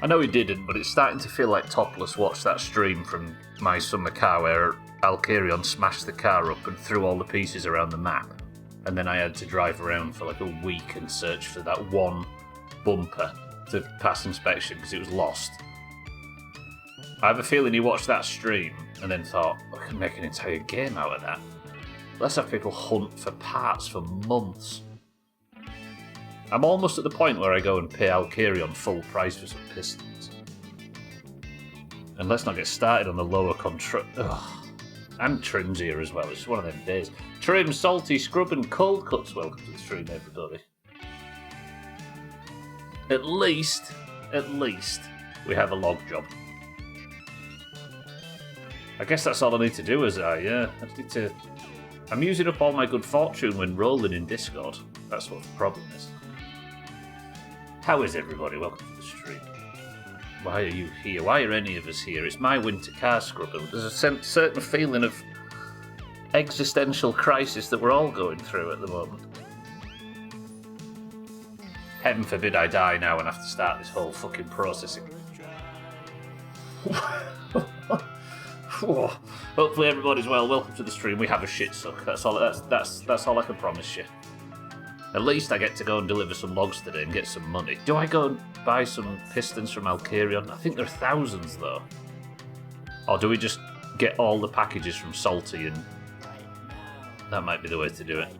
I know he didn't, but it's starting to feel like Topless watched that stream from my summer car where Alkarion smashed the car up and threw all the pieces around the map. And then I had to drive around for like a week and search for that one bumper to pass inspection because it was lost. I have a feeling he watched that stream and then thought, I can make an entire game out of that. Let's have people hunt for parts for months. I'm almost at the point where I go and pay Alkarion full price for some pistons. And let's not get started on the lower control. And Trim's here as well. It's one of them days. Trim, Salty, Scrub and Cold Cuts. Welcome to the stream, everybody. At least, we have a log job. I guess that's all I need to do, I just need to... I'm using up all my good fortune when rolling in Discord. That's what the problem is. How is everybody? Welcome to the stream. Why are you here? Why are any of us here? It's my winter car scrubber. There's a certain feeling of existential crisis that we're all going through at the moment. Heaven forbid I die now and have to start this whole fucking processing. Hopefully everybody's well. Welcome to the stream. We have a shit suck. That's all I can promise you. At least I get to go and deliver some logs today and get some money. Do I go and buy some pistons from Alkarion? I think there are thousands though. Or do we just get all the packages from Salty and that might be the way to do it.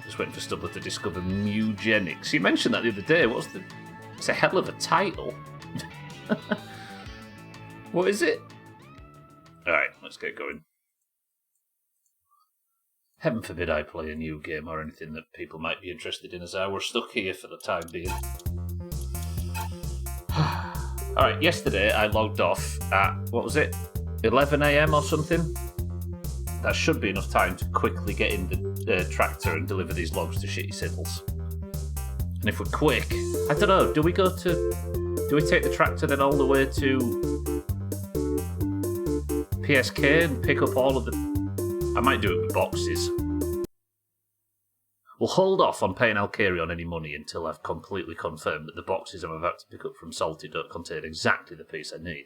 Just waiting for Stubbler to discover Mugenics. You mentioned that the other day. It's a hell of a title. What is it? Alright, let's get going. Heaven forbid I play a new game or anything that people might be interested in, as we're stuck here for the time being. Alright, yesterday I logged off at, 11 AM or something? That should be enough time to quickly get in the tractor and deliver these logs to Shitty Siddles. And if we're quick, I don't know, do we take the tractor then all the way to PSK and pick up all of the... I might do it with boxes. We'll hold off on paying Alkarion any money until I've completely confirmed that the boxes I'm about to pick up from Salty don't contain exactly the piece I need.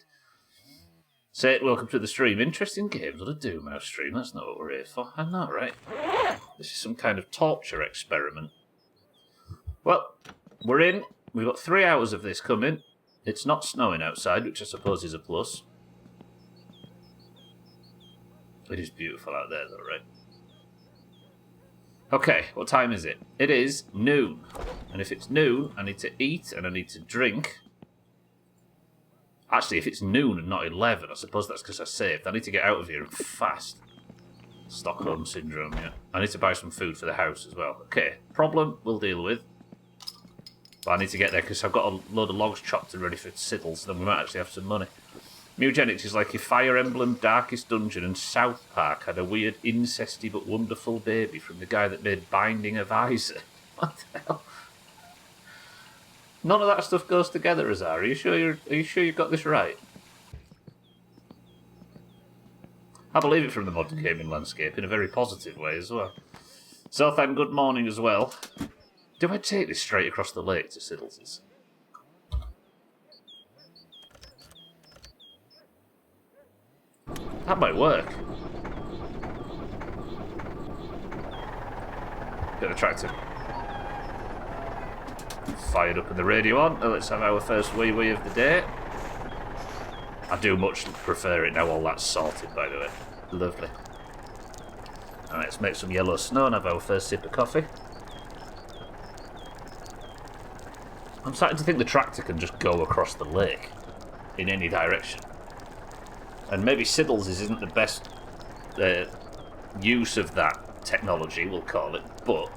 Say, welcome to the stream. Interesting games on a Doomhaus stream. That's not what we're here for. I know, right? This is some kind of torture experiment. Well, we're in. We've got 3 hours of this coming. It's not snowing outside, which I suppose is a plus. It is beautiful out there, though, right? Okay, what time is it? It is noon. And if it's noon, I need to eat and I need to drink. Actually, if it's noon and not 11, I suppose that's because I saved. I need to get out of here and fast. Stockholm Syndrome, yeah. I need to buy some food for the house as well. Okay, problem we'll deal with. But I need to get there because I've got a load of logs chopped and ready for Siddles, then we might actually have some money. Mugenics is like if Fire Emblem, Darkest Dungeon and South Park had a weird, incesty but wonderful baby from the guy that made Binding of Isaac. What the hell? None of that stuff goes together, Azar. Are you sure you've got this right? I believe it from the mod gaming landscape in a very positive way as well. Zothan, good morning as well. Do I take this straight across the lake to Siddles'? That might work. Get the tractor fired up and the radio on. Now let's have our first wee of the day. I do much prefer it now all that's sorted, by the way. Lovely. Alright, let's make some yellow snow and have our first sip of coffee. I'm starting to think the tractor can just go across the lake in any direction. And maybe Siddles' isn't the best use of that technology, we'll call it, but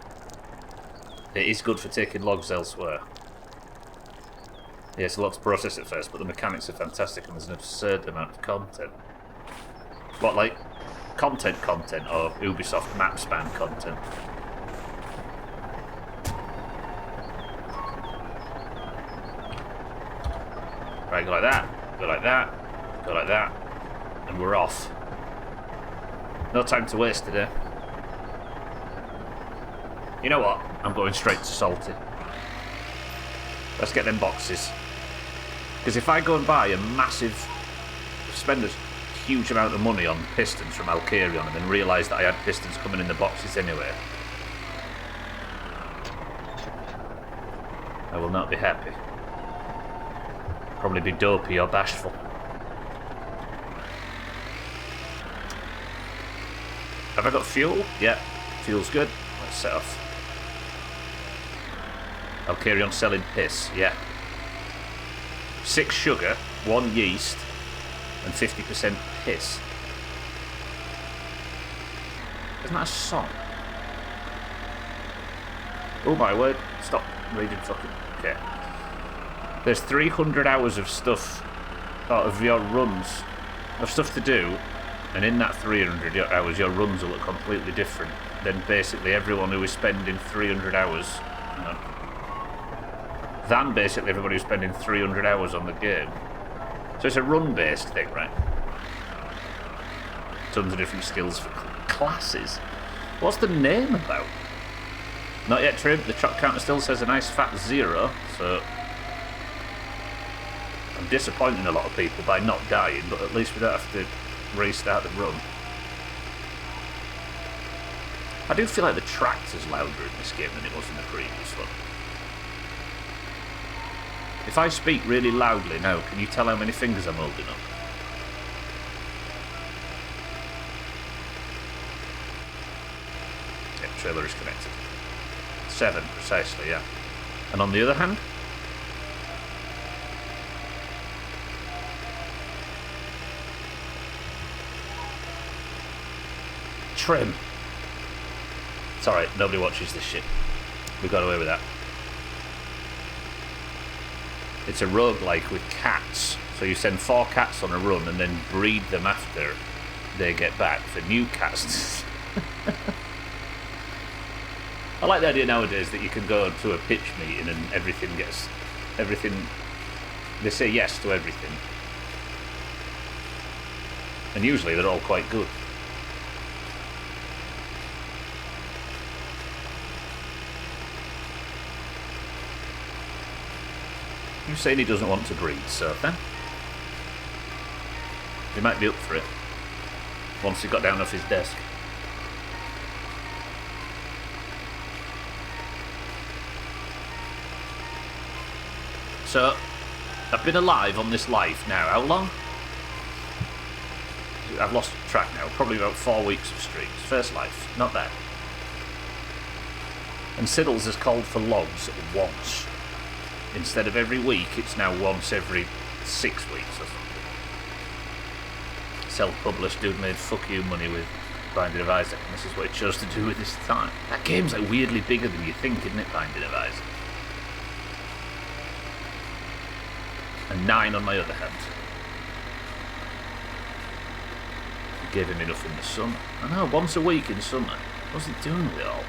it is good for taking logs elsewhere. Yeah, it's a lot to process at first, but the mechanics are fantastic and there's an absurd amount of content. What, like content or Ubisoft map span content? Right, go like that, go like that, go like that. And we're off. No time to waste today. You know what? I'm going straight to Salty. Let's get them boxes. Because if I go and buy a massive, spend a huge amount of money on pistons from Alkarion and then realise that I had pistons coming in the boxes anyway, I will not be happy. Probably be dopey or bashful. Have I got fuel? Yeah, fuel's good. Let's set off. Alkarion selling piss, yeah. 6 sugar, 1 yeast, and 50% piss. Isn't that a song? Oh my word, stop reading fucking... Okay. There's 300 hours of stuff, of your runs, of stuff to do, and in that 300 hours your runs will look completely different than basically everyone who is spending 300 hours... than basically everybody who's spending 300 hours on the game. So it's a run-based thing, right? Tons of different skills for classes. What's the name about? Not yet trimmed. The truck counter still says a nice fat 0, so... I'm disappointing a lot of people by not dying, but at least we don't have to restart the run. I do feel like the tractor's louder in this game than it was in the previous one. If I speak really loudly now, can you tell how many fingers I'm holding up? Yep, trailer is connected. 7, precisely, yeah. And on the other hand? Trim. It's alright, nobody watches this shit. We got away with that. It's a roguelike with cats. So you send 4 cats on a run and then breed them after they get back for new cats. I like the idea nowadays that you can go to a pitch meeting and everything. They say yes to everything. And usually they're all quite good. You're saying he doesn't want to breed, so then he might be up for it once he got down off his desk. So, I've been alive on this life now, how long? I've lost track now, probably about 4 weeks of streams. First life, not bad. And Siddles has called for logs once. Instead of every week, it's now once every 6 weeks or something. Self-published dude made fuck you money with Binding of Isaac, and this is what he chose to do with his time. That game's like weirdly bigger than you think, isn't it, Binding of Isaac? And 9 on my other hand. Gave him enough in the summer. I know, once a week in summer. What's he doing with it all?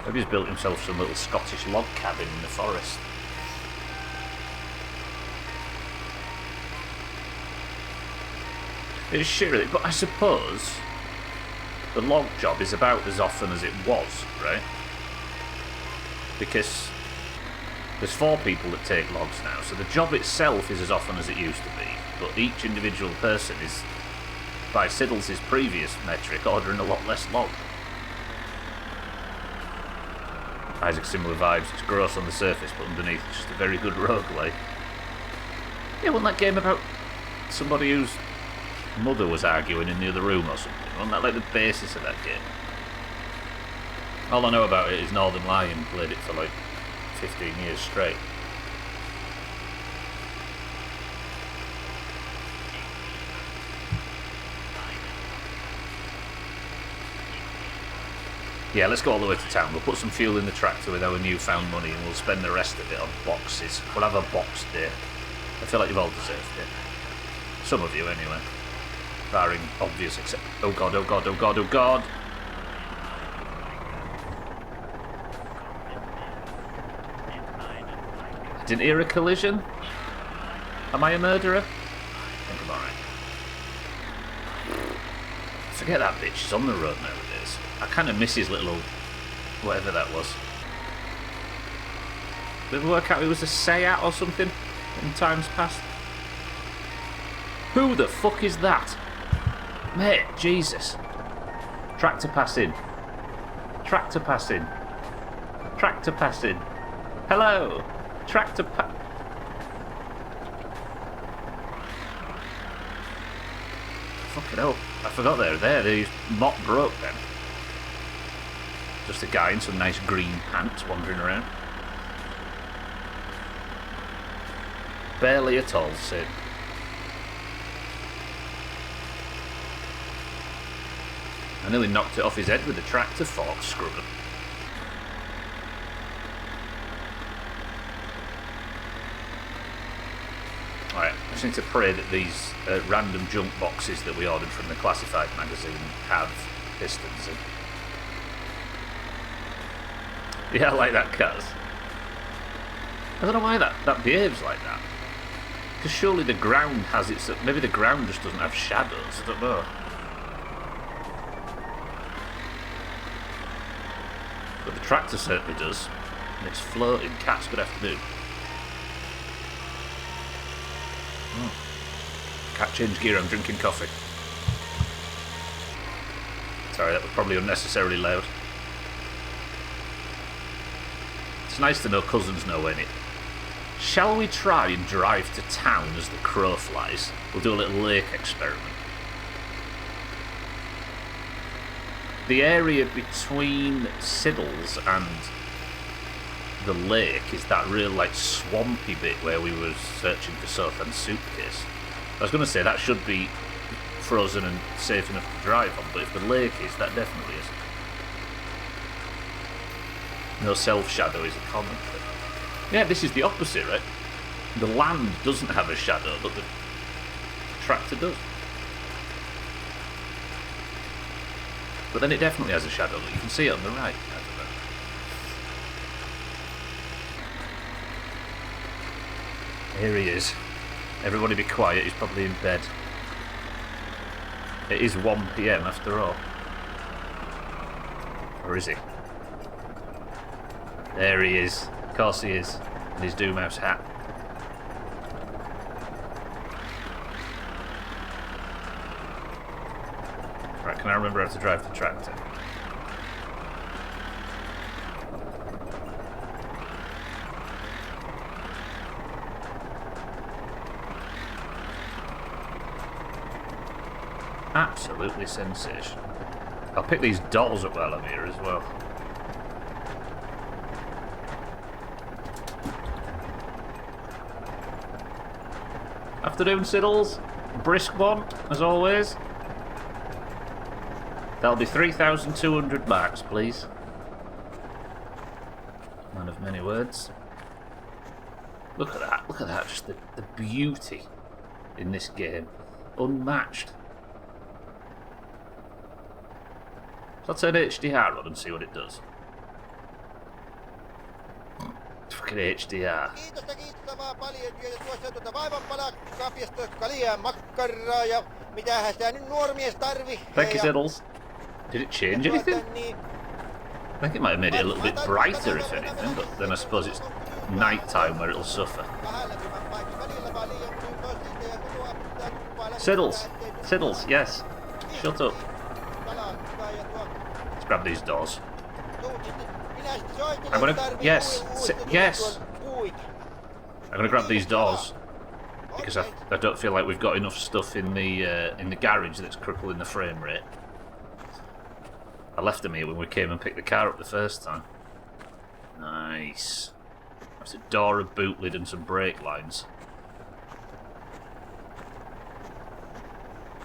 Maybe he's built himself some little Scottish log cabin in the forest. It's shitty, but I suppose the log job is about as often as it was, right? Because there's 4 people that take logs now, so the job itself is as often as it used to be, but each individual person is, by Siddles' previous metric, ordering a lot less logs. Isaac, similar vibes. It's gross on the surface, but underneath it's just a very good roguelike. Yeah, wasn't that game about somebody whose mother was arguing in the other room or something? Wasn't that like the basis of that game? All I know about it is Northern Lion played it for like 15 years straight. Yeah, let's go all the way to town. We'll put some fuel in the tractor with our newfound money and we'll spend the rest of it on boxes. We'll have a box day. I feel like you've all deserved it. Some of you, anyway. Barring obvious except... Oh god, oh god, oh god, oh god! I didn't hear a collision? Am I a murderer? I think I'm alright. Forget that bitch, she's on the road nowadays. I kind of miss his little... whatever that was. Did we work out it was a Seat or something in times past? Who the fuck is that? Mate, Jesus. Tractor passing. Tractor passing. Tractor passing. Hello. Tractor Fucking hell. I forgot they were there. They not broke then. Just a guy in some nice green pants wandering around. Barely at all, Sid. I nearly knocked it off his head with a tractor fork scrubber. Alright, I just need to pray that these random junk boxes that we ordered from the Classified magazine have pistons in. Yeah, I like that, Kaz. I don't know why that behaves like that. Because surely the ground has its... Maybe the ground just doesn't have shadows, I don't know. But the tractor certainly does. And it's floating. Cats, good afternoon. Oh. Cat change gear, I'm drinking coffee. Sorry, that was probably unnecessarily loud. It's nice to know cousins know when it. Shall we try and drive to town as the crow flies? We'll do a little lake experiment. The area between Siddles and the lake is that real like swampy bit where we were searching for Sothan's suitcase. I was going to say that should be frozen and safe enough to drive on, but if the lake is, that definitely is. No self-shadow is a common thing. Yeah, this is the opposite, right? The land doesn't have a shadow, but the tractor does. But then it definitely has a shadow. You can see it on the right. Here he is. Everybody be quiet, he's probably in bed. It is 1 PM after all. Or is he? There he is. Of course he is. In his Doomhaus hat. Right, can I remember how to drive the tractor? Absolutely sensational. I'll pick these dolls up while I'm here as well. Afternoon, Siddles. Brisk one, as always. That'll be 3,200 marks, please. Man of many words. Look at that, look at that. Just the beauty in this game. Unmatched. So I'll turn HDR on and see what it does. Fucking HDR. Thank you, Siddles. Did it change anything? I think it might have made it a little bit brighter, if anything, but then I suppose it's night time where it'll suffer. Siddles! Siddles, yes. Shut up. Let's grab these doors. I'm gonna... Yes! Yes! I'm gonna grab these doors. Because I don't feel like we've got enough stuff in the garage that's crippling the frame rate. I left them here when we came and picked the car up the first time. Nice. That's a door, a boot lid and some brake lines.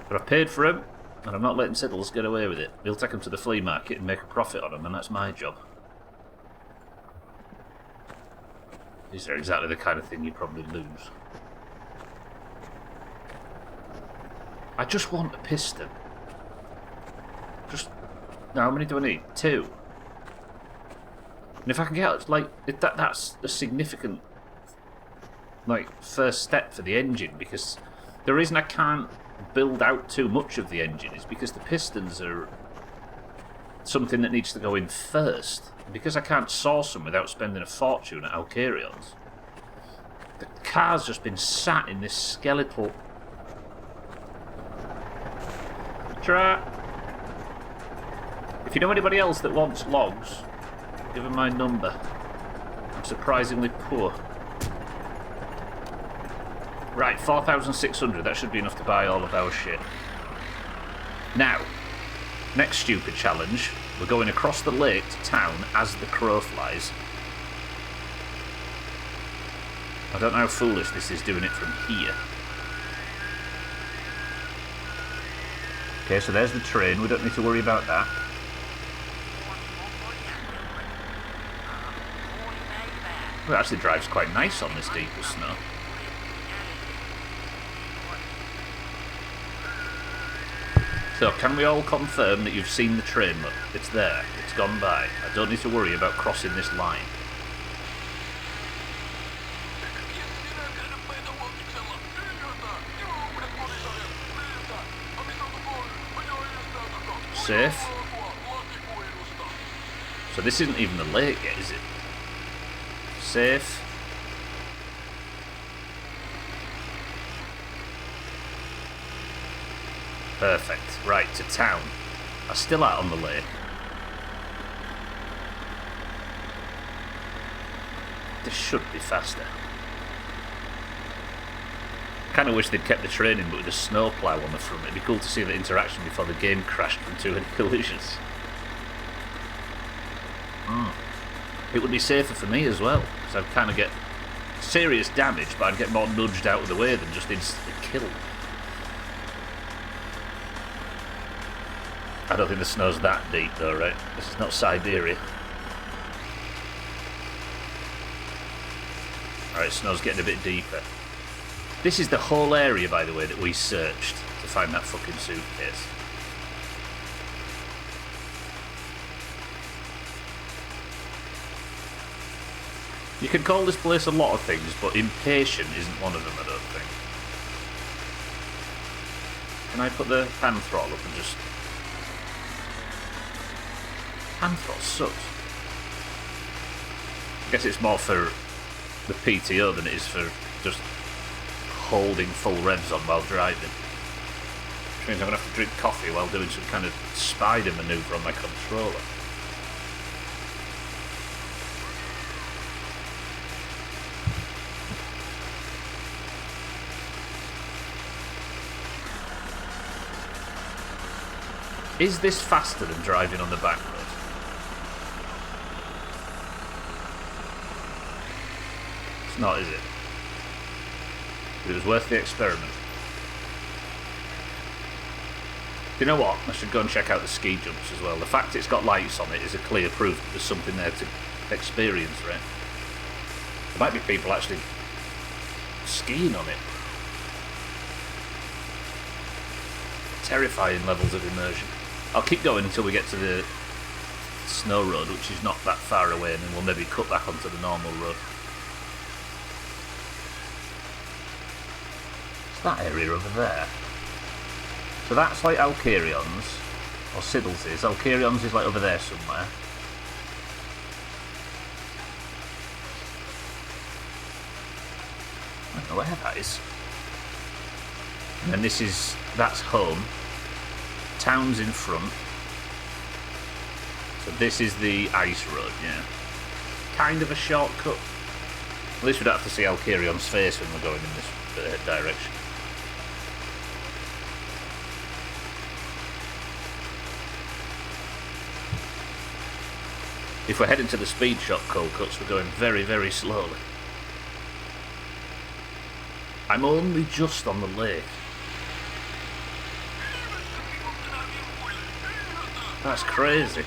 But I paid for them, and I'm not letting Siddles get away with it. He'll take them to the flea market and make a profit on them, and that's my job. These are exactly the kind of thing you probably lose. I just want a piston. Just... Now, how many do I need? 2. And if I can get, like, that's a significant, like, first step for the engine, because the reason I can't build out too much of the engine is because the pistons are something that needs to go in first. Because I can't source them without spending a fortune at Alcarion's, the car's just been sat in this skeletal trap. If you know anybody else that wants logs, give them my number. I'm surprisingly poor. Right, 4,600. That should be enough to buy all of our shit. Now, next stupid challenge. We're going across the lake to town as the crow flies. I don't know how foolish this is doing it from here. Okay, so there's the train. We don't need to worry about that. Well, it actually drives quite nice on this deeper snow. So, can we all confirm that you've seen the train? Look, it's there. It's gone by. I don't need to worry about crossing this line. Safe. So this isn't even the lake yet, is it? Safe. Perfect. Right, to town. I'm still out on the lake. This should be faster. Kind of wish they'd kept the train in, but with a snowplough on the front. It'd be cool to see the interaction before the game crashed from too many collisions. It would be safer for me as well, because I'd kind of get serious damage, but I'd get more nudged out of the way than just instantly killed. I don't think the snow's that deep though, right? This is not Siberia. Alright, snow's getting a bit deeper. This is the whole area, by the way, that we searched to find that fucking suitcase. You can call this place a lot of things, but impatient isn't one of them, I don't think. Can I put the hand throttle up and just... Hand throttle sucks. I guess it's more for the PTO than it is for just holding full revs on while driving. Which means I'm going to have to drink coffee while doing some kind of spider manoeuvre on my controller. Is this faster than driving on the back road? It's not, is it? But it was worth the experiment. You know what? I should go and check out the ski jumps as well. The fact it's got lights on it is a clear proof that there's something there to experience, right? There might be people actually skiing on it. Terrifying levels of immersion. I'll keep going until we get to the snow road, which is not that far away, and then we'll maybe cut back onto the normal road. It's that area over there. So that's like Alcarion's, or Siddle's is. Alcarion's is like over there somewhere. I don't know where that is. And then that's home. Town's in front. So this is the ice road, yeah. Kind of a shortcut. At least we don't have to see Alcarion's face when we're going in this direction. If we're heading to the speed shop cold cuts, we're going very, very slowly. I'm only just on the lake. That's crazy.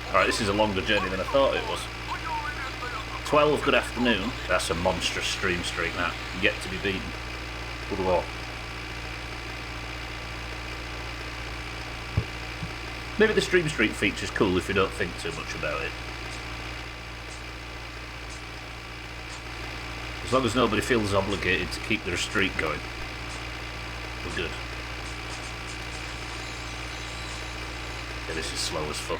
Alright, this is a longer journey than I thought it was. 12, good afternoon. That's a monstrous stream streak, that. Yet to be beaten. Good walk. Maybe the stream streak feature's cool if you don't think too much about it. As long as nobody feels obligated to keep their streak going, we're good. this is slow as fuck.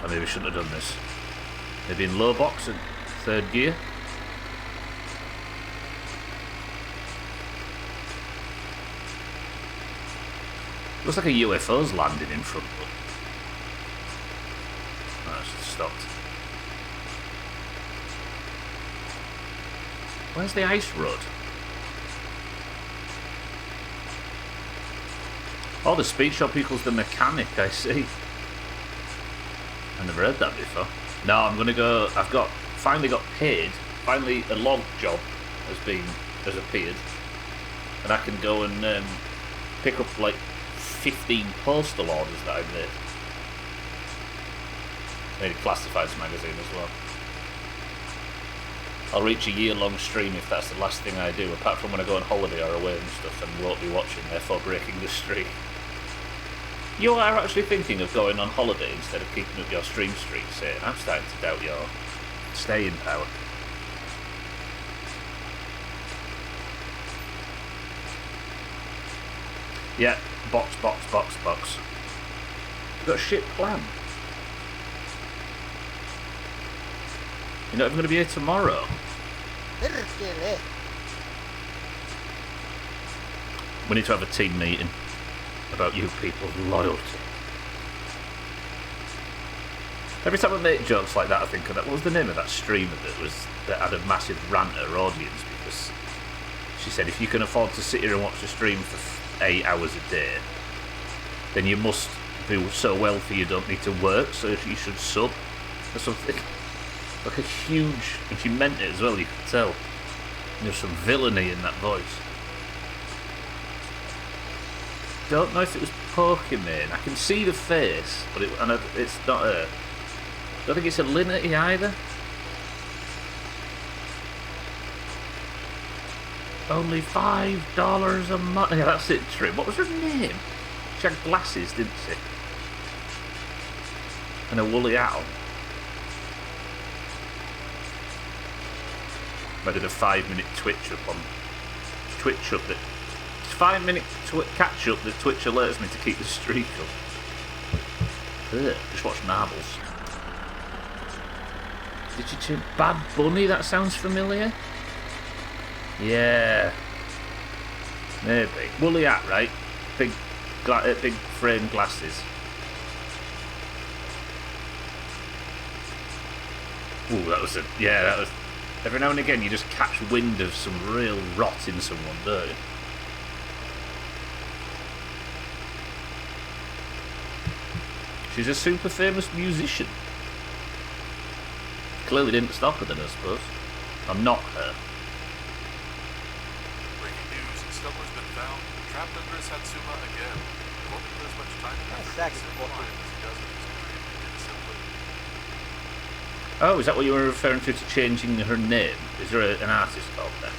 I maybe shouldn't have done this. Maybe in low box and third gear. Looks like a UFO's landing in front, but no, it's stopped. Where's the ice road? Oh, the speed shop equals the mechanic, I see. I never heard that before. No, I'm gonna go. Finally got paid. Finally, a log job has appeared, and I can go and pick up like 15 postal orders that I made. Made a classifieds magazine as well. I'll reach a year-long stream if that's the last thing I do, apart from when I go on holiday or away and stuff, and won't be watching, therefore breaking the streak. You are actually thinking of going on holiday instead of keeping up your stream streak, saying, I'm starting to doubt your staying power. Yeah, box. You've got a shit plan. You're not even going to be here tomorrow. We need to have a team meeting about you people's loyalty. Every time I make jokes like that, I think of that. What was the name of that streamer that had a massive ranter audience? Because she said, if you can afford to sit here and watch a stream for 8 hours a day, then you must be so wealthy you don't need to work, so you should sub or something. Like a huge, and she meant it as well, you could tell. There's some villainy in that voice. Don't know if it was Pokemon. I can see the face, but it's not her. Don't think it's a Linity either. Only $5 a month. Yeah, that's it, Trim. What was her name? She had glasses, didn't she? And a woolly owl. I did a 5-minute Twitch up that 5-minute catch up that Twitch alerts me to keep the streak up. Ugh, just watch Marbles. Did you turn Bad Bunny? That sounds familiar. Yeah, maybe. Woolly hat, right? Big frame glasses. Ooh, that was. Every now and again, you just catch wind of some real rot in someone, don't you? She's a super famous musician. Clearly didn't stop her then, I suppose. I'm not her. Breaking news, Stumbler's been found, trapped under a Satsuma again. It won't put as much time into as he does in his career instantly. Oh, is that what you were referring to changing her name? Is there an artist called that?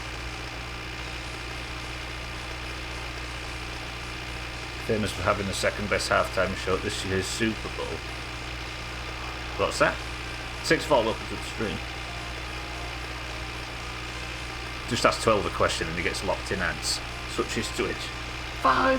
Famous for having the second best halftime show at this year's Super Bowl. What's that? 6-4, welcome to the stream. Just ask 12 a question and he gets locked in ads. Such is Twitch. $5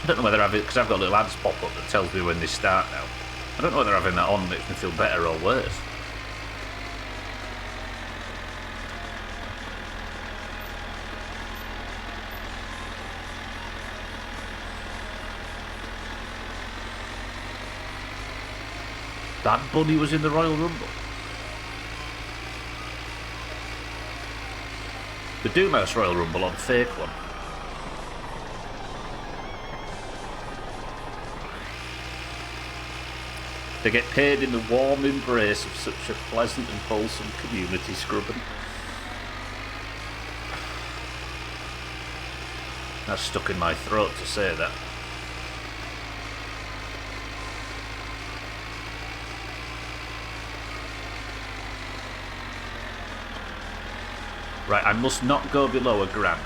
I don't know whether because I've got little ads pop up that tells me when they start now. I don't know whether having that on makes me feel better or worse. Bad Bunny was in the Royal Rumble. The Doomhaus Royal Rumble on fake one. They get paid in the warm embrace of such a pleasant and wholesome community scrubbing. That's stuck in my throat to say that. Right, I must not go below a gram.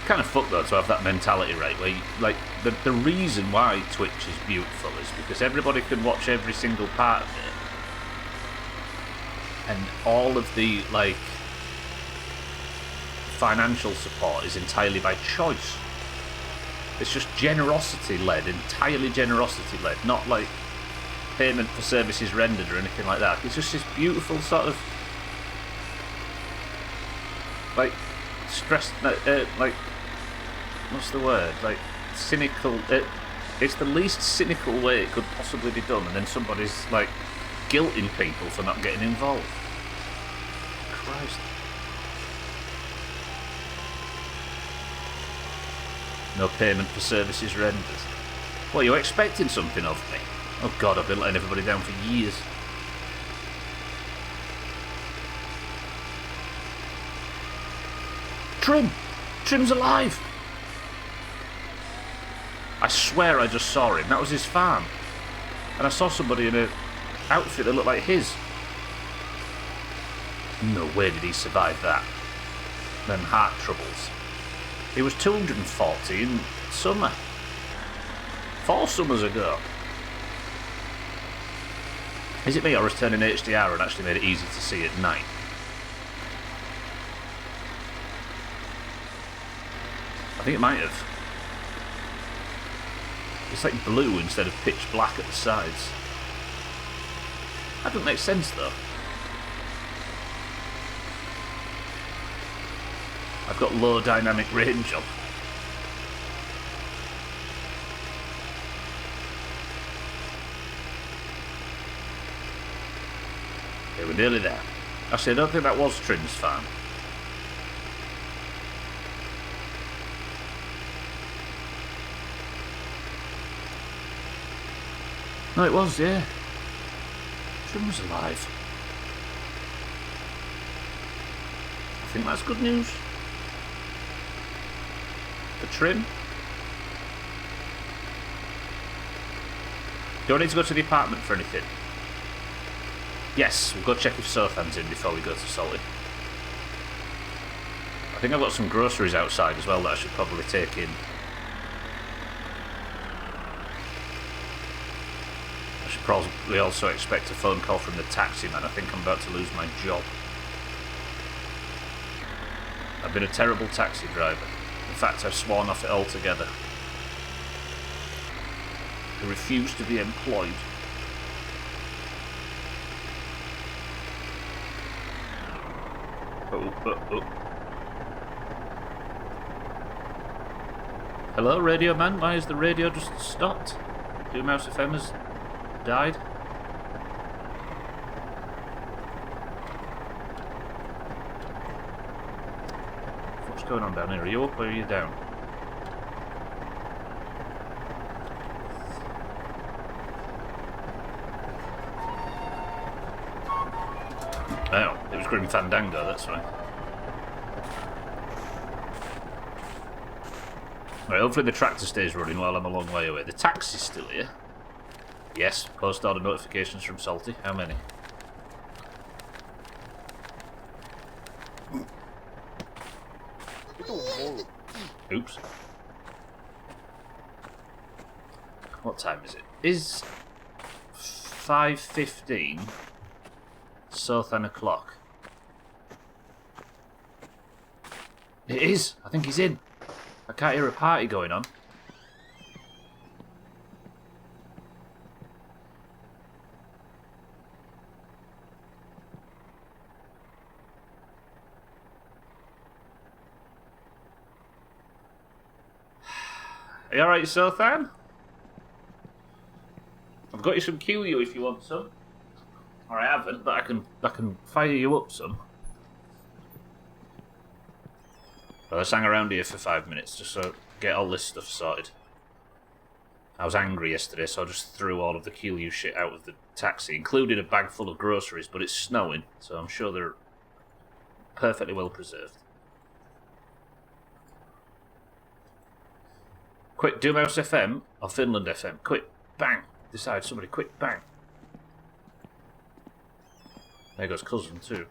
kind of fucked though to have that mentality, right? Where you, like the reason why Twitch is beautiful is because everybody can watch every single part of it, and all of the like financial support is entirely by choice. It's just generosity led, entirely generosity led, not like payment for services rendered or anything like that. It's just this beautiful sort of like stress, like what's the word? Like cynical. It's the least cynical way it could possibly be done, and then somebody's like guilting people for not getting involved. Christ. No payment for services rendered. What, are you expecting something of me? Oh God, I've been letting everybody down for years. Trim's alive! I swear I just saw him. That was his farm. And I saw somebody in an outfit that looked like his. No way did he survive that. Them heart troubles. He was 240 in summer. 4 summers ago. Is it me, or has turning HDR and actually made it easy to see at night? I think it might have. It's like blue instead of pitch black at the sides. That doesn't make sense though. I've got low dynamic range on. Okay, we're nearly there. Actually, I don't think that was Trim's farm. No, it was, yeah. Trim was alive. I think that's good news. For Trim. Do I need to go to the apartment for anything? Yes, we'll go check if Sothan's in before we go to Solid. I think I've got some groceries outside as well that I should probably take in. I should probably also expect a phone call from the taxi man. I think I'm about to lose my job. I've been a terrible taxi driver. In fact, I've sworn off it altogether. I refuse to be employed. Oh. Hello, radio man. Why is the radio just stopped? Doomhaus FM has died. What's going on down here? Are you up or are you down? Oh, it was Grim Fandango, that's right. Right, hopefully the tractor stays running while I'm a long way away. The taxi's still here. Yes, post-order notifications from Salty. How many? Oops. What time is it? Is 5:15 Sothan o'clock? It is! I think he's in. I can't hear a party going on. Are you alright, Sothan? I've got you some QU if you want some. Or I haven't, but I can fire you up some. Well, let's hang around here for 5 minutes just so get all this stuff sorted. I was angry yesterday, so I just threw all of the QU shit out of the taxi, including a bag full of groceries, but it's snowing, so I'm sure they're perfectly well preserved. Quick, Doomhaus FM or Finland FM? Quick, bang! Decide somebody, quick, bang! There goes cousin too.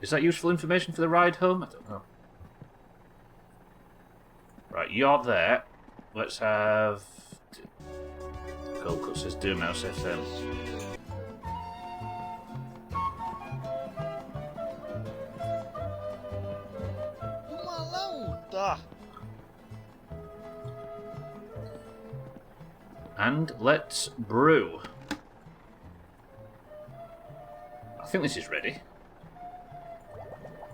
Is that useful information for the ride home? I don't know. Right, you're there. Let's have... Gold Cut says Doomhaus FM. And let's brew. I think this is ready.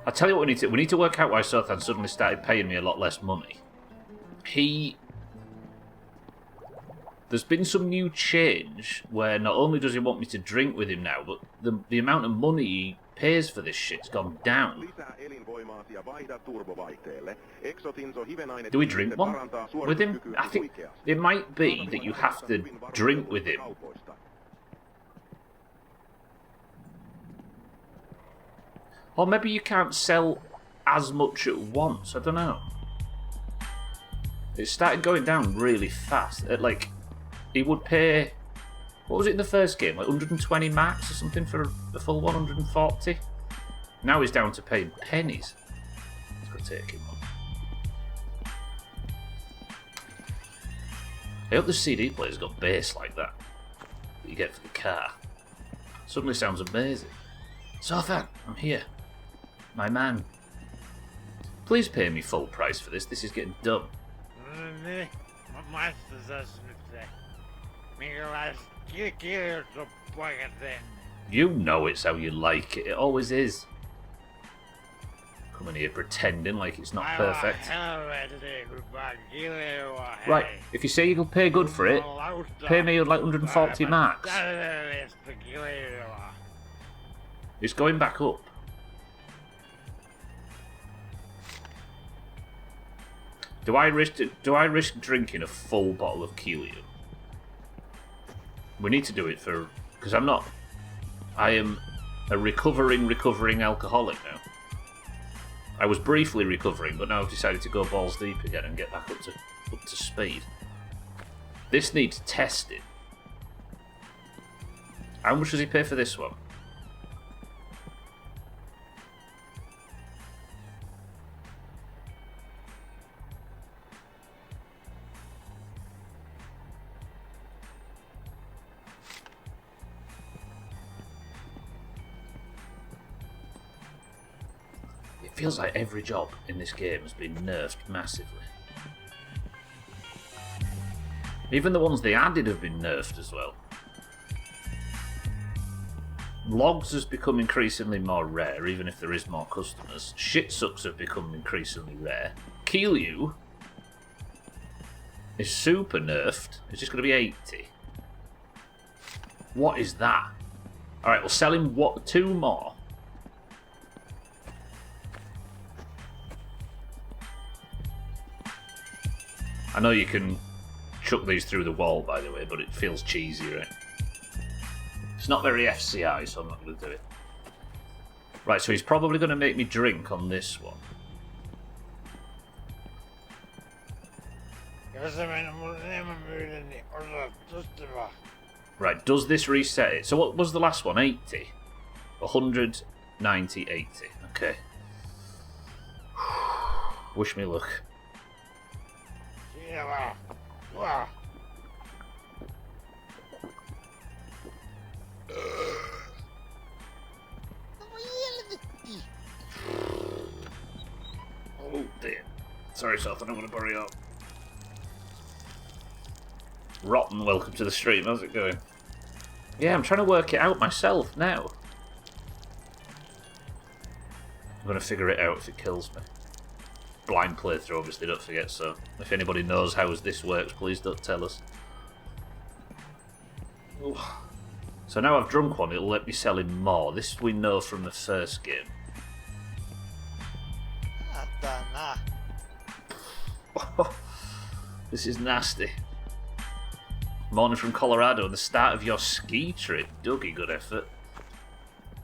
I'll tell you what we need to work out why Sothan suddenly started paying me a lot less money. There's been some new change where not only does he want me to drink with him now, but the amount of money he pays for this shit's gone down. Do we drink one with him? I think it might be that you have to drink with him. Or maybe you can't sell as much at once, I don't know. It started going down really fast. Like, he would pay... What was it in the first game? Like 120 max or something for a full 140? Now he's down to paying pennies. Let's go take him on. I hope the CD player's got bass like that you get for the car. Suddenly sounds amazing. Sothan, I'm here. My man. Please pay me full price for this. This is getting dumb. You know it's how you like it. It always is. Coming here pretending like it's not perfect. Right, if you say you'll pay good for it, pay me like 140 marks. It's going back up. Do I risk drinking a full bottle of Helium? We need to do it for... Because I am a recovering alcoholic now. I was briefly recovering, but now I've decided to go balls deep again and get back up to speed. This needs testing. How much does he pay for this one? It feels like every job in this game has been nerfed massively. Even the ones they added have been nerfed as well. Logs has become increasingly more rare, even if there is more customers. Shitsucks have become increasingly rare. Keelyu is super nerfed. It's just going to be 80. What is that? Alright, we'll sell him 2 more. I know you can chuck these through the wall, by the way, but it feels cheesy, right? It's not very FCI, so I'm not going to do it. Right, so he's probably going to make me drink on this one. Right, does this reset it? So what was the last one? 80? 100, 90, 80. Okay. Wish me luck. Oh dear. Sorry, Seth, I'm going to bury up. Rotten, welcome to the stream. How's it going? Yeah, I'm trying to work it out myself now. I'm going to figure it out if it kills me. Blind playthrough, obviously, don't forget, so if anybody knows how this works, please don't tell us. Ooh. So now I've drunk one, it'll let me sell him more. This we know from the first game. This is nasty. Morning from Colorado, the start of your ski trip. Dougie, good effort.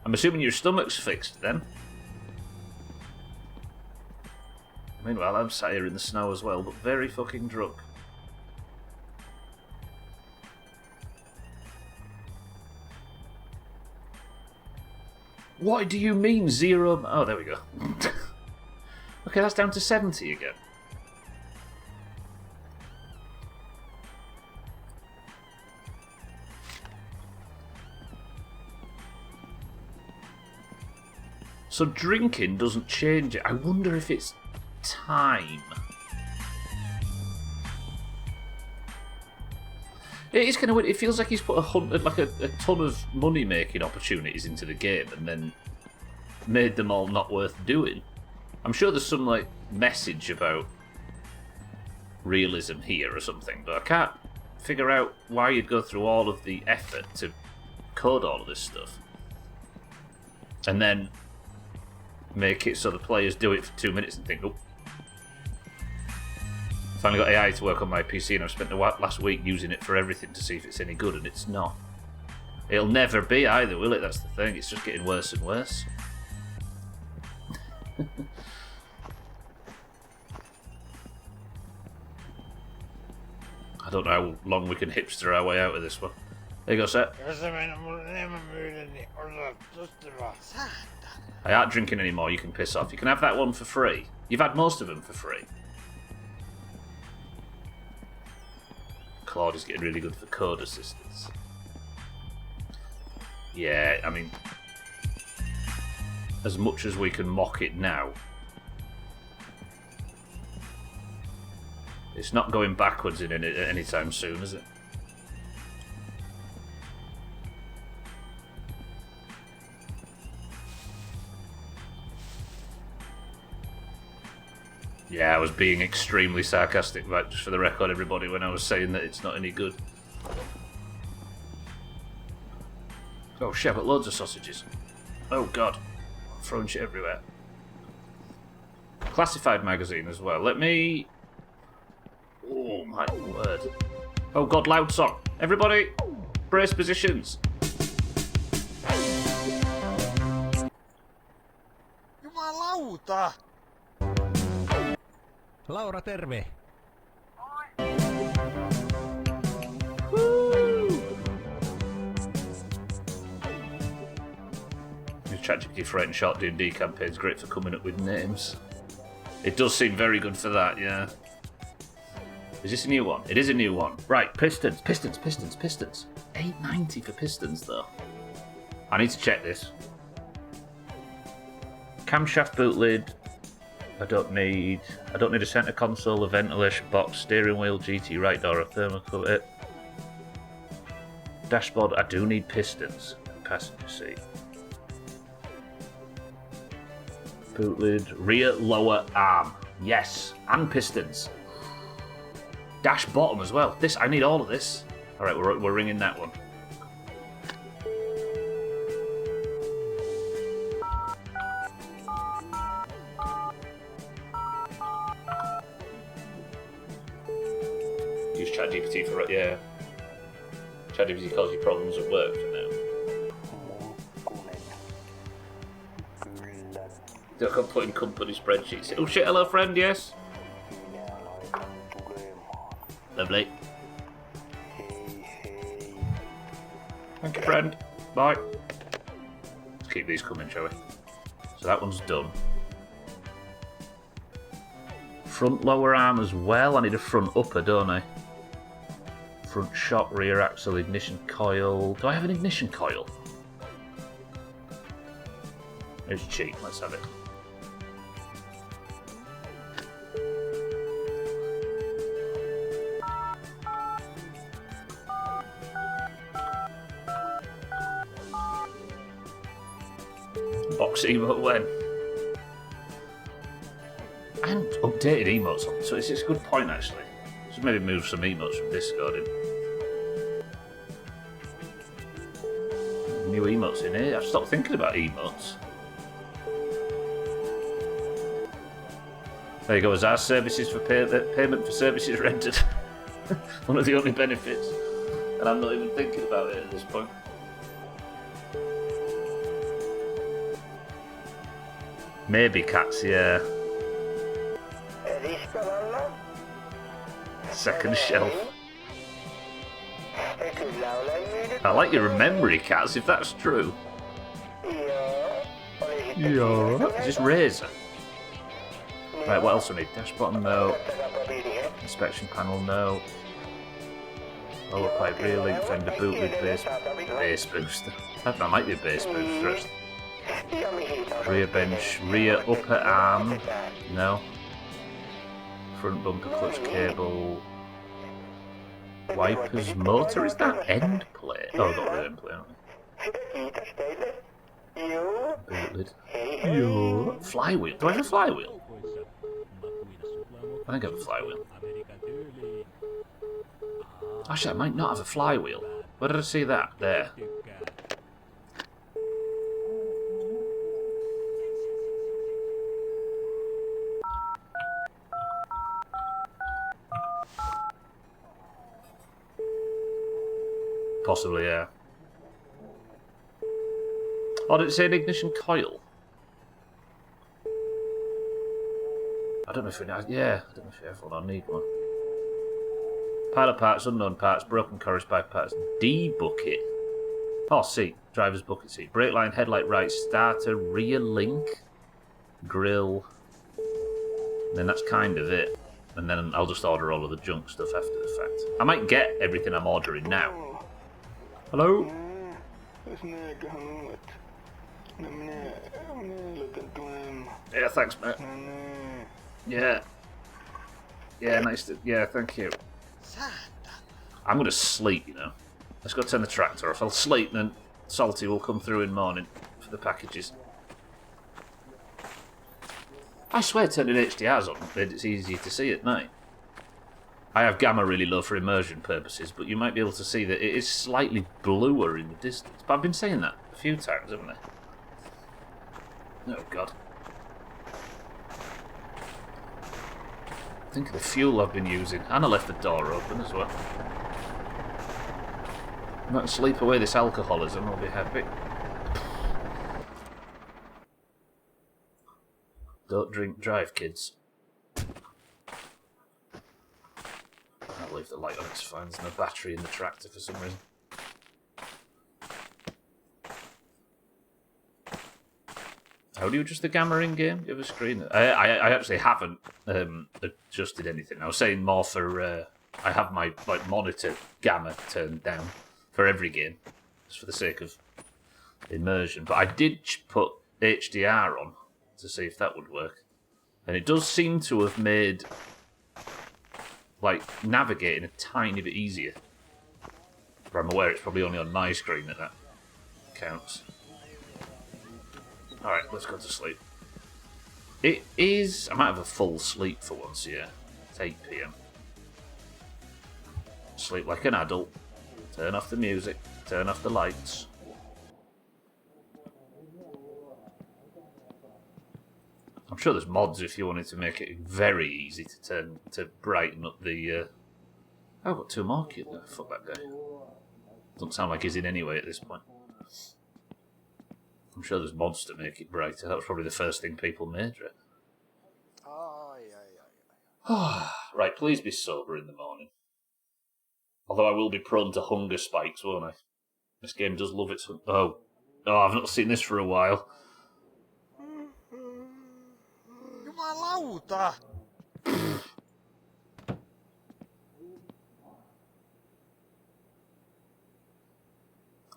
I'm assuming your stomach's fixed then. Meanwhile, I'm sat here in the snow as well, but very fucking drunk. What do you mean 0? Oh, there we go. Okay, that's down to 70 again. So drinking doesn't change it. I wonder if it's time. It is kind of weird. It feels like he's put a ton of money-making opportunities into the game and then made them all not worth doing. I'm sure there's some like message about realism here or something, but I can't figure out why you'd go through all of the effort to code all of this stuff and then make it so the players do it for 2 minutes and think, oh, finally got AI to work on my PC and I've spent the last week using it for everything to see if it's any good, and it's not. It'll never be either, will it? That's the thing. It's just getting worse and worse. I don't know how long we can hipster our way out of this one. There you go, sir. I aren't drinking anymore, you can piss off. You can have that one for free. You've had most of them for free. Claude is getting really good for code assistance. Yeah, I mean, as much as we can mock it now, it's not going backwards in any time soon, is it? Yeah, I was being extremely sarcastic, right, just for the record, everybody, when I was saying that it's not any good. Oh shit, I've got loads of sausages. Oh god, I'm throwing shit everywhere. Classified magazine as well. Let me... Oh my word. Oh god, loud song. Everybody, brace positions. Jumalauta! Laura, terve! Woo! ChatGPT for writing short D&D campaigns, great for coming up with names. It does seem very good for that, yeah. Is this a new one? It is a new one. Right, pistons. $8.90 for pistons, though. I need to check this. Camshaft boot lid. I don't need a centre console, a ventilation box, steering wheel, GT right door, a thermocouple. Dashboard. I do need pistons. Passenger seat. Boot lid. Rear lower arm. Yes, and pistons. Dash bottom as well. This, I need all of this. All right, we're ringing that one. Use ChatGPT for it, yeah. ChatGPT calls you problems at work for now. Look, I'm putting company spreadsheets. Oh shit, hello friend, yes? Lovely. Thank you, friend. Bye. Let's keep these coming, shall we? So that one's done. Front lower arm as well. I need a front upper, don't I? Front shock, rear axle, ignition coil. Do I have an ignition coil? It's cheap. Let's have it. Box emote when? And updated emotes on, so it's a good point actually. Should maybe move some emotes from Discord in. New emotes in here. I've stopped thinking about emotes. There you go, as our services for payment for services rendered. One of the only benefits. And I'm not even thinking about it at this point. Maybe cats, yeah. Second shelf. I like your memory, cats, if that's true. Yeah. Is this Razor? Right, what else do we need? Dash bottom, no. Inspection panel, no. Lower pipe, rear link fender, boot lid, bass booster. That might be a bass booster. Rear bench, rear upper arm, no. Front bumper, clutch cable. Wipers, motor, is that end plate? Oh, I've got the end plate, haven't I? Boot lid. Yo. Flywheel, do I have a flywheel? I think I have a flywheel. Actually, I might not have a flywheel. Where did I see that? There. Possibly, yeah. Oh, did it say an ignition coil? I don't know if we need... Yeah, I don't know if we have one. I need one. Pilot parts, unknown parts, broken chorus pipe parts, D-bucket. Oh, seat. Driver's bucket seat. Brake line, headlight right, starter, rear link, grill. And then that's kind of it. And then I'll just order all of the junk stuff after the fact. I might get everything I'm ordering now. Hello? Yeah, thanks, mate. Yeah. Yeah, nice to... Yeah, thank you. I'm going to sleep, you know. Let's go turn the tractor off. I'll sleep and then Salty will come through in the morning for the packages. I swear turning HDRs on made it easier to see at night. I have gamma really low for immersion purposes, but you might be able to see that it is slightly bluer in the distance. But I've been saying that a few times, haven't I? Oh, God. Think of the fuel I've been using. And I left the door open as well. I might sleep away this alcoholism, I'll be happy. Don't drink, drive, kids. I'll leave the light on, it's fine. There's no battery in the tractor for some reason. How do you adjust the gamma in game? Do you have a screen? I actually haven't adjusted anything. I was saying more for I have my monitor gamma turned down for every game, just for the sake of immersion. But I did put HDR on to see if that would work, and it does seem to have made navigating a tiny bit easier. But I'm aware it's probably only on my screen that counts. Alright, let's go to sleep. It is... I might have a full sleep for once, yeah. It's 8 PM. Sleep like an adult. Turn off the music. Turn off the lights. I'm sure there's mods if you wanted to make it very easy to brighten up the... Oh, I've got 2 more kids. Fuck that guy. Doesn't sound like he's in anyway at this point. I'm sure there's mods to make it brighter. That was probably the first thing people made, right? Right, please be sober in the morning. Although I will be prone to hunger spikes, won't I? This game does love its... Oh, I've not seen this for a while. Jumalauta!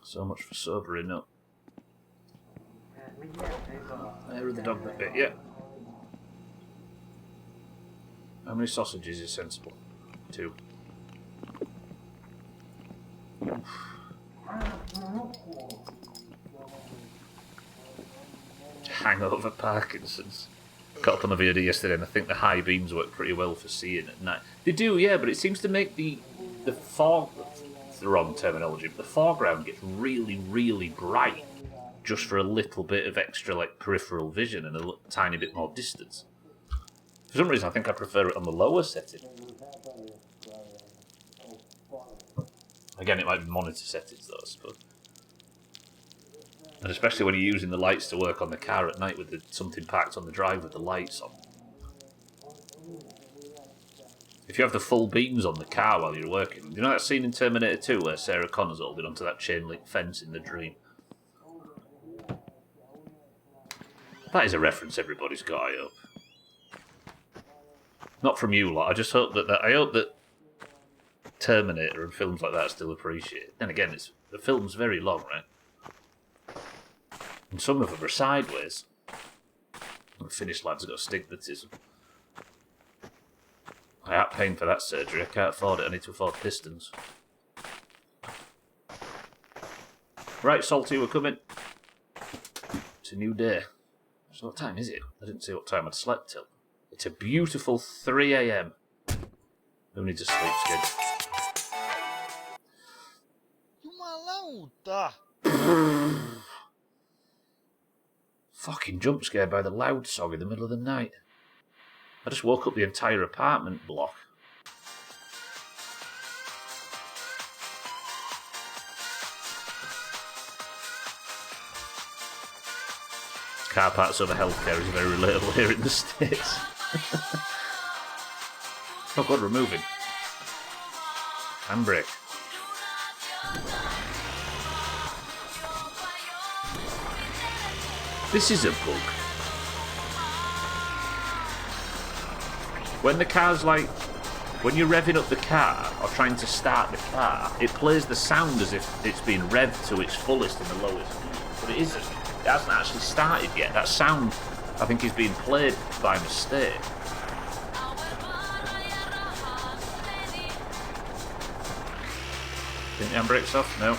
So much for sobering up. There with the dog that bit, yeah. How many sausages is sensible? 2. Hangover Parkinson's. Got up on the video yesterday and I think the high beams work pretty well for seeing at night. They do, yeah, but it seems to make the fog... It's the wrong terminology, but the foreground gets really, really bright just for a little bit of extra peripheral vision and a tiny bit more distance. For some reason I think I prefer it on the lower setting. Again, it might be monitor settings though, I suppose. And especially when you're using the lights to work on the car at night with something parked on the drive with the lights on. If you have the full beams on the car while you're working, you know that scene in Terminator 2 where Sarah Connor's holding onto that chain link fence in the dream? That is a reference everybody's got, I hope. Not from you lot. I just hope I hope that Terminator and films like that are still appreciated. Then again, the film's very long, right? And some of them are sideways. The Finnish lad's got astigmatism. I ain't paying for that surgery. I can't afford it. I need to afford pistons. Right, Salty, we're coming. It's a new day. So what time is it? I didn't see what time I'd slept till. It's a beautiful 3 a.m. Who needs a sleep skin? Jumalauta! Fucking jump scared by the loud song in the middle of the night. I just woke up the entire apartment block. Car parts over healthcare is very relatable here in the States. Oh god, we're moving. Handbrake. This is a bug. When the car's like... When you're revving up the car, or trying to start the car, it plays the sound as if it's been revved to its fullest in the lowest speed. But it isn't. It hasn't actually started yet. That sound, I think, is being played by mistake. Think the handbrake's off? No.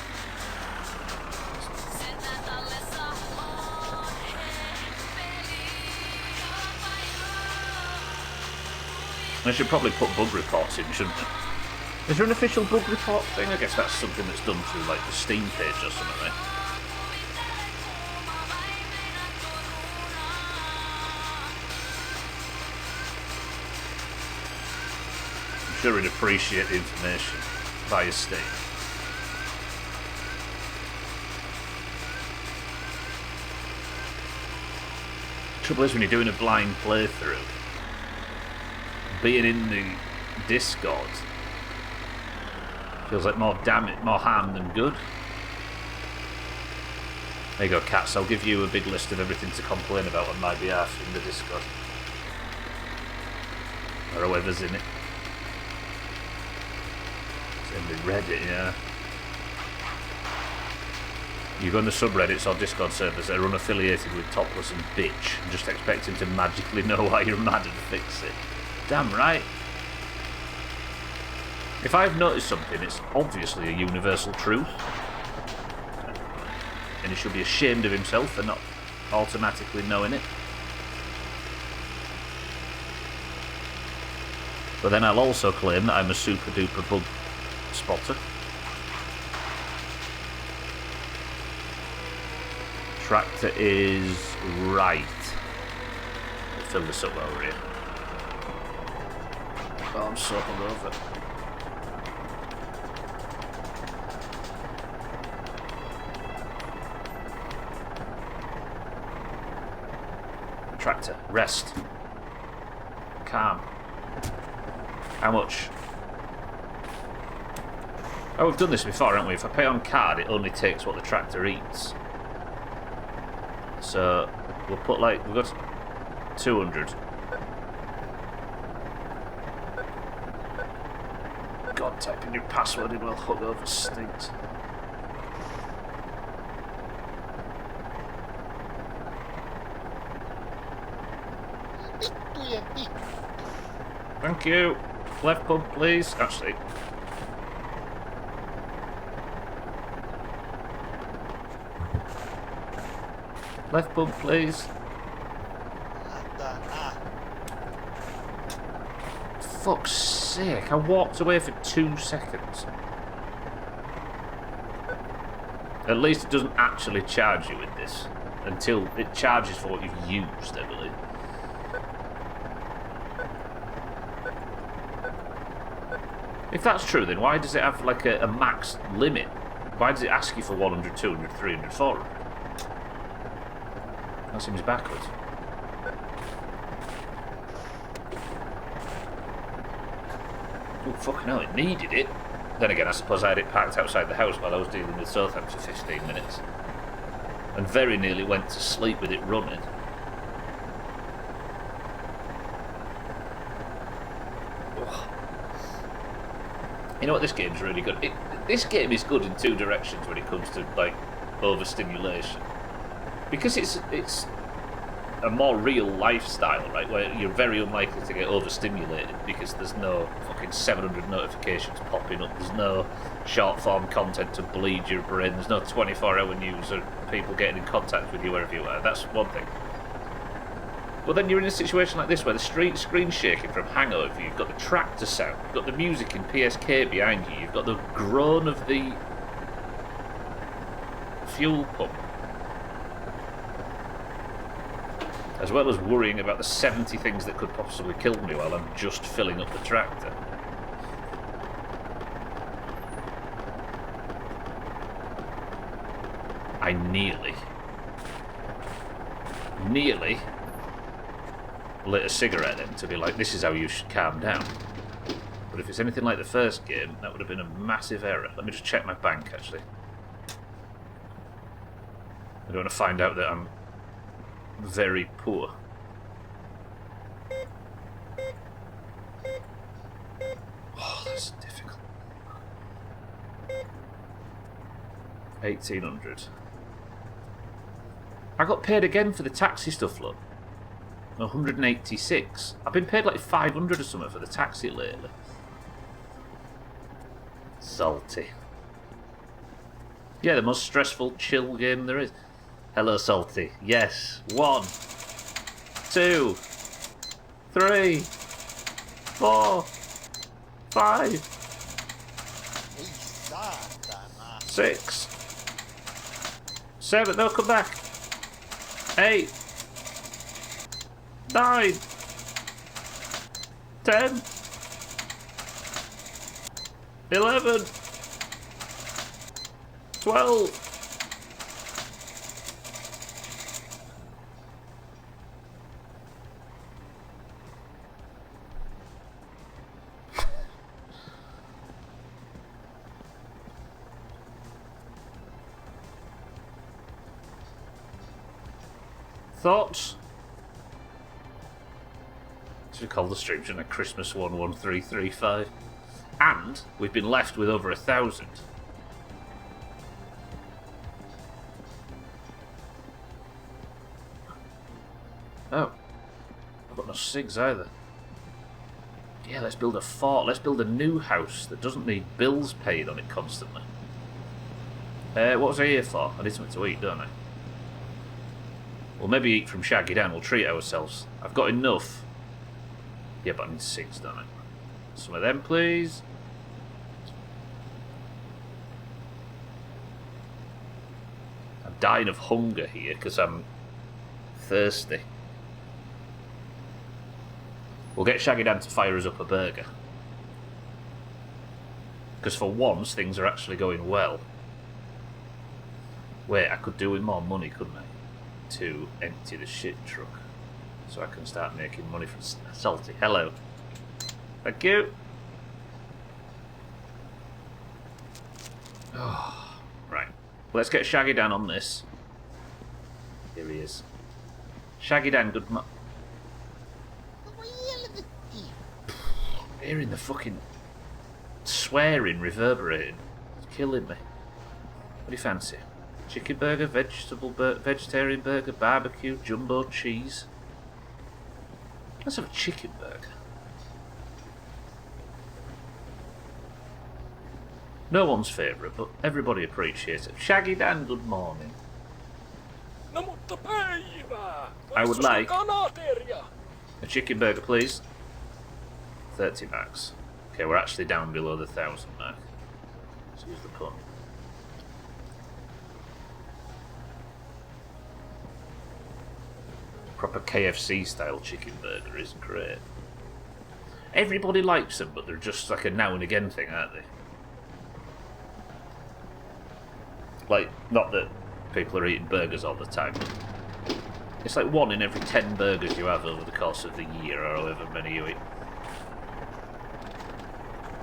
They should probably put bug reports in, shouldn't they? Is there an official bug report thing? I guess that's something that's done through, like, the Steam page or something, right? I'm sure he'd appreciate the information via Steam. The trouble is, when you're doing a blind playthrough, being in the Discord feels like more harm than good. There you go, Cats. I'll give you a big list of everything to complain about on my behalf in the Discord. Or whoever's in it. It's in the Reddit, yeah. You go on the subreddits or Discord servers that are unaffiliated with Topless and Bitch and just expect him to magically know why you're mad and fix it. Damn right. If I've noticed something, it's obviously a universal truth. And he should be ashamed of himself for not automatically knowing it. But then I'll also claim that I'm a super duper bug spotter. Tractor is right. I'll fill this up over here. Oh, I'm so hungover. Tractor, rest. Calm. How much? Oh, we've done this before, haven't we? If I pay on card, it only takes what the tractor eats. So, we'll put like, we've got 200. God, typing your password in while hungover stinks. Thank you. Left pump, please. Actually. Left pump, please. Fuck's sake, I walked away for 2 seconds. At least it doesn't actually charge you with this until it charges for what you've used, I believe. If that's true, then why does it have like a max limit? Why does it ask you for 100, 200, 300, 400? That seems backwards. Oh, fucking hell, it needed it. Then again, I suppose I had it parked outside the house while I was dealing with Southampton for 15 minutes. And very nearly went to sleep with it running. You know what? This game's really good. This game is good in two directions when it comes to like overstimulation, because it's a more real lifestyle, right? Where you're very unlikely to get overstimulated because there's no fucking 700 notifications popping up. There's no short form content to bleed your brain. There's no 24-hour news or people getting in contact with you wherever you are. That's one thing. But then you're in a situation like this where the screen's shaking from hangover. You've got the tractor sound. You've got the music in PSK behind you. You've got the groan of the fuel pump. As well as worrying about the 70 things that could possibly kill me while I'm just filling up the tractor. I nearly lit a cigarette then to be like, this is how you should calm down. But if it's anything like the first game, that would have been a massive error. Let me just check my bank, actually. I don't want to find out that I'm very poor. Oh, that's difficult. 1,800. I got paid again for the taxi stuff, look. 186. I've been paid like 500 or something for the taxi lately. Salty. Yeah, the most stressful, chill game there is. Hello, Salty. Yes. 1, 2, 3, 4, 5, 6, 7. No, come back. 8, 9, 10, 11, 12. Thoughts? Should have called the stream, shouldn't I? Christmas 11335. And we've been left with over 1,000. Oh. I've got no cigs either. Yeah, let's build a fort. Let's build a new house that doesn't need bills paid on it constantly. What was I here for? I need something to eat, don't I? We'll maybe eat from Shaggy Dan. We'll treat ourselves. I've got enough. Yeah, but I need 6, don't I? Some of them, please. I'm dying of hunger here because I'm thirsty. We'll get Shaggy Dan to fire us up a burger. Because for once, things are actually going well. Wait, I could do with more money, couldn't I? To empty the shit truck. So I can start making money from Salty. Hello. Thank you. Oh, right. Let's get Shaggy Dan on this. Here he is. Shaggy Dan, good morning. Hearing the fucking swearing reverberating. It's killing me. What do you fancy? Chicken burger, vegetarian burger, barbecue, jumbo cheese. Let's have a chicken burger. No one's favourite, but everybody appreciates it. Shaggy Dan, good morning. I would like a chicken burger, please. 30 marks. Okay, we're actually down below the 1,000 mark. Excuse the pun. Proper KFC style chicken burger is great. Everybody likes them, but they're just like a now and again thing, aren't they? Like, not that people are eating burgers all the time, but it's like 1 in every 10 burgers you have over the course of the year, or however many you eat.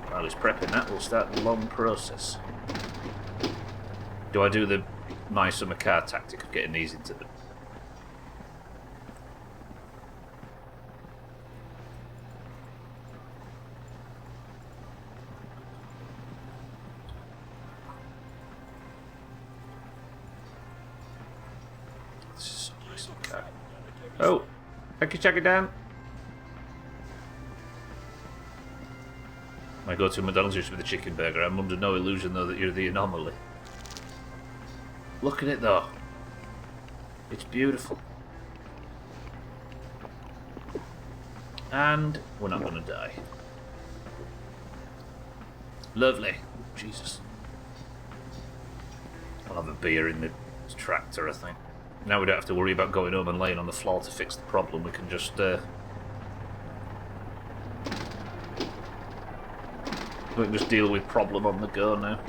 While he's prepping that, we'll start the long process. Do I do the my summer car tactic of getting these into the... Oh, thank you, check it down. My go-to McDonald's used to be the chicken burger. I'm under no illusion, though, that you're the anomaly. Look at it, though. It's beautiful. And we're not going to die. Lovely. Jesus. I'll have a beer in the tractor, I think. Now we don't have to worry about going home and laying on the floor to fix the problem. We can just... we can just deal with problem on the go now.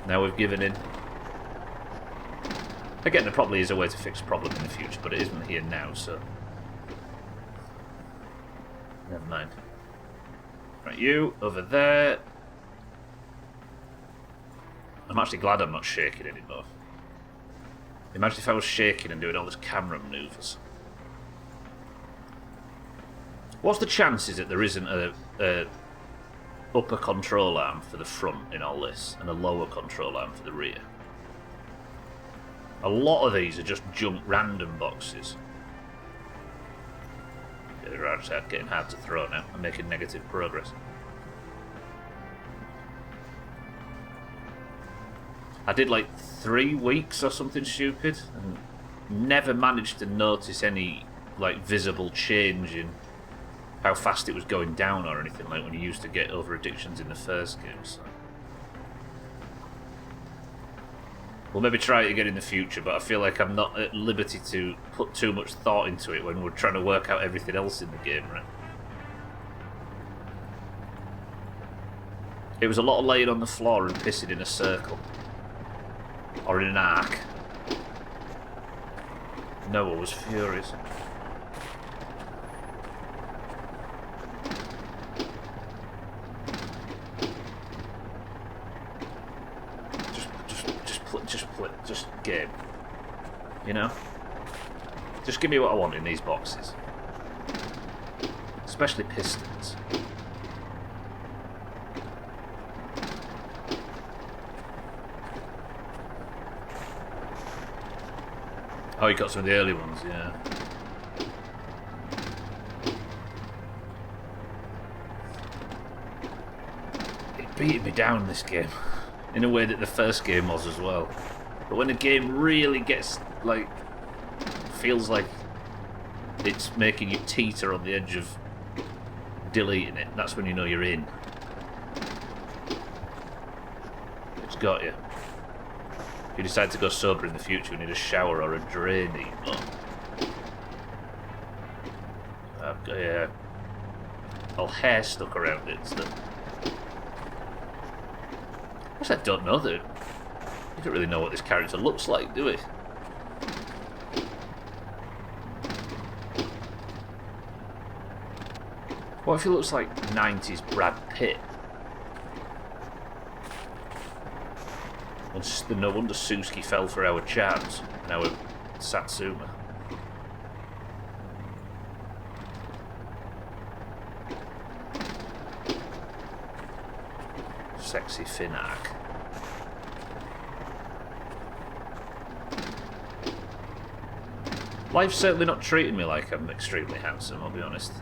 Now we've given in. Again, there probably is a way to fix a problem in the future, but it isn't here now, so... Never mind. Right, you, over there. I'm actually glad I'm not shaking anymore. Imagine if I was shaking and doing all this camera manoeuvres. What's the chances that there isn't a upper control arm for the front in all this, and a lower control arm for the rear? A lot of these are just junk random boxes. They're getting hard to throw now. I'm making negative progress. I did like 3 weeks or something stupid, and never managed to notice any like visible change in how fast it was going down or anything like when you used to get over addictions in the first game. So. We'll maybe try it again in the future, but I feel like I'm not at liberty to put too much thought into it when we're trying to work out everything else in the game, right? It was a lot of laying on the floor and pissing in a circle. Or in an arc. Noah was furious. Just game. You know? Just give me what I want in these boxes. Especially pistons. Oh, you got some of the early ones, yeah. It beat me down, this game. In a way that the first game was as well. But when a game really gets, like, feels like it's making you teeter on the edge of deleting it, that's when you know you're in. It's got you. If you decide to go sober in the future, you need a shower or a drain even. I've got all hair stuck around it and stuff. I guess I don't know that. We don't really know what this character looks like, do we? What if he looks like 90s Brad Pitt? And no wonder Suski fell for our charms and our Satsuma. Sexy Finark. Life's certainly not treating me like I'm extremely handsome, I'll be honest.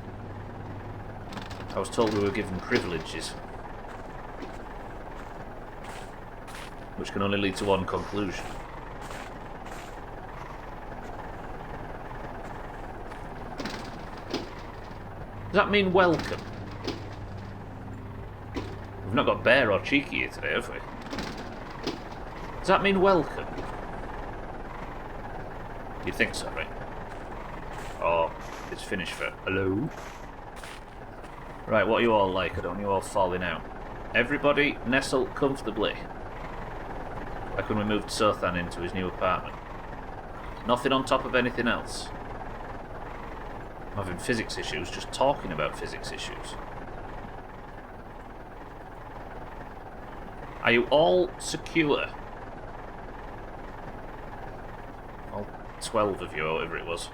I was told we were given privileges. Which can only lead to one conclusion. Does that mean welcome? We've not got Bear or Cheeky here today, have we? Does that mean welcome? You'd think so, right? Oh, it's finished for hello. Right, what are you all like? I don't want you all falling out. Everybody nestle comfortably. Like when we moved Sothan into his new apartment. Nothing on top of anything else. I'm having physics issues just talking about physics issues. Are you all secure? All 12 of you, or whatever it was.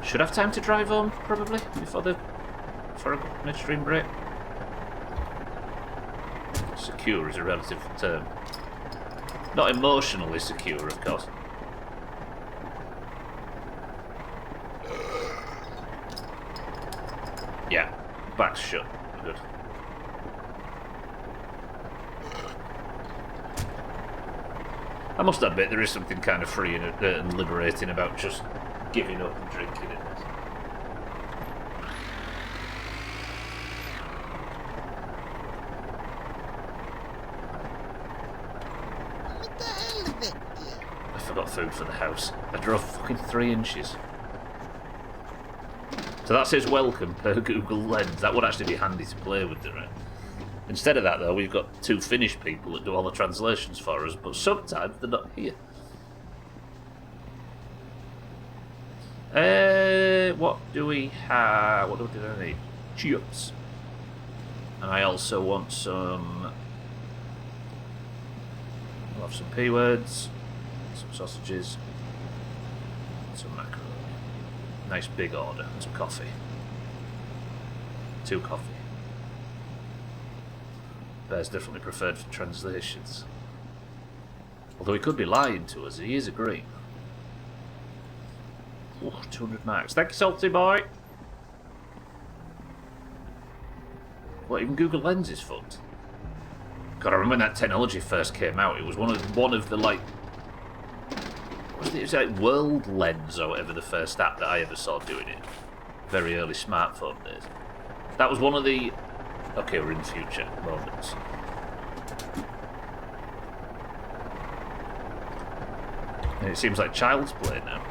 Should have time to drive home, probably, for a midstream break. Secure is a relative term. Not emotionally secure, of course. Yeah, back's shut. Good. I must admit, there is something kind of free and liberating about just giving up and drinking in this. I forgot food for the house. I drove fucking 3 inches. So that says welcome per Google Lens. That would actually be handy to play with, right? Instead of that, though, we've got 2 Finnish people that do all the translations for us, but sometimes they're not here. What do we have? What do I need? Chips. And I also want some... I'll have some P-words, some sausages, some macaroni. Nice big order, and some coffee. 2 coffee. Bear's definitely preferred for translations. Although he could be lying to us, he is agreeing. Oh, 200 marks. Thank you, salty boy! What, even Google Lens is fucked? God, I remember when that technology first came out, it was one of the, like... It was like World Lens or whatever the first app that I ever saw doing it. Very early smartphone days. That was one of the... Okay, we're in the future moments. And it seems like Child's Play now.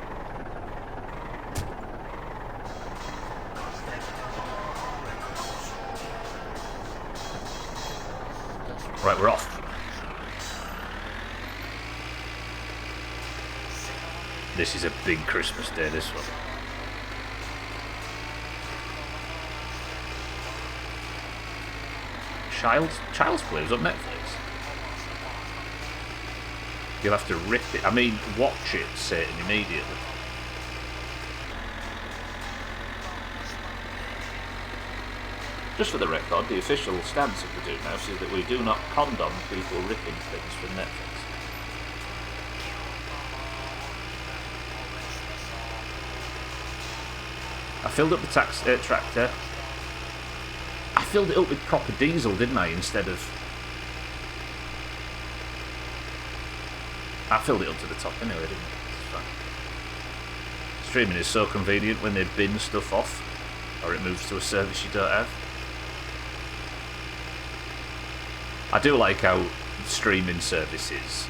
Right, we're off. This is a big Christmas day, this one. Child's Play was on Netflix. You'll have to rip it. I mean, watch it, Satan, immediately. Just for the record, the official stance of the Doomhaus is that we do not condone people ripping things from Netflix. I filled up the tractor. I filled it up with proper diesel, didn't I, instead of... I filled it up to the top anyway, didn't I? It's fine. Streaming is so convenient when they bin stuff off, or it moves to a service you don't have. I do like how streaming services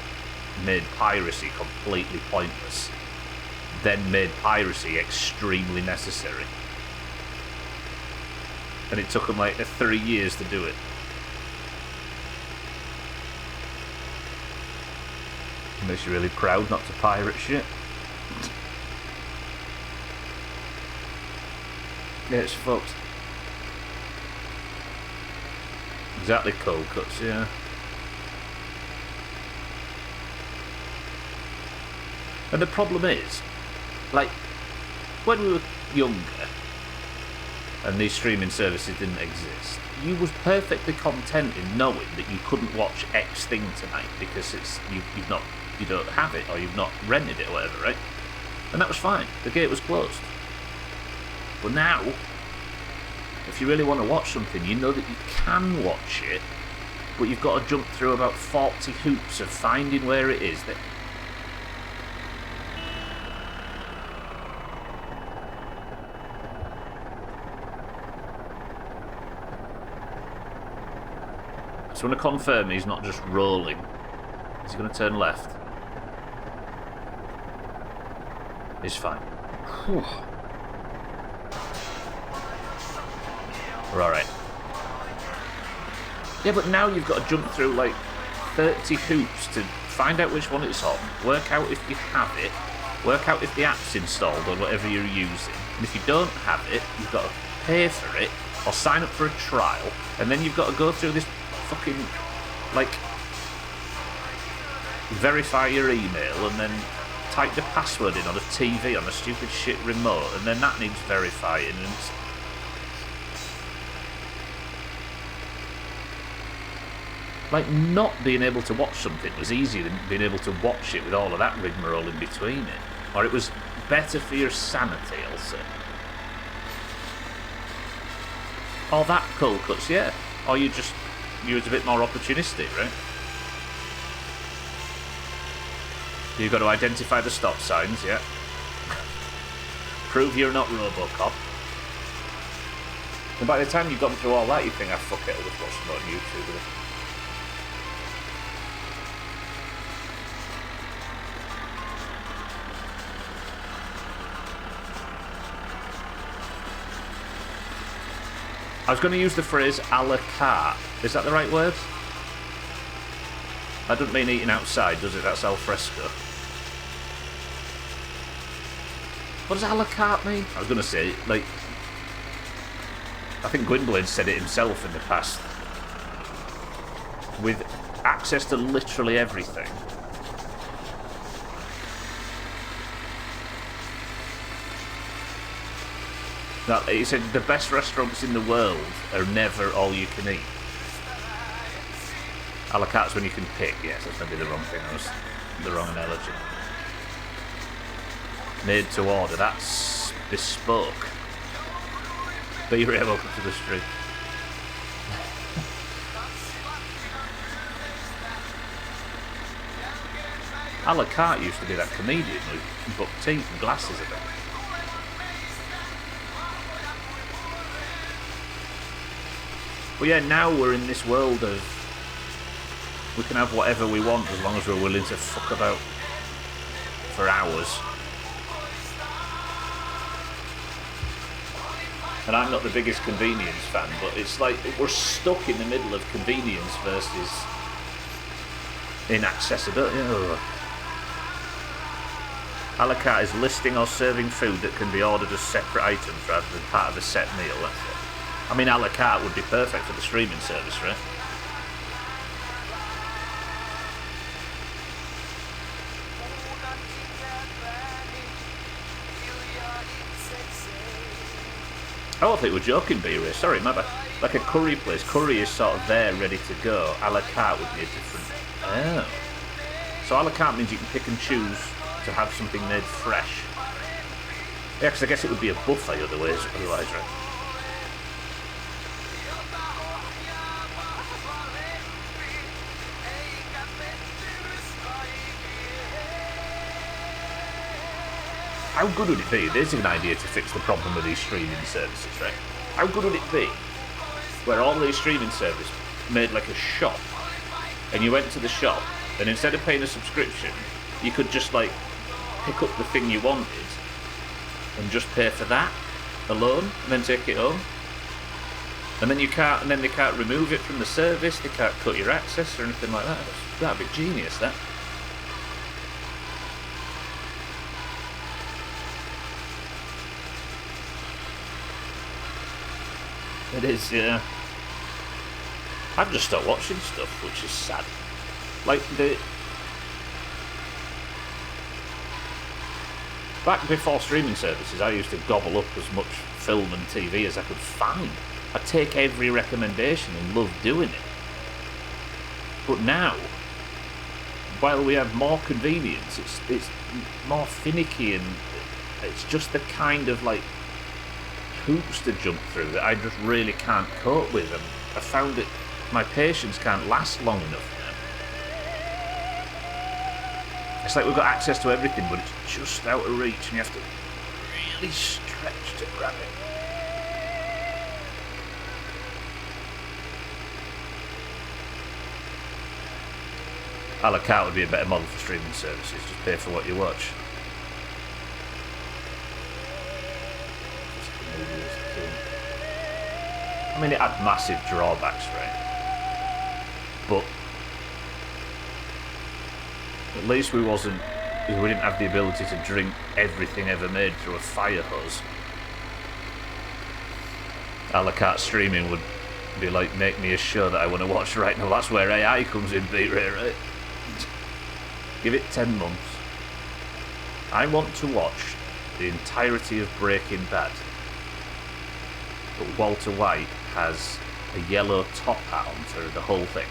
made piracy completely pointless, then made piracy extremely necessary. And it took them like 3 years to do it. It makes you really proud not to pirate shit. Yeah, it's fucked. Exactly, cold cuts, yeah. And the problem is, like, when we were younger and these streaming services didn't exist, you was perfectly content in knowing that you couldn't watch X thing tonight because it's you don't have it or you've not rented it or whatever, right? And that was fine. The gate was closed. But now, if you really want to watch something, you know that you can watch it, but you've got to jump through about 40 hoops of finding where it is. So I want to confirm he's not just rolling. Is he going to turn left? He's fine. Whew. We're alright. Yeah, but now you've got to jump through like 30 hoops to find out which one it's on, work out if you have it, work out if the app's installed or whatever you're using. And if you don't have it, you've got to pay for it or sign up for a trial, and then you've got to go through this fucking, like, verify your email and then type the password in on a TV on a stupid shit remote, and then that needs verifying, and it's... Like, not being able to watch something was easier than being able to watch it with all of that rigmarole in between it. Or it was better for your sanity, I'll say. Or that cold cuts, yeah. Or you was a bit more opportunistic, right? You've got to identify the stop signs, yeah. Prove you're not Robocop. And by the time you've gone through all that, you think, ah, fuck it, I'll just watch them on YouTube. I was going to use the phrase a la carte. Is that the right word? That doesn't mean eating outside, does it? That's al fresco. What does a la carte mean? I was going to say, like... I think Gwynplaine said it himself in the past. With access to literally everything. That, he said the best restaurants in the world are never all you can eat. A la carte's when you can pick. Yes, that's maybe the wrong thing. That was the wrong analogy. Made to order. That's bespoke. Be real, welcome to the street. A la carte used to be that comedian who booked teeth and glasses a bit. But yeah, now we're in this world of we can have whatever we want as long as we're willing to fuck about for hours. And I'm not the biggest convenience fan, but it's like we're stuck in the middle of convenience versus inaccessibility. Ugh. A la carte is listing or serving food that can be ordered as separate items rather than part of a set meal. That's it. I mean, a la carte would be perfect for the streaming service, right? Oh, I thought you were joking, B-Ray. Sorry, my bad. Like a curry place. Curry is sort of there, ready to go. A la carte would be a different... Oh. So a la carte means you can pick and choose to have something made fresh. Yeah, because I guess it would be a buffet otherwise, right? How good would it be? There's an idea to fix the problem with these streaming services, right? How good would it be where all these streaming services made like a shop, and you went to the shop, and instead of paying a subscription, you could just like pick up the thing you wanted and just pay for that alone, and then take it home. And then they can't remove it from the service. They can't cut your access or anything like that. That'd be genius, that. It is, yeah. I've just stopped watching stuff, which is sad. Like, back before streaming services, I used to gobble up as much film and TV as I could find. I'd take every recommendation and love doing it. But now, while we have more convenience, it's more finicky, and it's just the kind of, like, hoops to jump through that I just really can't cope with, and I found that my patience can't last long enough now. It's like we've got access to everything, but it's just out of reach, and you have to really stretch to grab it. A la carte would be a better model for streaming services, just pay for what you watch. I mean, it had massive drawbacks, right? But at least we didn't have the ability to drink everything ever made through a fire hose. A la carte streaming would be like, make me a show that I want to watch right now. That's where AI comes in, B-Ray, right? Give it 10 months. I want to watch the entirety of Breaking Bad. But Walter White has a yellow top hat on for the whole thing.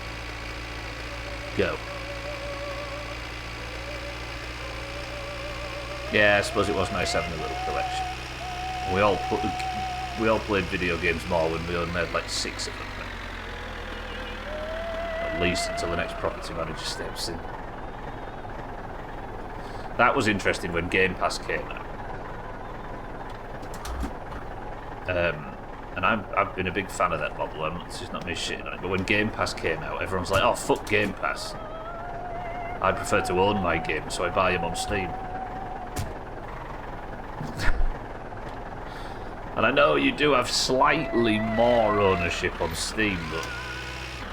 Go. Yeah, I suppose it was nice having a little collection. We all played video games more when we only had like 6 of them. At least until the next property manager steps in. That was interesting when Game Pass came out. And I've been a big fan of that model. It's just not me shitting on it. But when Game Pass came out, everyone's like, "Oh, fuck Game Pass. I prefer to own my games, so I buy them on Steam." And I know you do have slightly more ownership on Steam, but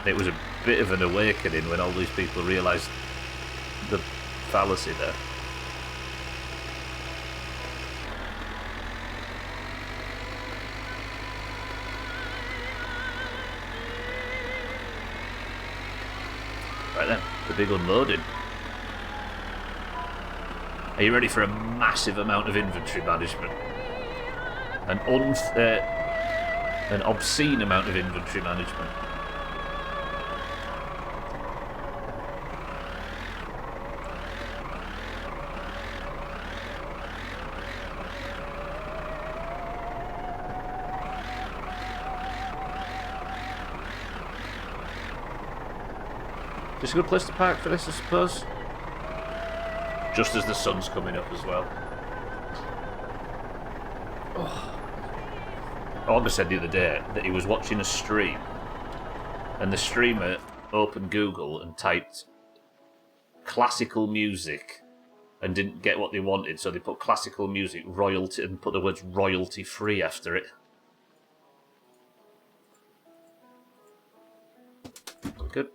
it was a bit of an awakening when all these people realised the fallacy there. Right then, the big unloading. Are you ready for a massive amount of inventory management? An obscene amount of inventory management. Just a good place to park for this, I suppose. Just as the sun's coming up as well. Oh. August said the other day that he was watching a stream, and the streamer opened Google and typed classical music and didn't get what they wanted, so they put classical music royalty and put the words royalty free after it. We're good.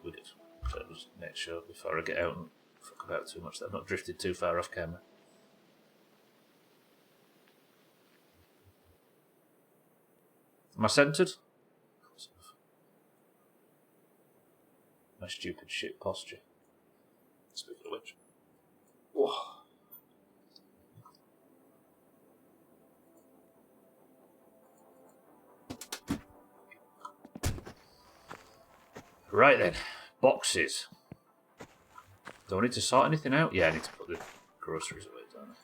So I'll just make sure before I get out and fuck about too much that I've not drifted too far off camera. Am I centred? My stupid shit posture. Speaking of which. Whoa. Right then. Boxes. Do I need to sort anything out? Yeah, I need to put the groceries away, don't I?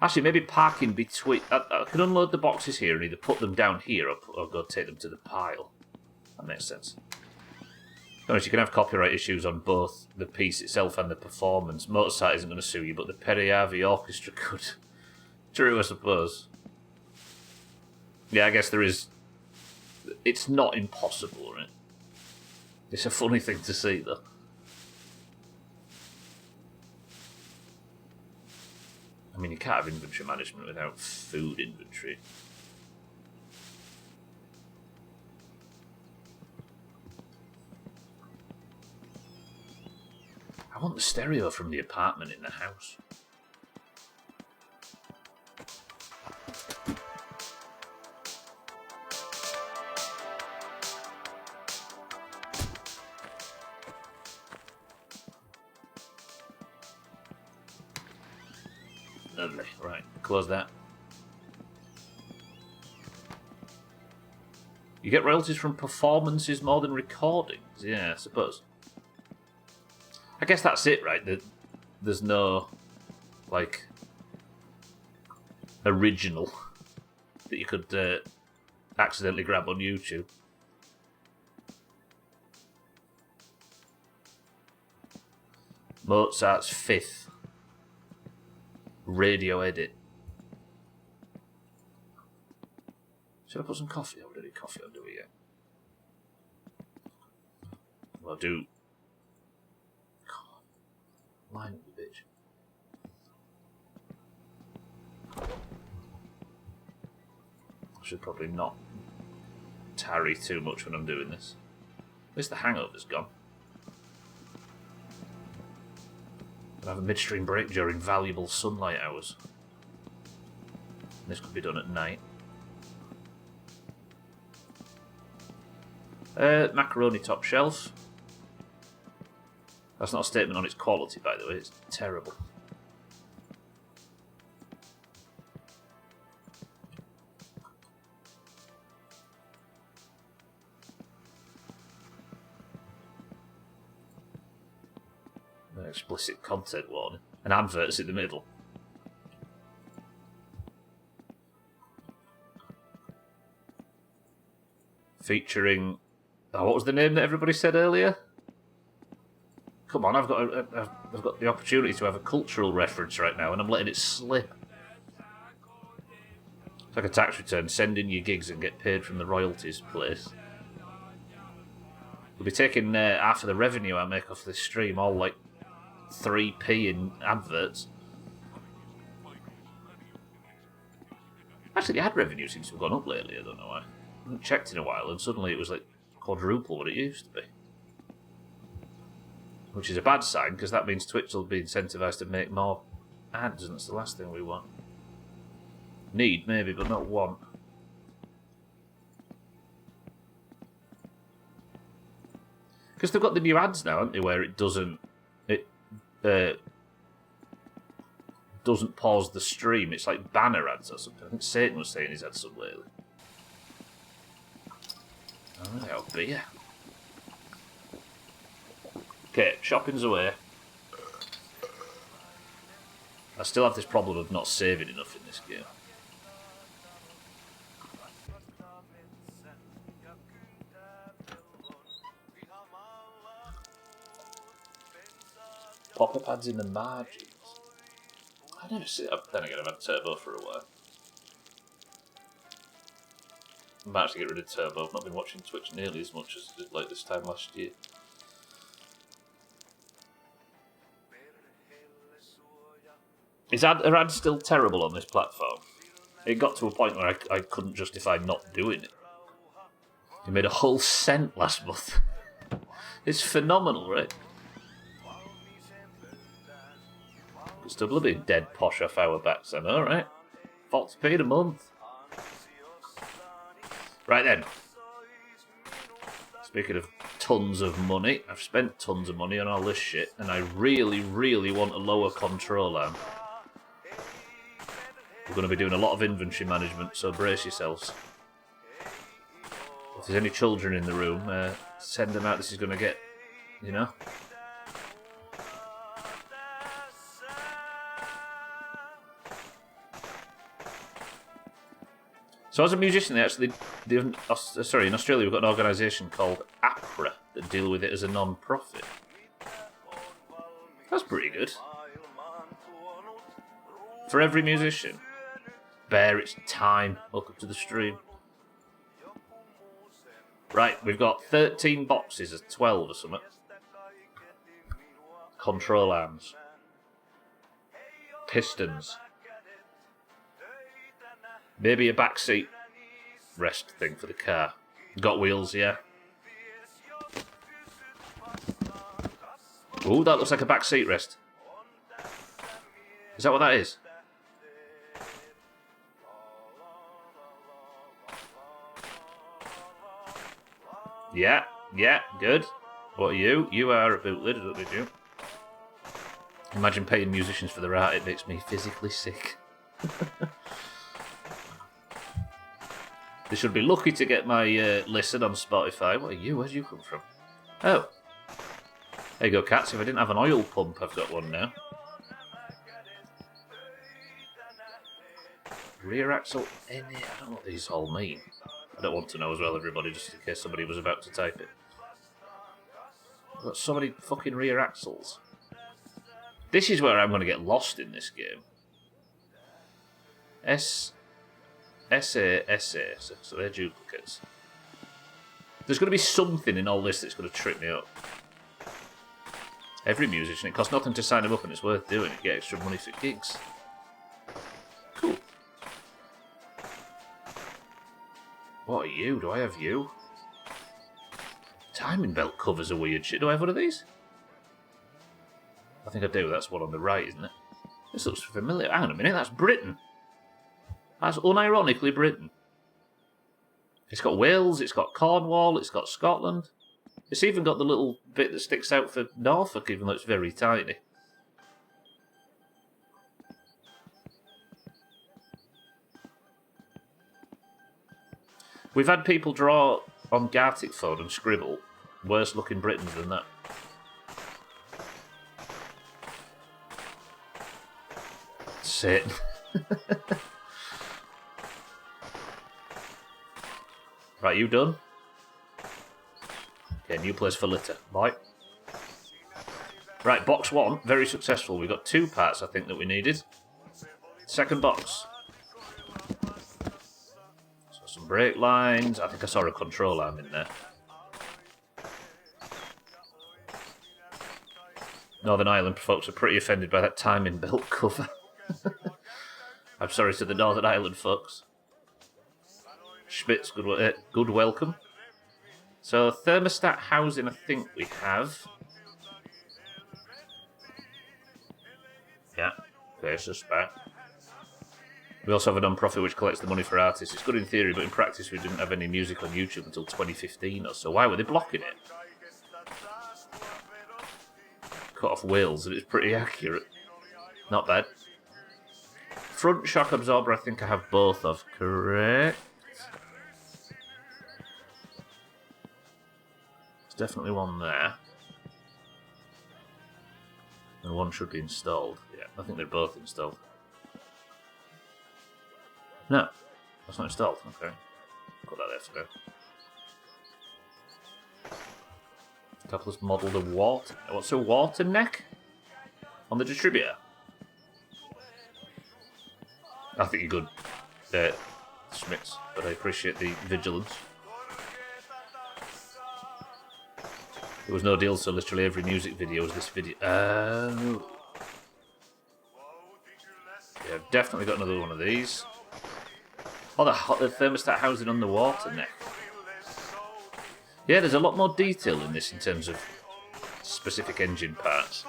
Actually, maybe parking between... I can unload the boxes here and either put them down here or go take them to the pile. That makes sense. Notice you can have copyright issues on both the piece itself and the performance. Motorsite isn't going to sue you, but the Periavi Orchestra could. True, I suppose. Yeah, I guess there is... It's not impossible, right? It's a funny thing to see, though. I mean, you can't have inventory management without food inventory. I want the stereo from the apartment in the house. Lovely. Right, close that. You get royalties from performances more than recordings. Yeah, I suppose. I guess that's it, right? There's no, like, original that you could accidentally grab on YouTube. Mozart's Fifth radio edit. Should I put some coffee? I would do coffee, I'll do it yet. Well, I'll do. Line up, you bitch. I should probably not tarry too much when I'm doing this. At least the hangover's gone. I'll have a midstream break during valuable sunlight hours. This could be done at night. Macaroni top shelf. That's not a statement on its quality, by the way. It's terrible. An explicit content warning. And adverts in the middle. Featuring... Oh, what was the name that everybody said earlier? Come on, I've got the opportunity to have a cultural reference right now, and I'm letting it slip. It's like a tax return. Send in your gigs and get paid from the royalties place. We'll be taking half of the revenue I make off this stream, all like 3p in adverts. Actually, the ad revenue seems to have gone up lately, I don't know why. I haven't checked in a while, and suddenly it was like quadruple what it used to be. Which is a bad sign, because that means Twitch will be incentivised to make more ads, and that's the last thing we want. Need, maybe, but not want. Because they've got the new ads now, haven't they, where it doesn't pause the stream. It's like banner ads or something. I think Satan was saying he's had some lately. Oh, that'll be ya. Okay, shopping's away. I still have this problem of not saving enough in this game. Pop-up ads in the margins. I never see that. Then again, I've had Turbo for a while. I might actually get rid of Turbo. I've not been watching Twitch nearly as much as I did like this time last year. Are ads still terrible on this platform? It got to a point where I couldn't justify not doing it. He made a whole cent last month. It's phenomenal, right? It's still bloody dead posh off our backs, I know, right? 40p a month. Right then. Speaking of tons of money, I've spent tons of money on all this shit, and I really, really want a lower control arm. We're going to be doing a lot of inventory management, so brace yourselves. If there's any children in the room, send them out. This is going to get, you know. So as a musician, in Australia we've got an organisation called APRA that deal with it as a non-profit. That's pretty good. For every musician. Bear its time. Welcome to the stream. Right, we've got 13 boxes of 12 or something. Control arms. Pistons. Maybe a backseat rest thing for the car. Got wheels, yeah. Ooh, that looks like a backseat rest. Is that what that is? Yeah, good. What are you? You are a bootleg, don't you? Imagine paying musicians for their art, it makes me physically sick. They should be lucky to get my listen on Spotify. What are you? Where'd you come from? Oh. There you go, cats. If I didn't have an oil pump, I've got one now. Rear axle NA. I don't know what these all mean. I don't want to know as well, everybody, just in case somebody was about to type it. I've got so many fucking rear axles. This is where I'm going to get lost in this game. SA, so they're duplicates. There's going to be something in all this that's going to trip me up. Every musician, it costs nothing to sign them up and it's worth doing it. Get extra money for gigs. Cool. What are you? Do I have you? Timing belt covers are weird shit. Do I have one of these? I think I do. That's one on the right, isn't it? This looks familiar. Hang on a minute, that's Britain. That's unironically Britain. It's got Wales, it's got Cornwall, it's got Scotland. It's even got the little bit that sticks out for Norfolk, even though it's very tiny. We've had people draw on Gartic phone and scribble worse looking Britons than that. Satan. Right, you done? Okay, new place for litter. Right. Right, box 1, very successful. We got 2 parts, I think, that we needed. Second box. So some brake lines. I think I saw a control arm in there. Northern Ireland folks are pretty offended by that timing belt cover. I'm sorry to the Northern Ireland folks. Spitz, good welcome. So thermostat housing, I think we have. Yeah, okay, suspect. We also have a non-profit which collects the money for artists. It's good in theory, but in practice we didn't have any music on YouTube until 2015 or so. Why were they blocking it? Cut off wheels, and it's pretty accurate. Not bad. Front shock absorber, I think I have both of. Correct. There's definitely one there. And one should be installed. Yeah, I think they're both installed. No, that's not installed. Okay. Put that there for now. Couples modelled a water. What's a water neck? On the distributor? I think you're good, Schmitz, but I appreciate the vigilance. There was no deal, so literally every music video was this video. Yeah, I've definitely got another one of these. Oh, the thermostat housing on the water neck. Yeah, there's a lot more detail in this in terms of specific engine parts.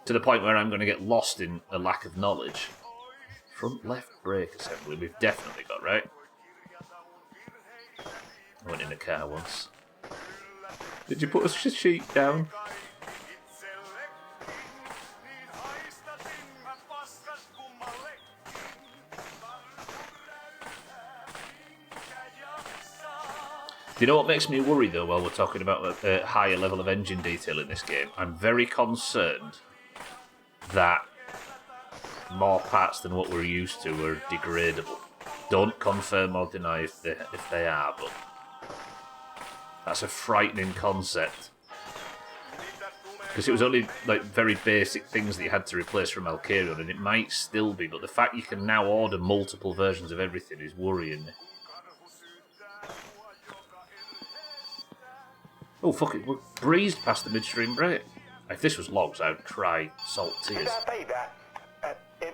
To the point where I'm going to get lost in a lack of knowledge. Front left brake assembly, we've definitely got, right? I went in a car once. Did you put a sheet down? Do you know what makes me worry, though, while we're talking about a higher level of engine detail in this game? I'm very concerned that more parts than what we're used to are degradable. Don't confirm or deny if they are, but that's a frightening concept. Because it was only like very basic things that you had to replace from Alkarion, and it might still be, but the fact you can now order multiple versions of everything is worrying me. Oh, fuck it, we breezed past the midstream break. If this was logs, I would cry salt tears.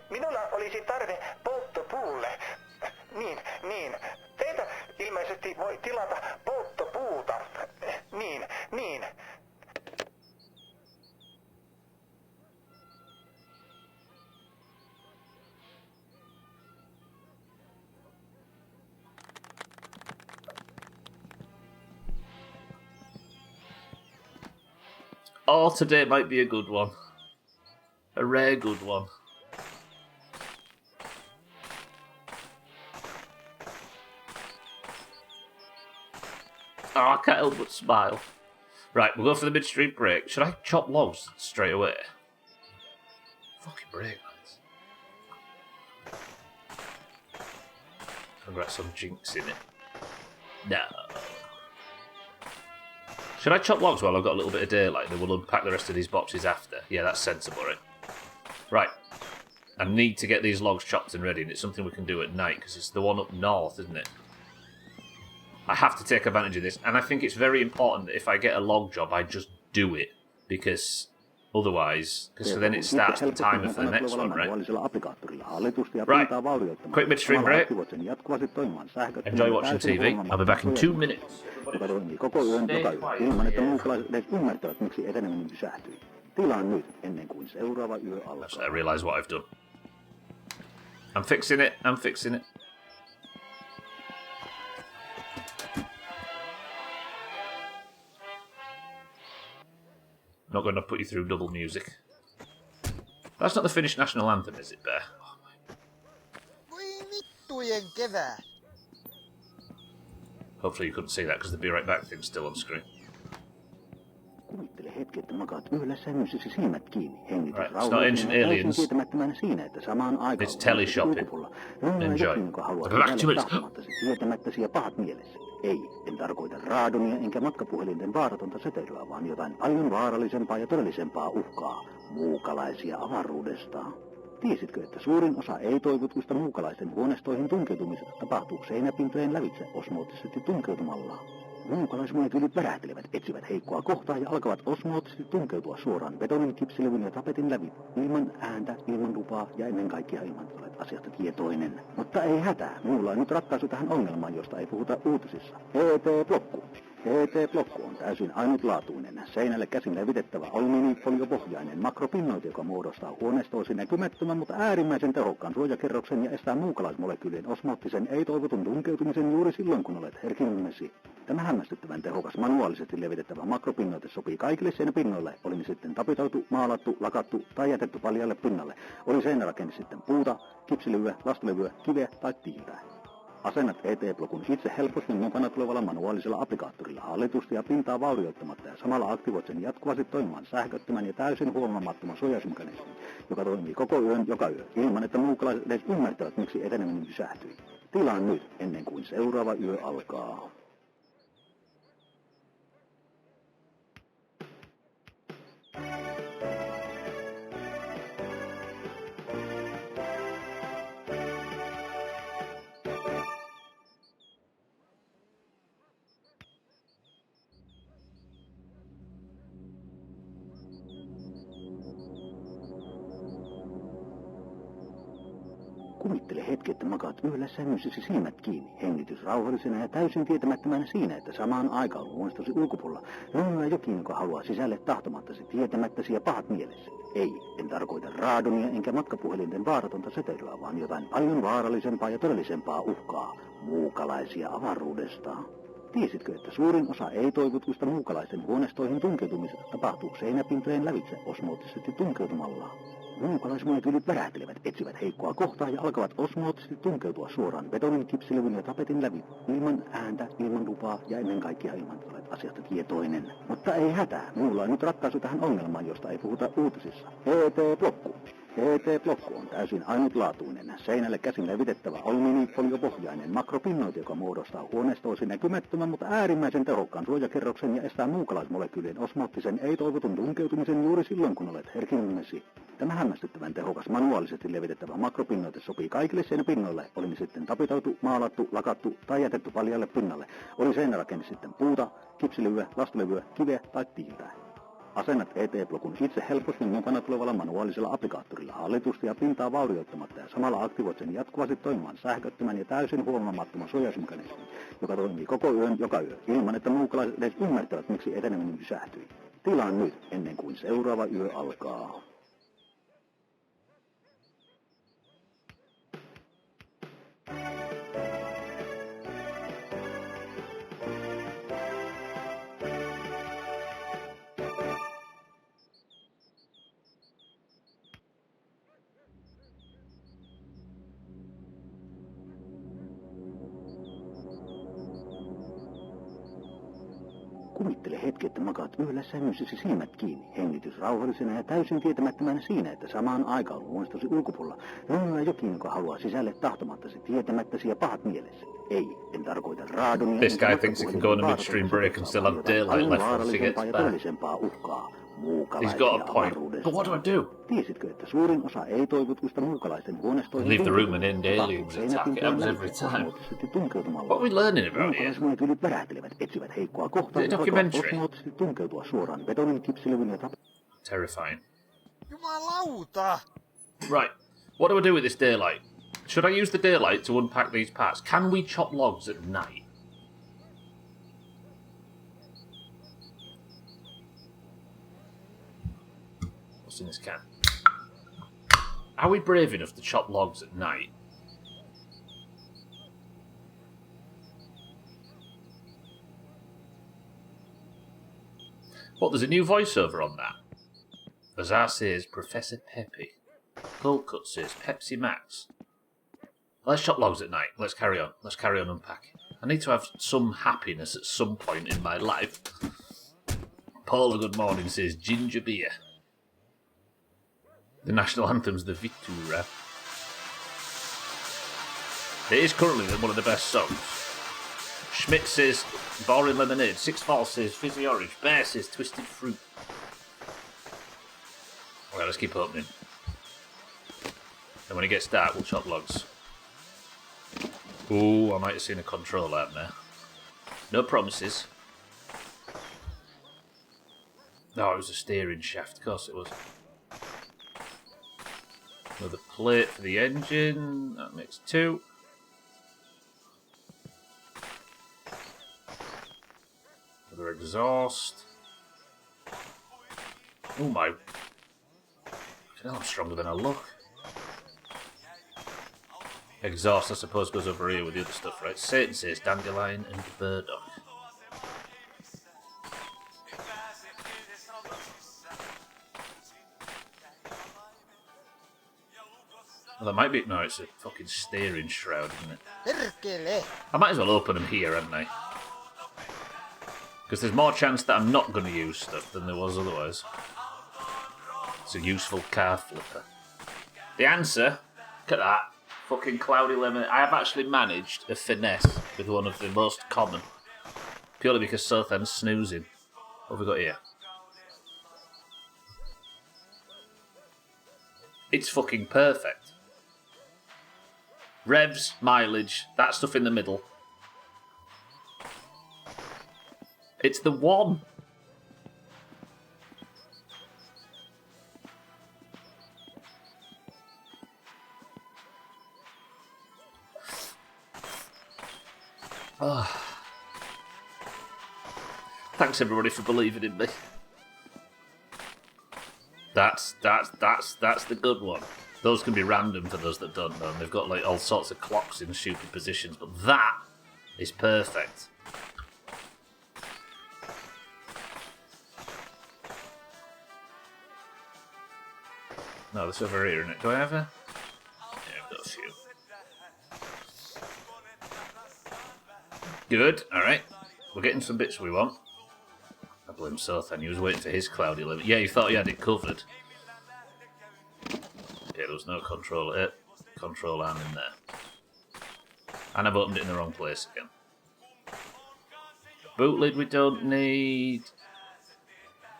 Minulla olisi tarve polttopuulle. Niin. Teiltä ilmeisesti voi tilata polttopuuta. Niin. Oh, today might be a good one. A rare good one. Oh, I can't help but smile. Right, we'll go for the midstream break. Should I chop logs straight away? Fucking break, man. I've got some jinx in it. No. Should I chop logs while I've got a little bit of daylight? Then we'll unpack the rest of these boxes after. Yeah, that's sensible, right? Right. I need to get these logs chopped and ready, and it's something we can do at night, because it's the one up north, isn't it? I have to take advantage of this, and I think it's very important that if I get a log job, I just do it, because otherwise, because then it starts the timer for the next one, right? Right, quick midstream break. Enjoy watching TV. I'll be back in 2 minutes. I realise what I've done. I'm fixing it. Not going to put you through double music. That's not the Finnish national anthem, is it, Bear? Hopefully you couldn't see that because the Be Right Back thing's still on screen. Kuvittele hetki, että makaat yhdellä sängyssäsi silmät kiinni, hengitys Right, it's not rauhallisena Ancient ja täysin Aliens. tietämättömänä siinä, että samaan aikaan It's teleshopping. ulkopuolella on Enjoy. jokin, joka haluaa Back to sisälle it. tahtomattasi tietämättäsi ja pahat mielessä. Ei, en tarkoita raadonia enkä matkapuhelinten vaaratonta säteilyä, vaan jotain paljon vaarallisempaa ja todellisempaa uhkaa. Muukalaisia avaruudesta. Tiesitkö, että suurin osa ei-toivotuista muukalaisten huoneistoihin tunkeutumisesta tapahtuu seinäpintojen lävitse osmoottisesti tunkeutumalla? Muukalaismolekyylit värähtelevät, etsivät heikkoa kohtaa ja alkavat osmoottisesti tunkeutua suoraan betonin, kipsilevyn ja tapetin läpi. Ilman ääntä, ilman lupaa ja ennen kaikkea ilman olet asiasta tietoinen. Mutta ei hätää, minulla on nyt ratkaisu tähän ongelmaan, josta ei puhuta uutisissa. ET-blokku. ET-blokku on täysin ainutlaatuinen, seinälle käsin levitettävä alumiinifoliopohjainen makropinnoite, joka muodostaa huoneistoisi näkymättömän, mutta äärimmäisen tehokkaan suojakerroksen ja estää muukalaismolekyylien osmoottisen ei-toivotun tunkeutumisen juuri silloin, kun olet herkimmesi. Tämä hämmästyttävän tehokas manuaalisesti levitettävä makropinnoite sopii kaikille seinäpinnoille, oli ne sitten tapitoitu, maalattu, lakattu tai jätetty paljalle pinnalle. Oli seinärakenne sitten puuta, kipsilevyä, lastulevyä, kiveä tai tiiltä. Asennat ET-blokun itse helposti mukana tulevalla manuaalisella applikaattorilla hallitusti ja pintaa vaurioittamatta ja samalla aktivoit sen jatkuvasti toimimaan sähköttömän ja täysin huomaamattoman suojausmekanismin, joka toimii koko yön joka yö ilman, että muukalaiset edes ymmärtävät, miksi eteneminen pysähtyi. Tilaa nyt ennen kuin seuraava yö alkaa. Kuvittele hetki, että makaat yhdellä sängyssäsi silmät kiinni, hengitys rauhallisena ja täysin tietämättömänä siinä, että samaan aikaan huoneistosi ulkopuolella on jokin, joka haluaa sisälle tahtomattasi tietämättäsi ja pahat mielessä. Ei, en tarkoita raadonia enkä matkapuhelinten vaaratonta säteilyä, vaan jotain paljon vaarallisempaa ja todellisempaa uhkaa. Muukalaisia avaruudesta. Tiesitkö, että suurin osa ei-toivotuista muukalaisten huoneistoihin tunkeutumisesta tapahtuu seinäpintojen lävitse osmoottisesti tunkeutumalla? Muukalaismolekyylit värähtelevät, etsivät heikkoa kohtaa ja alkavat osmoottisesti tunkeutua suoraan betonin, kipsilevyn ja tapetin läpi. Ilman ääntä, ilman lupaa ja ennen kaikkea ilman olet asiasta tietoinen. Mutta ei hätää, minulla on nyt ratkaisu tähän ongelmaan, josta ei puhuta uutisissa. ET-blokku. ET-blokku on täysin ainutlaatuinen, seinälle käsin levitettävä alumiinifoliopohjainen makropinnoite, joka muodostaa huoneistoisi näkymättömän, mutta äärimmäisen tehokkaan suojakerroksen ja estää muukalaismolekyylien osmoottisen ei-toivotun tunkeutumisen juuri silloin, kun olet herkimmesi. Tämä hämmästyttävän tehokas manuaalisesti levitettävä makropinnoite sopii kaikille seinäpinnoille, oli ne sitten tapitoitu, maalattu, lakattu tai jätetty paljalle pinnalle. Oli seinärakenne sitten puuta, kipsilevyä, lastulevyä, kiveä tai tiiltä. Asennat ET-blokun itse helposti mukana tulevalla manuaalisella applikaattorilla hallitusti ja pintaa vaurioittamatta ja samalla aktivoit sen jatkuvasti toimimaan sähköttömän ja täysin huomaamattoman suojausmekanismin, joka toimii koko yön joka yö ilman, että muukalaiset edes ymmärtävät, miksi eteneminen pysähtyi. Tilaa nyt ennen kuin seuraava yö alkaa. Kuvittele hetki, että makaat yhdellä sängyssäsi silmät kiinni, hengitys rauhallisena ja täysin tietämättömänä siinä, että samaan aikaan huoneistosi ulkopuolella on jokin, joka haluaa sisälle tahtomattasi tietämättäsi ja pahat mielessä. Ei, en tarkoita raadonia. This guy thinks he can go on a midstream break and still have daylight left once he gets back. Uhkaa. He's got a point. But what do I do? Tiesitkö, että suurin osa ei-toivotuista muukalaisten huoneistoihin Leave the room and end aliens attack. It happens every time. What are we learning about here? Muukalaismolekyylit värähtelevät, etsivät heikkoa kohtaa ja alkavat osmoottisesti tunkeutua suoraan betonin, kipsilevyn ja Terrifying. Jumalauta! Right. What do I do with this daylight? Should I use the daylight to unpack these parts? Can we chop logs at night? What's in this can? Are we brave enough to chop logs at night? What, there's a new voiceover on that? Azar says Professor Peppy. Coldcut says Pepsi Max. Let's chop logs at night. Let's carry on. Let's carry on unpacking. I need to have some happiness at some point in my life. Paula, good morning, says ginger beer. The national anthem's the Vitura. It is currently one of the best songs. Schmidt says boring lemonade. Six Falls says fizzy orange. Bear says twisted fruit. Alright, let's keep opening. And when it gets dark, we'll chop logs. Ooh, I might have seen a control out there. No promises. No, it was a steering shaft. Of course it was. Another plate for the engine. That makes 2. Another exhaust. Oh my. I'm stronger than I look. Exhaust, I suppose, goes over here with the other stuff, right? Satan says dandelion and burdock. Well, that might be... No, it's a fucking steering shroud, isn't it? I might as well open them here, hadn't I? Because there's more chance that I'm not going to use stuff than there was otherwise. It's a useful car flipper. The answer... Look at that. Fucking cloudy lemon. I have actually managed a finesse with one of the most common. Purely because Southand's snoozing. What have we got here? It's fucking perfect. Revs, mileage, that stuff in the middle. It's the one. Oh. Thanks everybody for believing in me. That's the good one. Those can be random for those that don't know. And they've got like all sorts of clocks in stupid positions, but that is perfect. No, this over here, isn't it? Do I have a? Yeah, I've got a few. Good, alright. We're getting some bits we want. I blame Sothan, he was waiting for his cloudy limit. Yeah, he thought he had it covered. Yeah, there was no control arm in there. And I've opened it in the wrong place again. Boot lid we don't need.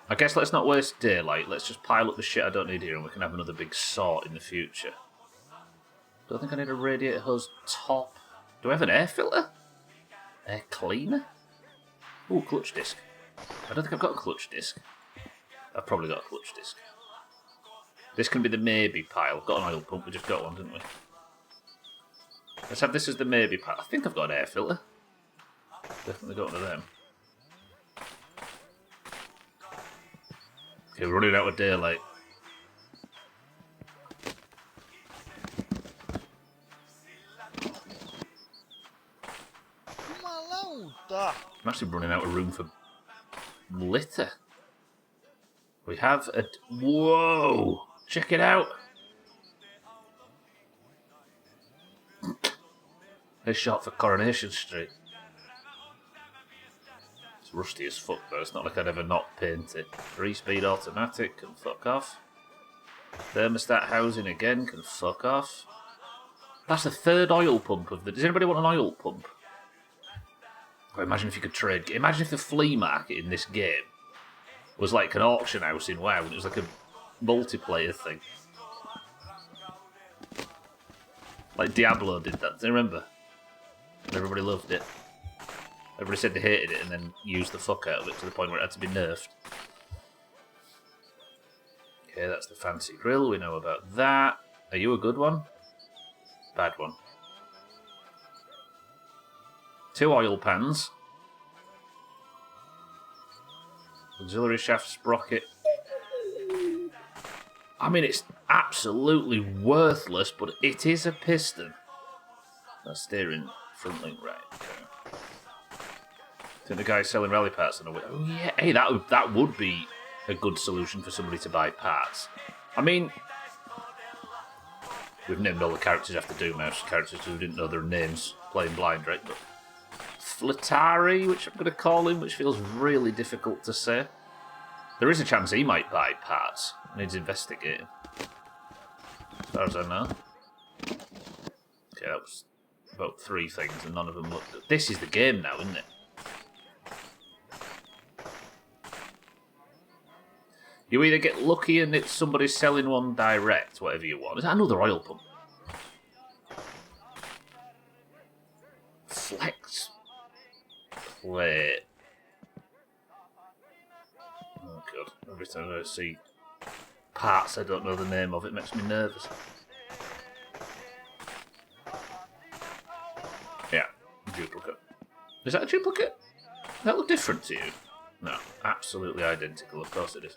I guess let's not waste daylight. Let's just pile up the shit I don't need here and we can have another big sort in the future. Don't think I need a radiator hose top. Do I have an air filter? Air cleaner? Ooh, clutch disc. I don't think I've got a clutch disc. I've probably got a clutch disc. This can be the maybe pile. Got an oil pump, we just got one, didn't we? Let's have this as the maybe pile. I think I've got an air filter. Definitely got one of them. Okay, we're running out of daylight. I'm actually running out of room for litter. We have a... Whoa! Check it out! They shot for Coronation Street. It's rusty as fuck though, it's not like I'd ever not paint it. 3-speed automatic, can fuck off. Thermostat housing again, can fuck off. That's the third oil pump of the... Does anybody want an oil pump? Oh, imagine if you could trade... Imagine if the flea market in this game was like an auction house in WoW and it was like a multiplayer thing. Like Diablo did that, do you remember? And everybody loved it. Everybody said they hated it and then used the fuck out of it to the point where it had to be nerfed. Okay, that's the fancy grill, we know about that. Are you a good one? Bad one. 2 oil pans. Auxiliary shaft sprocket. I mean, it's absolutely worthless, but it is a piston. That's steering front link, right. Okay. I think the guy selling rally parts on the way. Oh yeah, hey, that would be a good solution for somebody to buy parts. I mean, we've named all the characters after Doomhaus, characters who didn't know their names, playing blind, right? But Flatari, which I'm going to call him, which feels really difficult to say. There is a chance he might buy parts. Needs investigating. As far as I know. Okay, that was about 3 things and none of them looked good. This is the game now, isn't it? You either get lucky and it's somebody selling one direct, whatever you want. Is that another oil pump? Flex plate. Oh god, every time I see parts I don't know the name of, it makes me nervous. Yeah, duplicate. Is that a duplicate? Does that look different to you? No, absolutely identical, of course it is.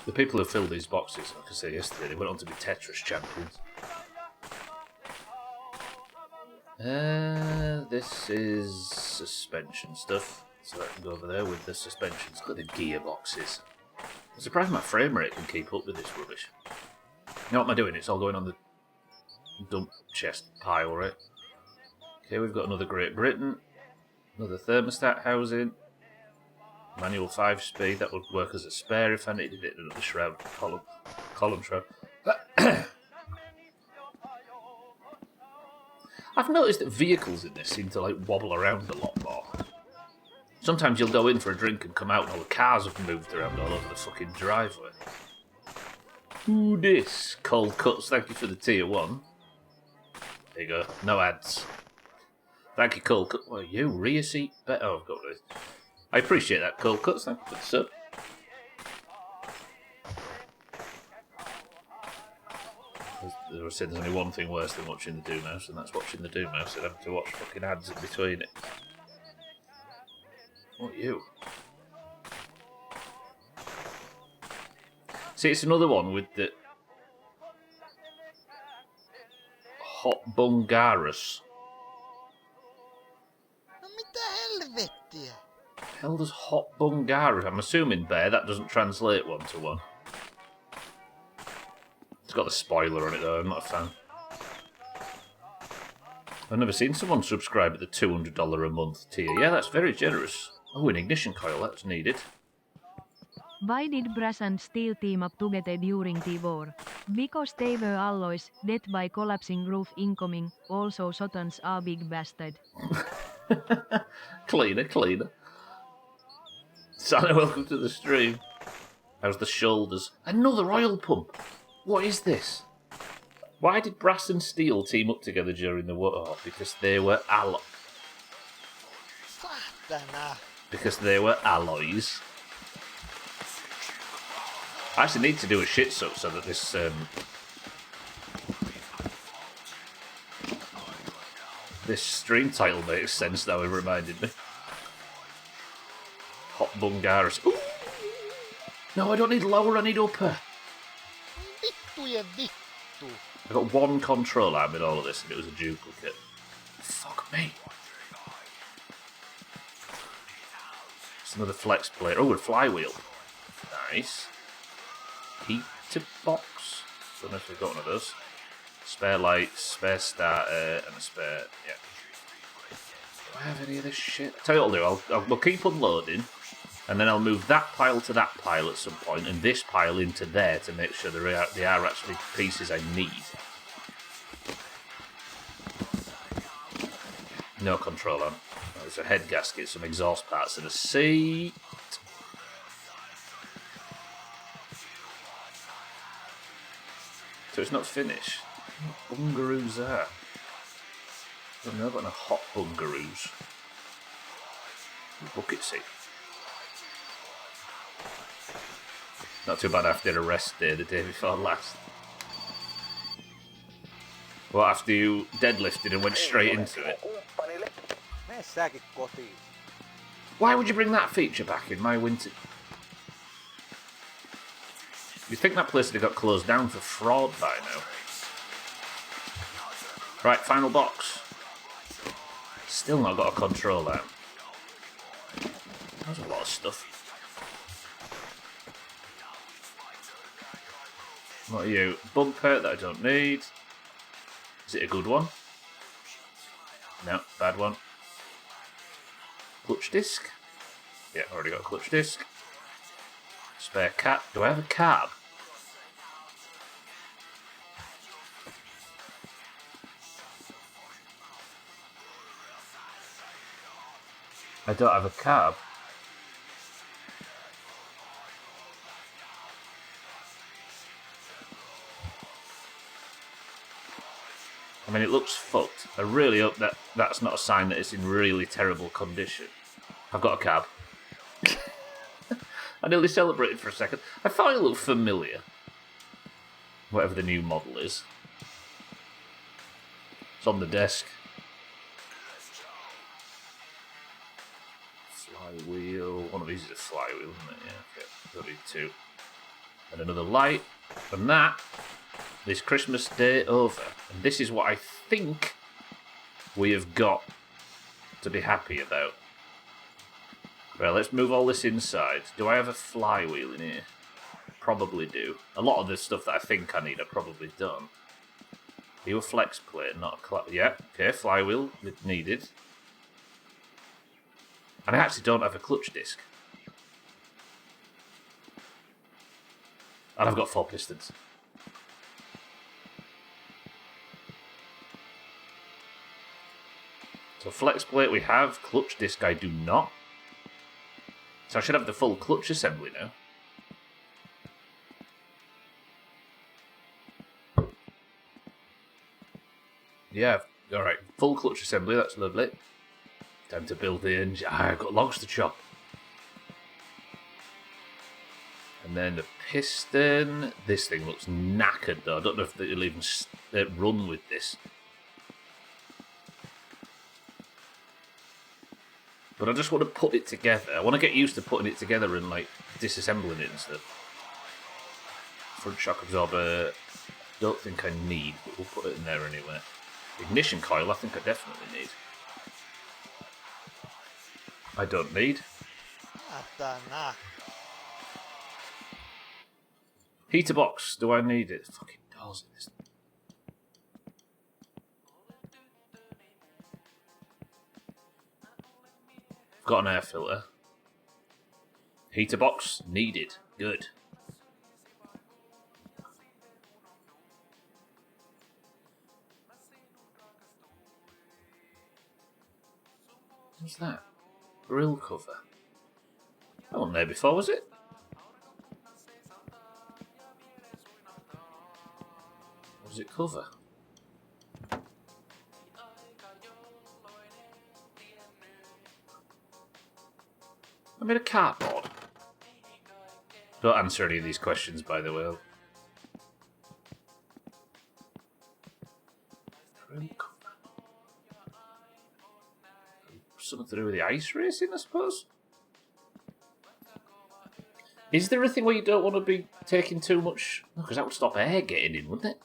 The people who filled these boxes, like I said yesterday, they went on to be Tetris champions. This is suspension stuff, so I can go over there with the suspensions. Look at the gearboxes. I'm surprised my frame rate can keep up with this rubbish. You know what am I doing? It's all going on the dump chest pile, right? Okay, we've got another Great Britain, another thermostat housing. Manual 5-speed, that would work as a spare if I needed it. Another shroud, column shroud. I've noticed that vehicles in this seem to like wobble around a lot more. Sometimes you'll go in for a drink and come out and all the cars have moved around all over the fucking driveway. Ooh, this. Cold Cuts, thank you for the tier 1. There you go, no ads. Thank you, Cold Cuts. What are you? Rear seat? Oh, I've got this. I appreciate that, Cold Cuts. Thank you for the sub. I said there's only one thing worse than watching the Doomhaus, and that's watching the Doomhaus and having to watch fucking ads in between it. What are you? See, it's another one with the Hot Bungarus. Mitä helvettiä? Hell does Hot Bungarus? I'm assuming Bear, that doesn't translate 1 to 1. It's got the spoiler on it though, I'm not a fan. I've never seen someone subscribe at the $200 a month tier. Yeah, that's very generous. Oh, an ignition coil, that's needed. Why did Brass and Steel team up together during the war? Because they were alloys, death by collapsing roof incoming, also Sotans are big bastard. Cleaner. Santa, welcome to the stream. How's the shoulders? Another oil pump! What is this? Why did Brass and Steel team up together during the war? Oh, because they were Saatana. Because they were alloys. I actually need to do a shit so that this this stream title makes sense now. It reminded me. Hot Bungarus. Ooh! No, I don't need lower, I need upper. Vittujen vittu. I got 1 control arm in all of this and it was a duplicate. Fuck me. It's another flex plate. Oh, a flywheel. Nice. Heater box. Don't know if we've got one of those. Spare lights, spare starter, and a spare. Yeah. Do I have any of this shit? I'll tell you what I'll do. We'll keep unloading, and then I'll move that pile to that pile at some point, and this pile into there to make sure they are actually pieces I need. No control on. There's a head gasket, some exhaust parts, and a seat. So it's not finished. What bungaroos are? I don't know about no hot bungaroos. Bucket seat. Not too bad after a rest day the day before last. Well, after you deadlifted and went straight into it. Mene säkin kotiin. Why would you bring that feature back in my winter? You'd think that place would have got closed down for fraud by now. Right, final box. Still not got a controller. That's a lot of stuff. What are you? Bumper that I don't need. Is it a good one? No, bad one. Clutch disc? Yeah, already got a clutch disc. Spare cap. Do I have a cab? I don't have a cab. I mean, it looks fucked. I really hope that that's not a sign that it's in really terrible condition. I've got a cab. I nearly celebrated for a second. I thought it looked familiar. Whatever the new model is. It's on the desk. Flywheel. One of these is a flywheel, isn't it? Yeah, okay. There'll be two. And another light. And that is Christmas Day over. And this is what I think we have got to be happy about. Well, let's move all this inside. Do I have a flywheel in here? Probably do. A lot of the stuff that I think I need I've probably done. Are you a flex plate, not a clap? Yeah, okay, flywheel needed. And I actually don't have a clutch disc. And I've got 4 pistons. So flex plate we have, clutch disc I do not. So I should have the full clutch assembly now. Yeah, alright, full clutch assembly, that's lovely. Time to build the engine. I've got logs to chop. And then the piston. This thing looks knackered though. I don't know if it'll even run with this. But I just want to put it together. I want to get used to putting it together and like disassembling it and stuff. Front shock absorber, don't think I need, but we'll put it in there anyway. Ignition coil, I think I definitely need. I don't need. Heater box, do I need it? Fucking doors in this. Got an air filter. Heater box needed. Good. What's that? Grill cover. That wasn't there before, was it? What does it cover? I made a cardboard. Don't answer any of these questions, by the way. Something to do with the ice racing, I suppose? Is there a thing where you don't want to be taking too much? No, because that would stop air getting in, wouldn't it?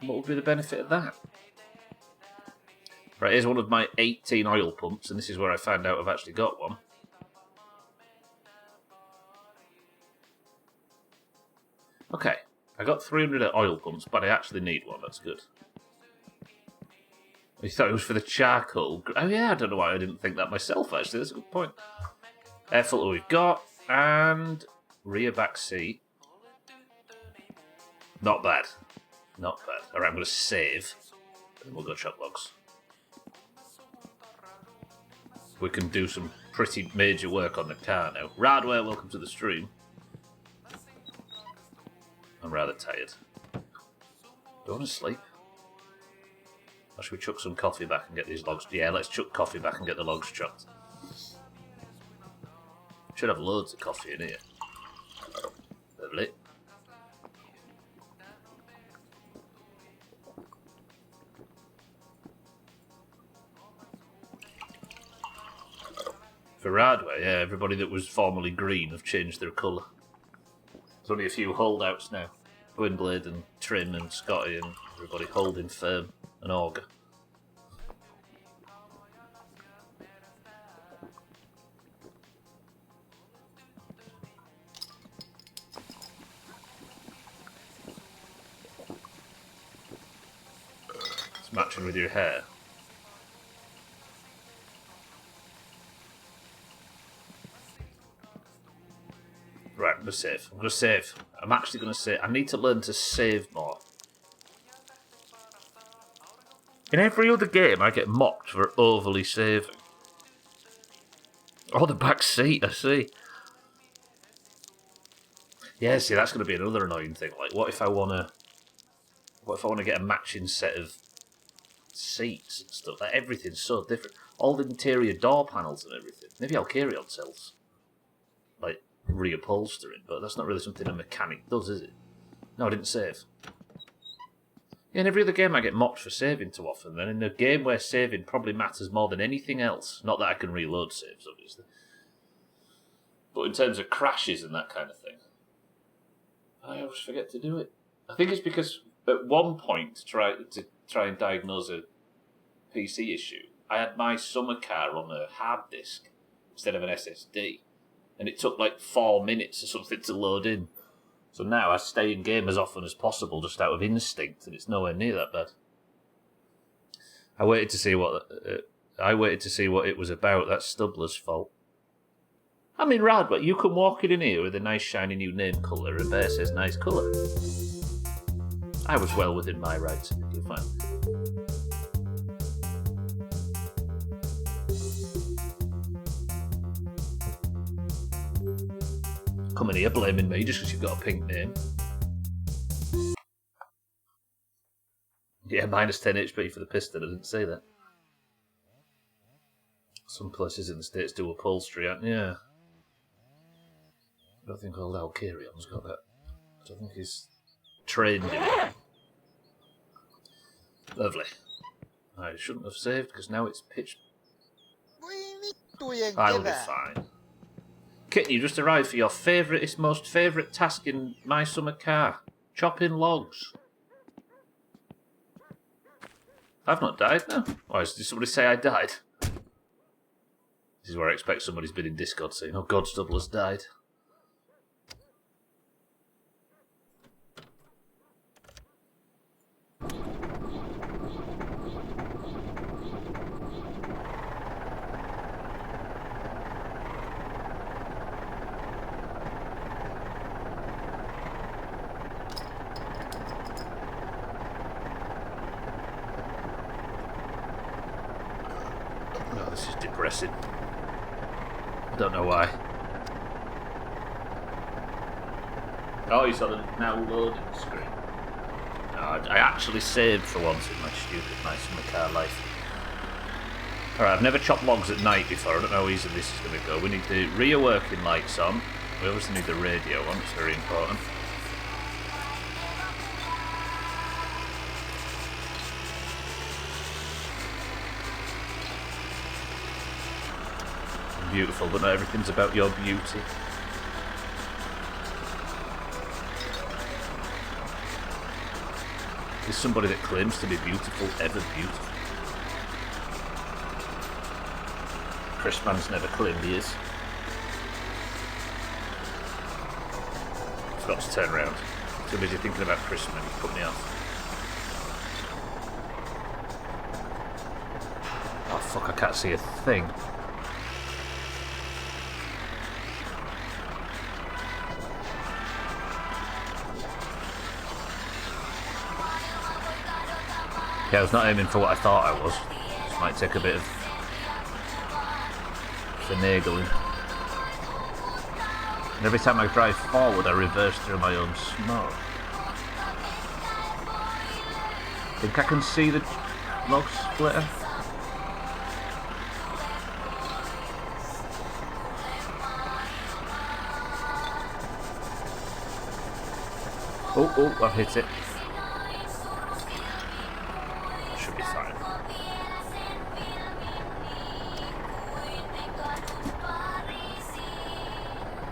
What would be the benefit of that? Right, here's one of my 18 oil pumps, and this is where I found out I've actually got one. Okay, I got 300 oil pumps, but I actually need one, that's good. You thought it was for the charcoal. Oh yeah, I don't know why I didn't think that myself, actually, that's a good point. Air filter we've got, and rear back seat. Not bad. Not bad. Alright, I'm going to save, and then we'll go chop logs. We can do some pretty major work on the car now. Radware, welcome to the stream. I'm rather tired. Do I want to sleep? Or should we chuck some coffee back and get these logs? Yeah, let's chuck coffee back and get the logs chopped. Should have loads of coffee in here. Lovely. For Radware, yeah, everybody that was formerly green have changed their colour. There's only a few holdouts now. Gwynblade and Trim and Scotty and everybody holding firm an auger. It's matching with your hair. Right, I'm gonna save. I'm actually gonna save. I need to learn to save more. In every other game, I get mocked for overly saving. Oh, the back seat, I see. Yeah, see, that's gonna be another annoying thing. Like, what if I wanna get a matching set of seats and stuff? Like, everything's so different. All the interior door panels and everything. Maybe Alkirion sells, like, reupholstering, but that's not really something a mechanic does, is it? No, I didn't save. Yeah, in every other game I get mocked for saving too often, then in a game where saving probably matters more than anything else, not that I can reload saves, obviously, but in terms of crashes and that kind of thing, I always forget to do it. I think it's because at one point, to try and diagnose a PC issue, I had my summer car on a hard disk instead of an SSD, and it took like 4 minutes or something to load in. So now I stay in game as often as possible just out of instinct, and it's nowhere near that bad. I waited to see what it was about. That's Stubbler's fault. I mean, rad, but you come walking in here with a nice shiny new name colour, and Bear says nice colour. I was well within my rights. You're fine. Coming here blaming me just because you've got a pink name. Yeah, minus 10 HP for the piston, I didn't say that. Some places in the States do upholstery, yeah. I don't think old Alkirion's got that. I don't think he's trained in it. Lovely. I shouldn't have saved because now it's pitch. I'll be fine. Kitten, you just arrived for your most favourite task in my summer car. Chopping logs. I've not died, no. Why, did somebody say I died? This is where I expect somebody's been in Discord saying, oh God, Stubbler's died. Oh, this is depressing. I don't know why. Oh, he's on a now loading screen. No, I actually saved for once in my stupid summer car life. Alright, I've never chopped logs at night before. I don't know how easy this is going to go. We need the rear working lights on. We obviously need the radio on. It's very important. Beautiful, but not everything's about your beauty. Is somebody that claims to be beautiful ever beautiful? Chris Mann's never claimed he is. Forgot to turn around. Too busy thinking about Chris Mann, he's put me off. Oh fuck, I can't see a thing. Yeah, I was not aiming for what I thought I was. This might take a bit of finagling. And every time I drive forward, I reverse through my own smoke. Think I can see the log splitter? Oh, I've hit it.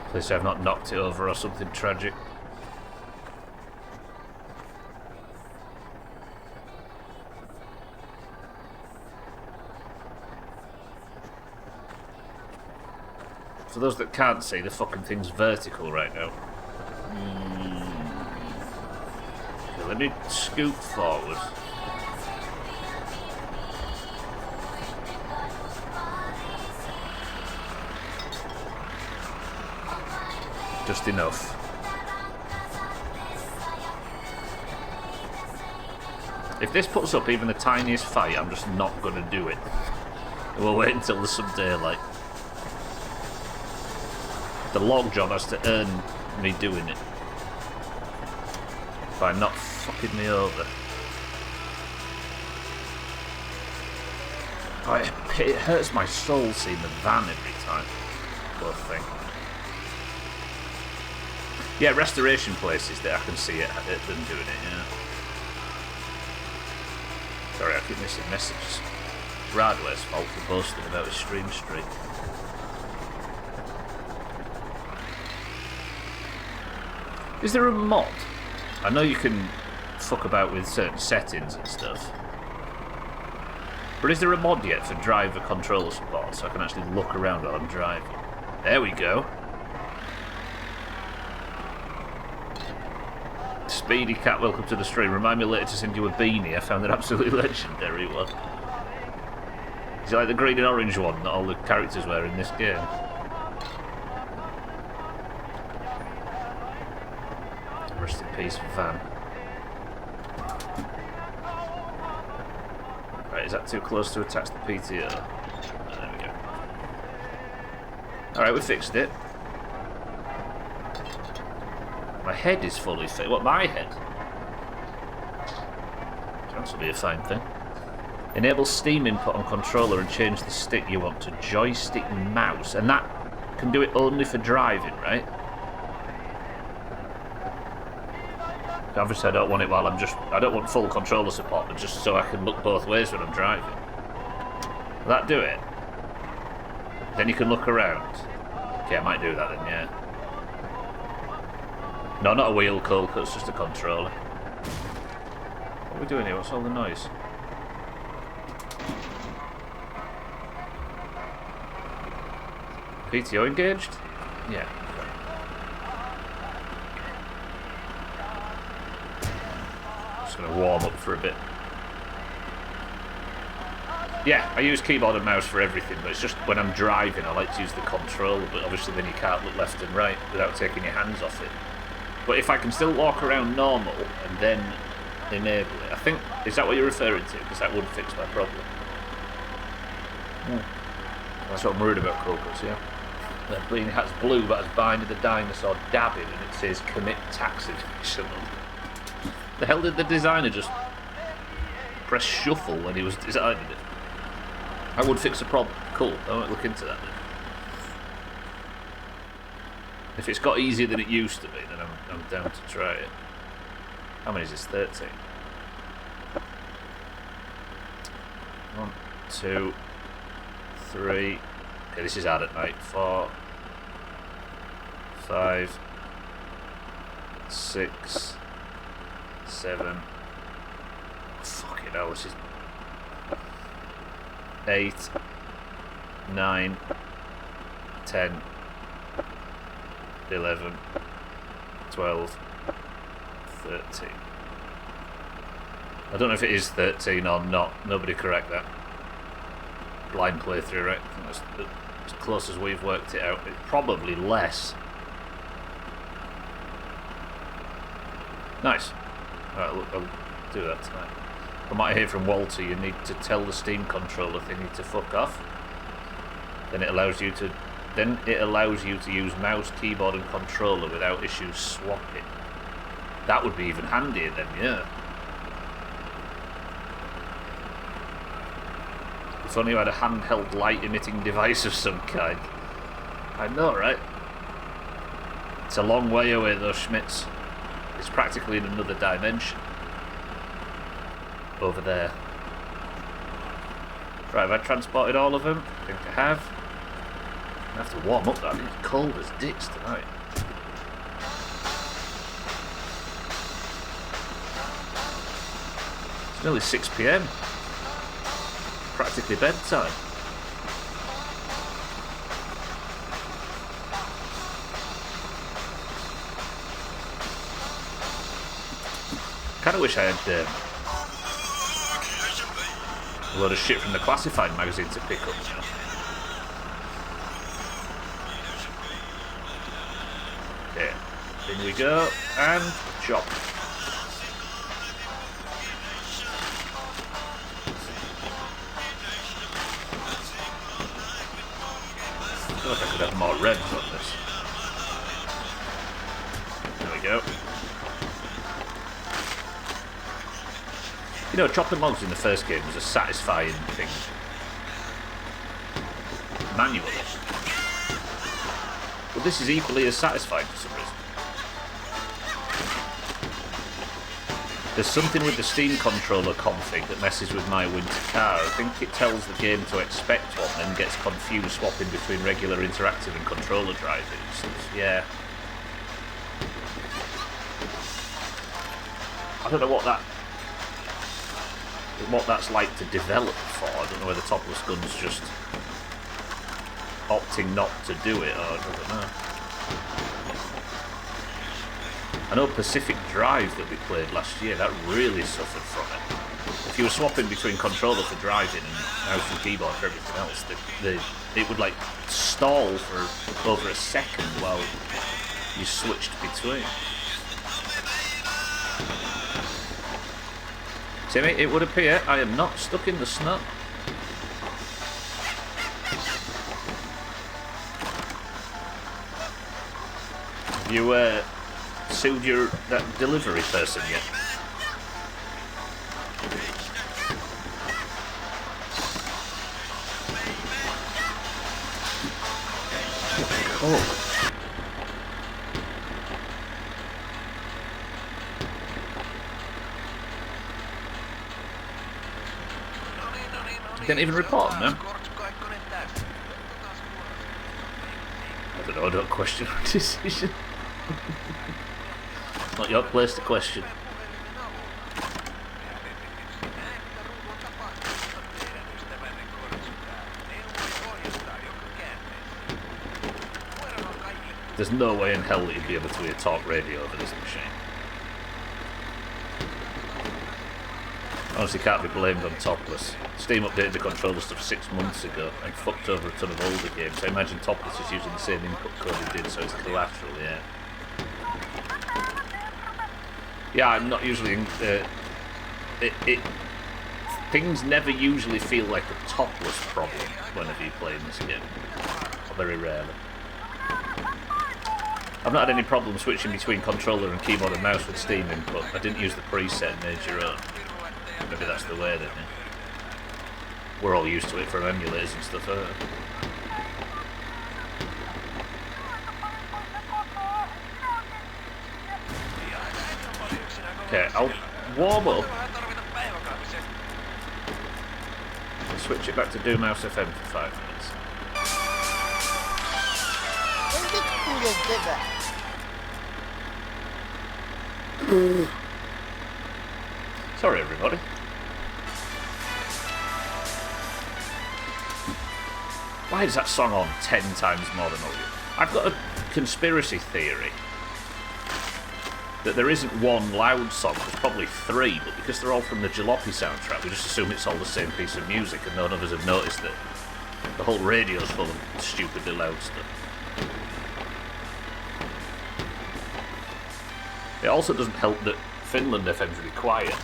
Please say I've not knocked it over or something tragic. For those that can't see, the fucking thing's vertical right now. Okay, let me scoot forward. Just enough. If this puts up even the tiniest fight, I'm just not going to do it. We'll wait until there's some daylight. The log job has to earn me doing it. By not fucking me over. Oh, it hurts my soul seeing the van every time. Poor thing. Yeah, restoration places that I can see it them doing it, yeah. Sorry, I keep missing messages. It's Radware's fault for boasting about his stream streak. Is there a mod? I know you can fuck about with certain settings and stuff. But is there a mod yet for driver controller support so I can actually look around while I'm driving? There we go. Speedy Cat, welcome to the stream. Remind me later to send you a beanie. I found an absolutely legendary one. Is it like the green and orange one that all the characters wear in this game? Rest in peace, van. Right, is that too close to attach the PTO? Oh, there we go. Alright, we fixed it. My head is fully fit. What, my head? This will be a fine thing. Enable Steam input on controller and change the stick you want to joystick mouse. And that can do it only for driving, right? Obviously I don't want it while I'm just... I don't want full controller support, but just so I can look both ways when I'm driving. Will that do it? Then you can look around. Okay, I might do that then, yeah. No, not a wheel, Cole, it's just a controller. What are we doing here? What's all the noise? PTO engaged? Yeah. Just gonna warm up for a bit. Yeah, I use keyboard and mouse for everything, but it's just when I'm driving I like to use the controller, but obviously then you can't look left and right without taking your hands off it. But if I can still walk around normal and then enable it, I think, is that what you're referring to? Because that would fix my problem. That's what I'm worried about, Crocus, yeah. The bleeding hat's blue, but has binded the dinosaur dabbing, and it says commit tax evasion. The hell did the designer just press shuffle when he was designing it? That would fix the problem. Cool, I won't look into that then. If it's got easier than it used to be, then I'm down to try it. How many is this? 13. 1, 2, 3. Okay, this is hard at night. 4, 5, 6, 7. Fucking hell, this is 8, 9, 10. 11, 12, 13. I don't know if it is 13 or not. Nobody correct that. Blind playthrough, right? I think that's as close as we've worked it out. It's probably less. Nice. Alright, look, I'll do that tonight. I might hear from Walter, you need to tell the Steam controller thingy to fuck off. Then it allows you to use mouse, keyboard and controller without issues swapping. That would be even handier then, yeah. If only you had a handheld light emitting device of some kind. I know, right? It's a long way away though, Schmitz. It's practically in another dimension. Over there. Right, have I transported all of them? I think I have. I have to warm up that. It's cold as dicks tonight. It's nearly 6 PM. Practically bedtime. Kind of wish I had a load of shit from the Classified magazine to pick up, you know. Okay, in we go, and chop. I feel like I could have more revs on this. There we go. You know, chopping logs in the first game was a satisfying thing. Manually. But this is equally as satisfying for some reason. There's something with the Steam controller config that messes with my winter car. I think it tells the game to expect one, then gets confused swapping between regular interactive and controller driving. Yeah. I don't know what that's like to develop for. I don't know whether Topless Gun's just opting not to do it, or I don't know. I know Pacific Drive that we played last year, that really suffered from it. If you were swapping between controller for driving and mouse and keyboard for everything else, it would like stall for over a second while you switched between. Timmy, it would appear I am not stuck in the snow. Have you sued that delivery person yet? Oh. Didn't even report him, no? I don't know, I don't question your decision. It's not your place to question. There's no way in hell that you'd be able to hear talk radio over this machine. Honestly, can't be blamed on Topless. Steam updated the controller stuff 6 months ago and fucked over a ton of older games. I imagine Topless is using the same input code it did, so it's collateral, yeah. Yeah, I'm not usually... things never usually feel like a Topless problem whenever you play in this game. Or very rarely. I've not had any problem switching between controller and keyboard and mouse with Steam input. I didn't use the preset and made your own. Maybe that's the way then, yeah. We're all used to it from emulators and stuff, aren't we? Okay, I'll warm up. I'll switch it back to Doomhaus FM for 5 minutes. Sorry, everybody. Why is that song on 10 times more than all you? I've got a conspiracy theory that there isn't one loud song, there's probably 3, but because they're all from the Jalopy soundtrack, we just assume it's all the same piece of music, and none of us have noticed that the whole radio's full of stupidly loud stuff. It also doesn't help that Finland FM's really quiet.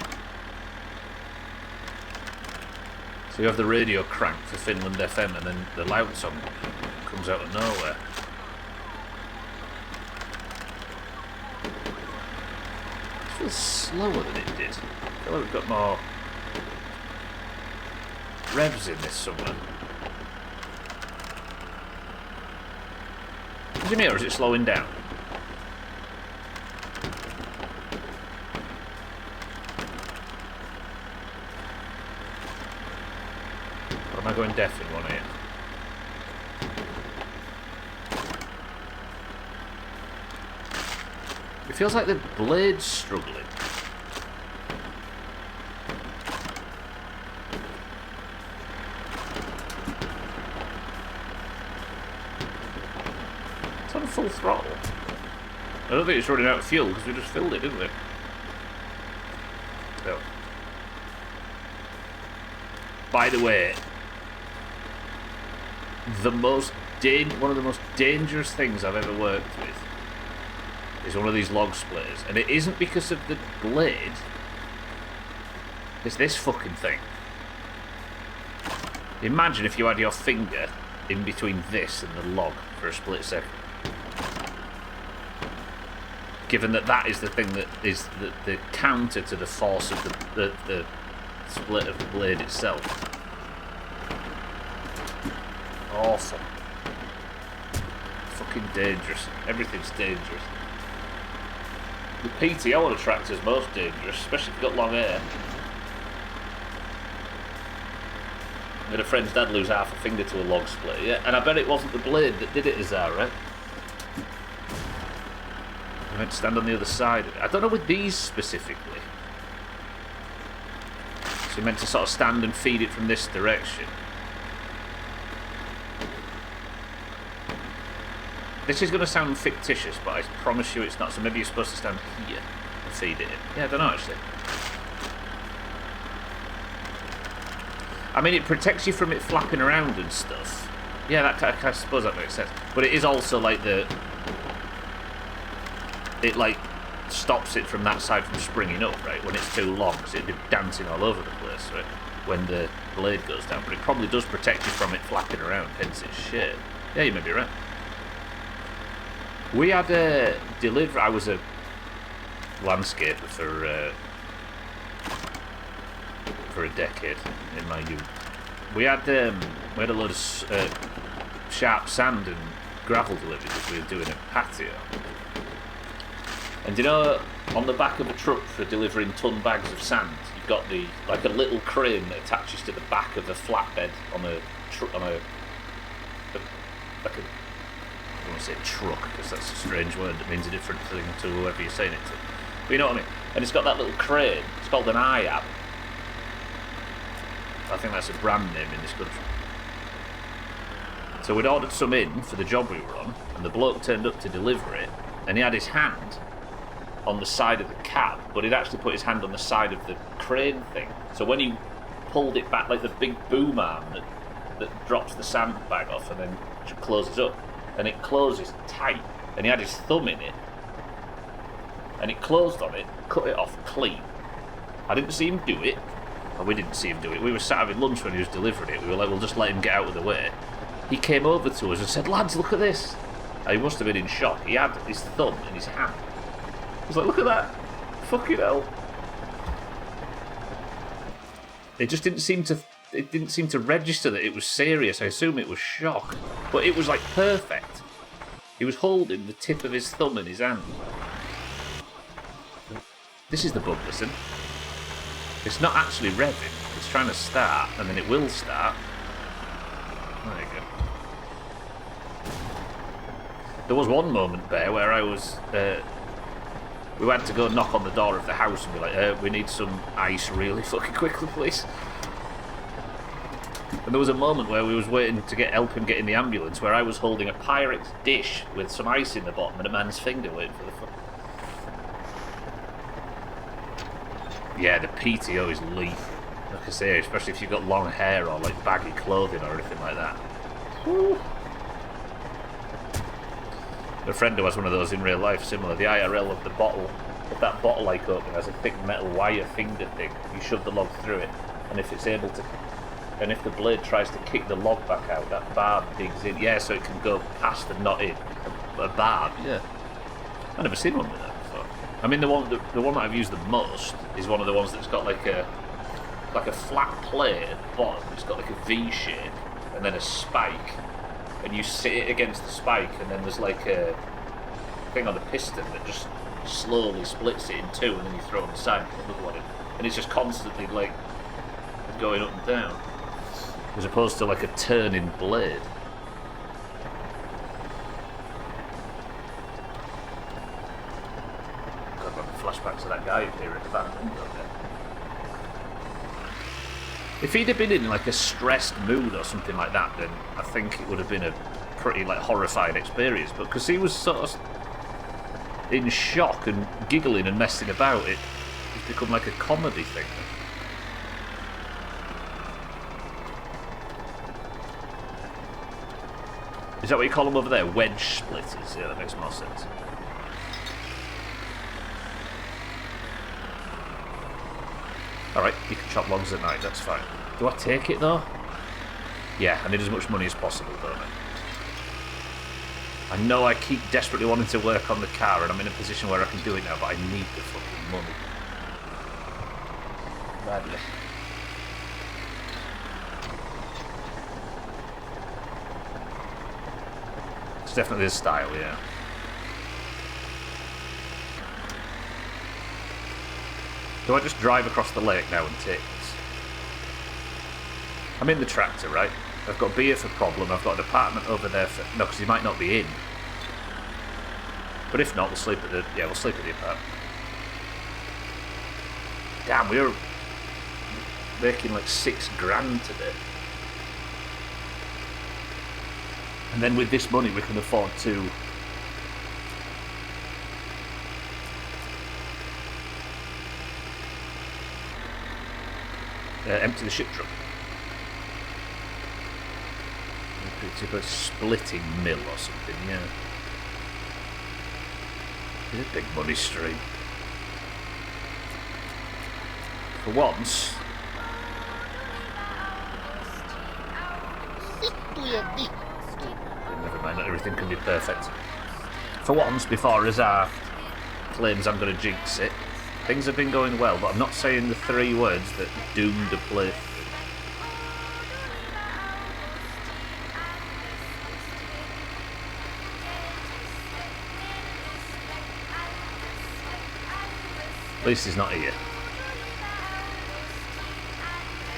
So you have the radio cranked for Finland FM, and then the loud song comes out of nowhere. It feels slower than it did. I feel like we've got more revs in this somewhere. What do you mean, or is it slowing down? Or am I going deaf in one ear? It feels like the blade's struggling. It's on full throttle. I don't think it's running out of fuel because we just filled it, didn't we? Oh. By the way, one of the most dangerous things I've ever worked with is one of these log splitters, and it isn't because of the blade. It's this fucking thing. Imagine if you had your finger in between this and the log for a split second. Given that that is the thing that is the counter to the force of the split of the blade itself. Awful. Fucking dangerous. Everything's dangerous. The PTO on a tractor is most dangerous, especially if you've got long hair. I had a friend's dad lose half a finger to a log split, yeah, and I bet it wasn't the blade that did it, Azara. I meant to stand on the other side of it. I don't know with these specifically. So you meant to sort of stand and feed it from this direction. This is going to sound fictitious, but I promise you it's not. So maybe you're supposed to stand here and feed it in. Yeah, I don't know actually. I mean, it protects you from it flapping around and stuff. Yeah, I suppose that makes sense. But it is also like it like stops it from that side from springing up, right? When it's too long, because it'd be dancing all over the place, right? When the blade goes down. But it probably does protect you from it flapping around, hence its shape. Yeah, you may be right. We had a delivery. I was a landscaper for a decade in my youth. We had a load of sharp sand and gravel deliveries that we were doing at patio. And you know, on the back of a truck for delivering ton bags of sand, you've got like a little crane that attaches to the back of a flatbed on a I don't want to say truck because that's a strange word that means a different thing to whoever you're saying it to. But you know what I mean? And it's got that little crane. It's called an IAB. I think that's a brand name in this country. So we'd ordered some in for the job we were on, and the bloke turned up to deliver it, and he had his hand on the side of the cab, but he'd actually put his hand on the side of the crane thing. So when he pulled it back, like the big boom arm that drops the sandbag off and then closes up, and it closes tight, and he had his thumb in it, and it closed on it, cut it off clean. I didn't see him do it, or we didn't see him do it. We were sat having lunch when he was delivering it. We were like, we'll just let him get out of the way. He came over to us and said, lads, look at this. And he must have been in shock. He had his thumb in his hand. He was like, look at that. Fucking hell. It just didn't seem to register that it was serious. I assume it was shock. But it was like perfect. He was holding the tip of his thumb in his hand. This is the bug, listen. It's not actually revving. It's trying to start, and then it will start. There you go. There was one moment there where I was... we went to go knock on the door of the house and be like, we need some ice really fucking quickly, please. And there was a moment where we was waiting to help him get in the ambulance, where I was holding a Pyrex dish with some ice in the bottom and a man's finger waiting for the phone. Yeah, the PTO is lethal. Like I say, especially if you've got long hair or like baggy clothing or anything like that. Woo. A friend who has one of those in real life, similar. The IRL of the bottle, if that bottle like opener has a thick metal wire finger thing, you shove the log through it, and if it's able to, and if the blade tries to kick the log back out, that barb digs in. Yeah, so it can go past and not in. A barb, yeah. I've never seen one with that before. I mean, the one that I've used the most is one of the ones that's got like a flat plate at the bottom. It's got like a V shape and then a spike, and you sit it against the spike, and then there's like a thing on the piston that just slowly splits it in two, and then you throw it on the side and put another one in, and it's just constantly like going up and down, as opposed to like a turning blade. Flashbacks of that guy up here at the back window there. If he'd have been in like a stressed mood or something like that, then I think it would have been a pretty like horrifying experience. But because he was sort of in shock and giggling and messing about, it become like a comedy thing. Is that what you call them over there? Wedge splitters? Yeah, that makes more sense. Alright, you can chop logs at night, that's fine. Do I take it though? Yeah, I need as much money as possible, don't I? I know I keep desperately wanting to work on the car and I'm in a position where I can do it now, but I need the fucking money. Badly. It's definitely his style, yeah. Do I just drive across the lake now and take this? I'm in the tractor, right? I've got beer for problem, I've got an apartment over there for... No, because he might not be in. But if not, we'll sleep at the... Yeah, we'll sleep at the apartment. Damn, we're making like $6,000 today. And then with this money we can afford to... empty the ship truck. It's a splitting mill or something, yeah. It's a big money stream. For once... Never mind, not everything can be perfect. For once, before Azar claims I'm going to jinx it, things have been going well, but I'm not saying the 3 words that doomed a playthrough. At least he's not here.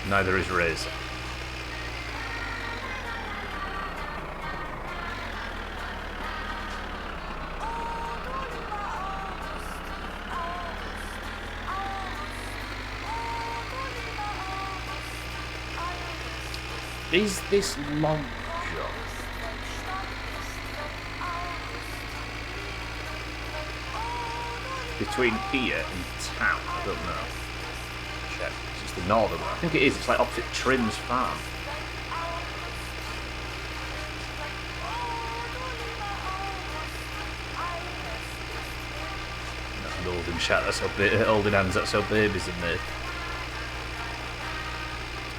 Neither is Razor. Is this long job? Between here and town, I don't know. Check. It's just the northern one. I think it is. It's like opposite Trim's farm. That's an olden chat. That's how olden hands. That's how babies are made.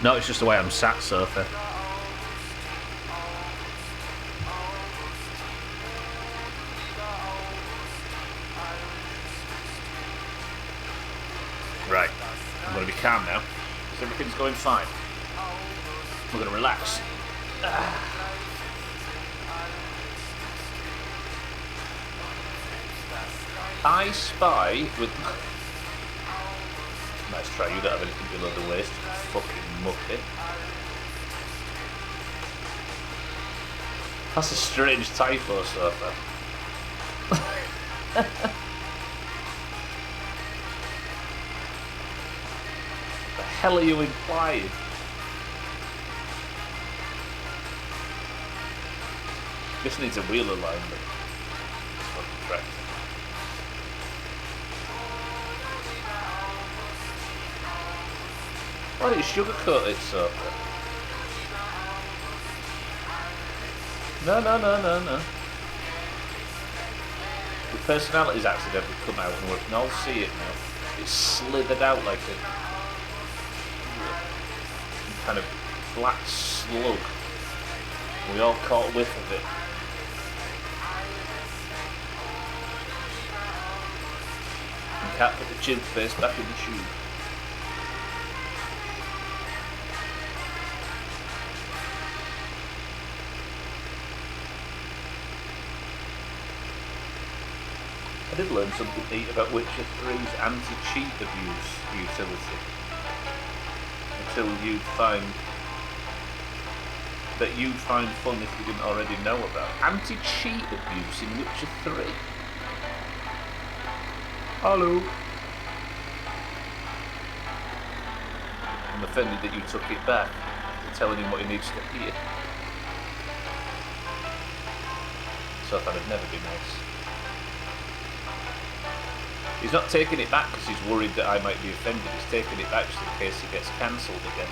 No, it's just the way I'm sat, Sophie. Right, I'm going to be calm now, because everything's going fine. We're going to relax. I spy with... Nice try, you don't have anything below the waist. Fucking mucky. That's a strange typo, Sofa. What the hell are you implying? This needs a wheel alignment. Fucking tractor. Why don't you sugarcoat it, Sofa? No. The personality's accidentally come out and we can all see it now. It's slithered out like a kind of black slug. We all caught a whiff of it. You can't put the chin face back in the tube. I did learn something neat about Witcher 3's anti-cheat abuse utility. Until you'd find that you'd find fun if you didn't already know about. Anti-cheat abuse in Witcher 3. Hello. I'm offended that you took it back after telling him what he needs to hear. So I thought it'd never be nice. He's not taking it back because he's worried that I might be offended. He's taking it back just in case he gets cancelled again.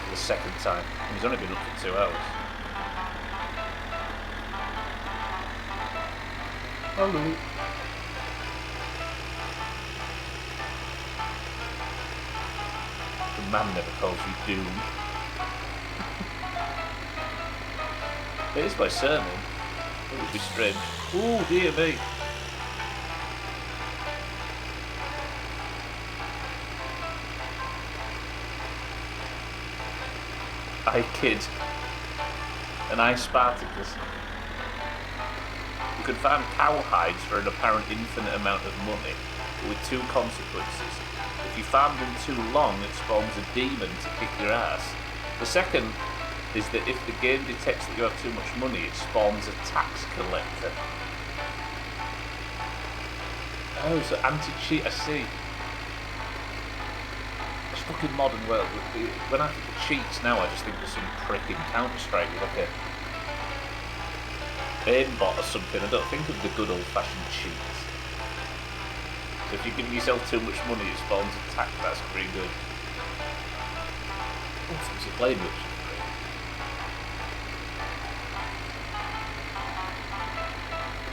For the second time. And he's only been up for 2 hours. Hello. The man never calls you Doom. It is my surname. It would be strange. Ooh, dear me. I kid. And I Spartacus. You could farm cowhides for an apparent infinite amount of money, but with 2 consequences. If you farm them too long, it spawns a demon to kick your ass. The second is that if the game detects that you have too much money, it spawns a tax collector. Oh, so anti-cheat, I see. It's fucking modern world. When I think of cheats now, I just think of some prick in Counter-Strike with like a aimbot or something. I don't think of the good old-fashioned cheats. So if you give yourself too much money, it spawns a tax. That's pretty good. Oh, fancy playing which.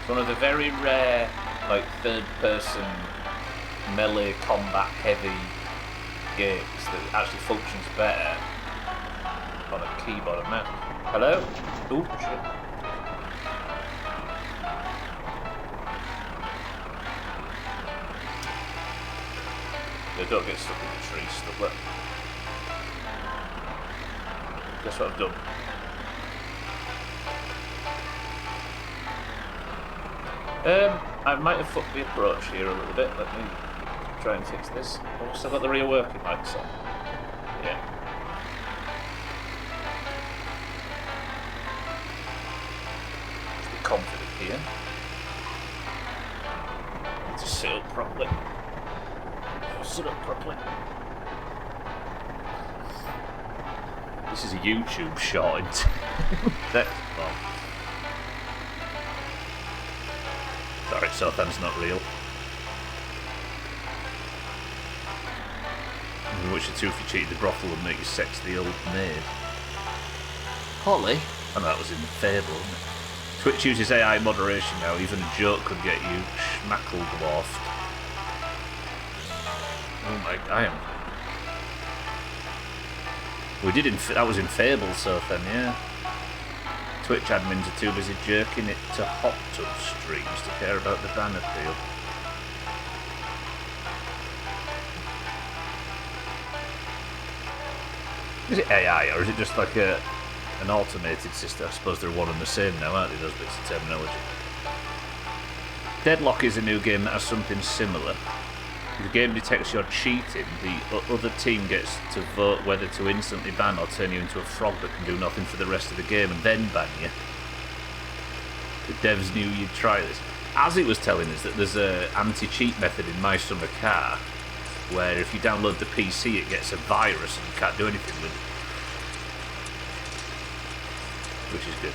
It's one of the very rare, like, third-person melee combat-heavy games that actually functions better on a keyboard and mouse. Hello? Ooh, shit. They don't get stuck in the tree stuff. Look. Guess what I've done? I might have fucked the approach here a little bit. Let me try and fix this. Oh, still got the rear working lights on. Yeah. Just be confident here. Need to sit up properly. Sit up properly. This is a YouTube shot. That's bomb. Sorry, Southam's not real. Which the two if you cheated the brothel and make you sex the old maid. Holly? I know that was in the Fable, wasn't it? Twitch uses AI moderation now, even a joke could get you schmackle dwarfed. Oh my, I am. We did that was in Fable, Southam, yeah. Twitch admins are too busy jerking it to hot tub streams to care about the ban appeal. Is it AI or is it just like an automated system? I suppose they're one and the same now, aren't they, those bits of terminology? Deadlock is a new game that has something similar. If the game detects you're cheating, the other team gets to vote whether to instantly ban or turn you into a frog that can do nothing for the rest of the game and then ban you. The devs knew you'd try this. As it was telling us that there's an anti-cheat method in My Summer Car, where if you download the PC it gets a virus and you can't do anything with it. Which is good.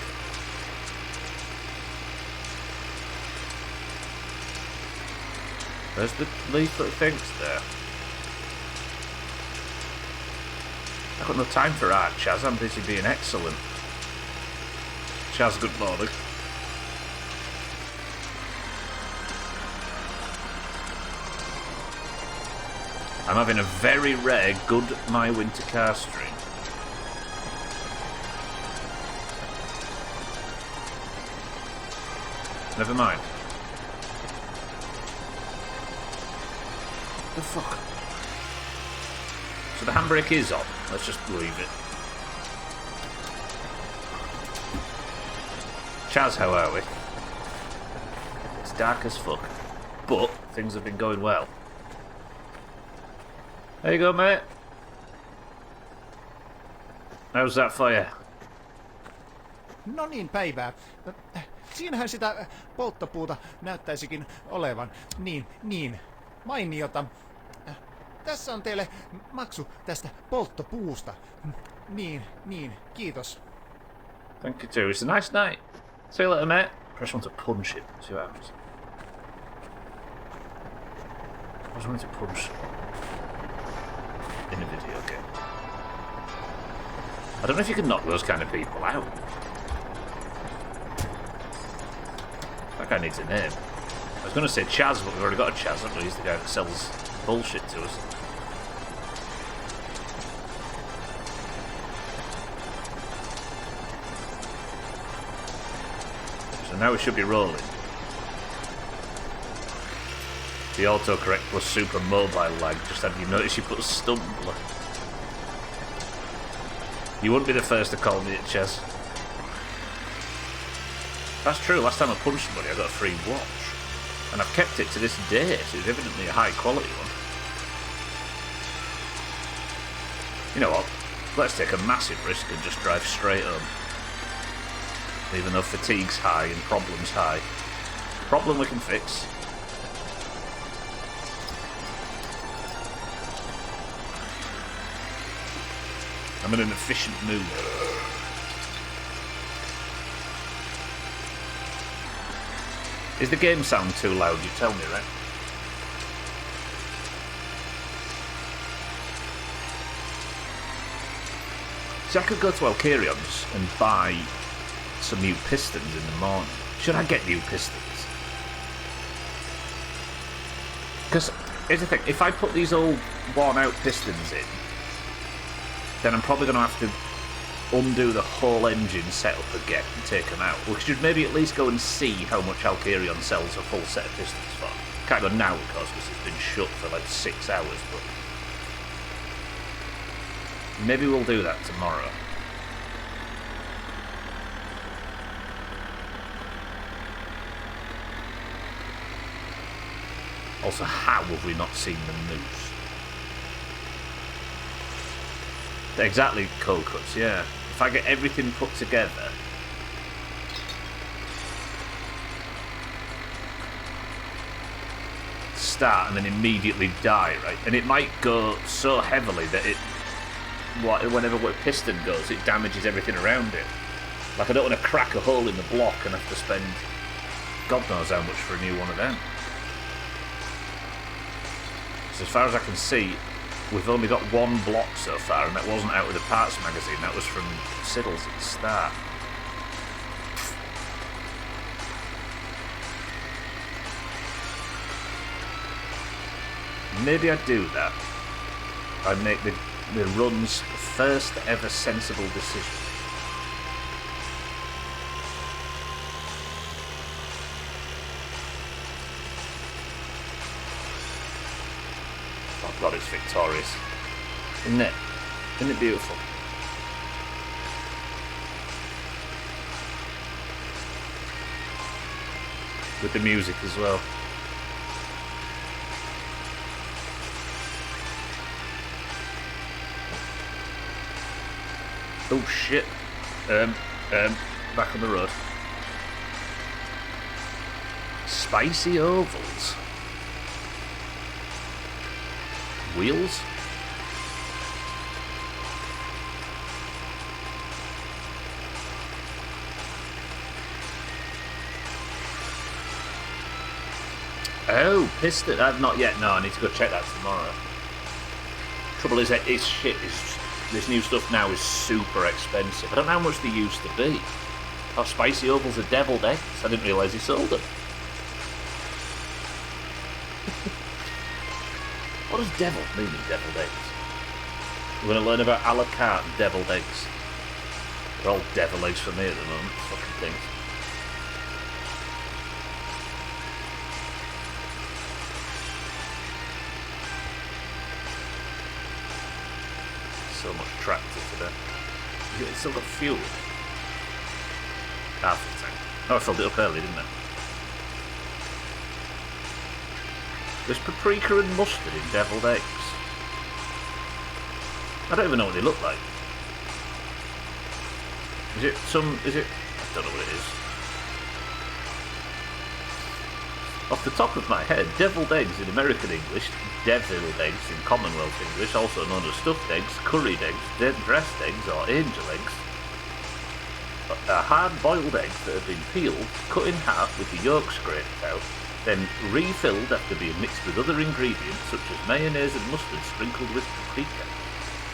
There's the leaflet things there. I've got no time for art, Chaz. I'm busy being excellent. Chaz, good morning. I'm having a very rare good My Winter Car stream. Never mind. The fuck? So the handbrake is on. Let's just leave it. Chaz, how are we? It's dark as fuck. But things have been going well. There you go, mate. How's that for you? No niin, päivää. Siinähän sitä polttopuuta näyttäisikin olevan. Niin. Mainiota. Tässä on teille maksu tästä polttopuusta. Niin, kiitos. Thank you too. It's a nice night. See you later, mate. Press one to punch it. See what happens. I was wanting to punch in a video game. I don't know if you can knock those kind of people out. That guy needs a name. I was going to say Chaz, but we've already got a Chaz, haven't we? He's the guy that sells bullshit to us. So now we should be rolling. The autocorrect plus super mobile lag. Just had you notice you put Stumbler. You wouldn't be the first to call me it, Chess. That's true, last time I punched somebody I got a free watch. And I've kept it to this day, so it's evidently a high quality one. You know what? Let's take a massive risk and just drive straight home. Even though fatigue's high and problem's high. Problem we can fix. I'm in an efficient mood. Is the game sound too loud? You tell me, right? See, I could go to Alcarion's and buy some new pistons in the morning. Should I get new pistons? Because here's the thing, if I put these old worn out pistons in, then I'm probably going to have to undo the whole engine setup again and take them out. We should maybe at least go and see how much Alcarion sells a full set of pistons for. Can't go now, of course, because it's been shut for like 6 hours, but maybe we'll do that tomorrow. Also, how have we not seen the news? Exactly, cold cuts, yeah. If I get everything put together... start and then immediately die, right? And it might go so heavily that it... whenever a piston goes, it damages everything around it. Like, I don't want to crack a hole in the block and have to spend God knows how much for a new one of them. So as far as I can see, we've only got one block so far, and that wasn't out of the parts magazine, that was from Siddles at the start. Maybe I'd do that. I'd make the run's first ever sensible decision. Oh God, it's victorious. Isn't it? Isn't it beautiful? With the music as well. Oh shit. Back on the road. Spicy ovals. Wheels? Oh, piston. Not yet. No, I need to go check that tomorrow. Trouble is that it's shit. This new stuff now is super expensive. I don't know how much they used to be. Oh, spicy ovals are deviled eggs. I didn't realise he sold them. What does devil mean in deviled eggs? We're going to learn about a la carte and deviled eggs. They're all devil eggs for me at the moment. Fucking things. So much tractor today. It's still got fuel. Half the tank. Oh, I filled it up early, didn't I? There's paprika and mustard in deviled eggs. I don't even know what they look like. Is it? I don't know what it is. Off the top of my head, deviled eggs in American English, deviled eggs in Commonwealth English, also known as stuffed eggs, curried eggs, dressed eggs or angel eggs, are hard-boiled eggs that have been peeled, cut in half with the yolk scraped out, then refilled after being mixed with other ingredients such as mayonnaise and mustard sprinkled with paprika,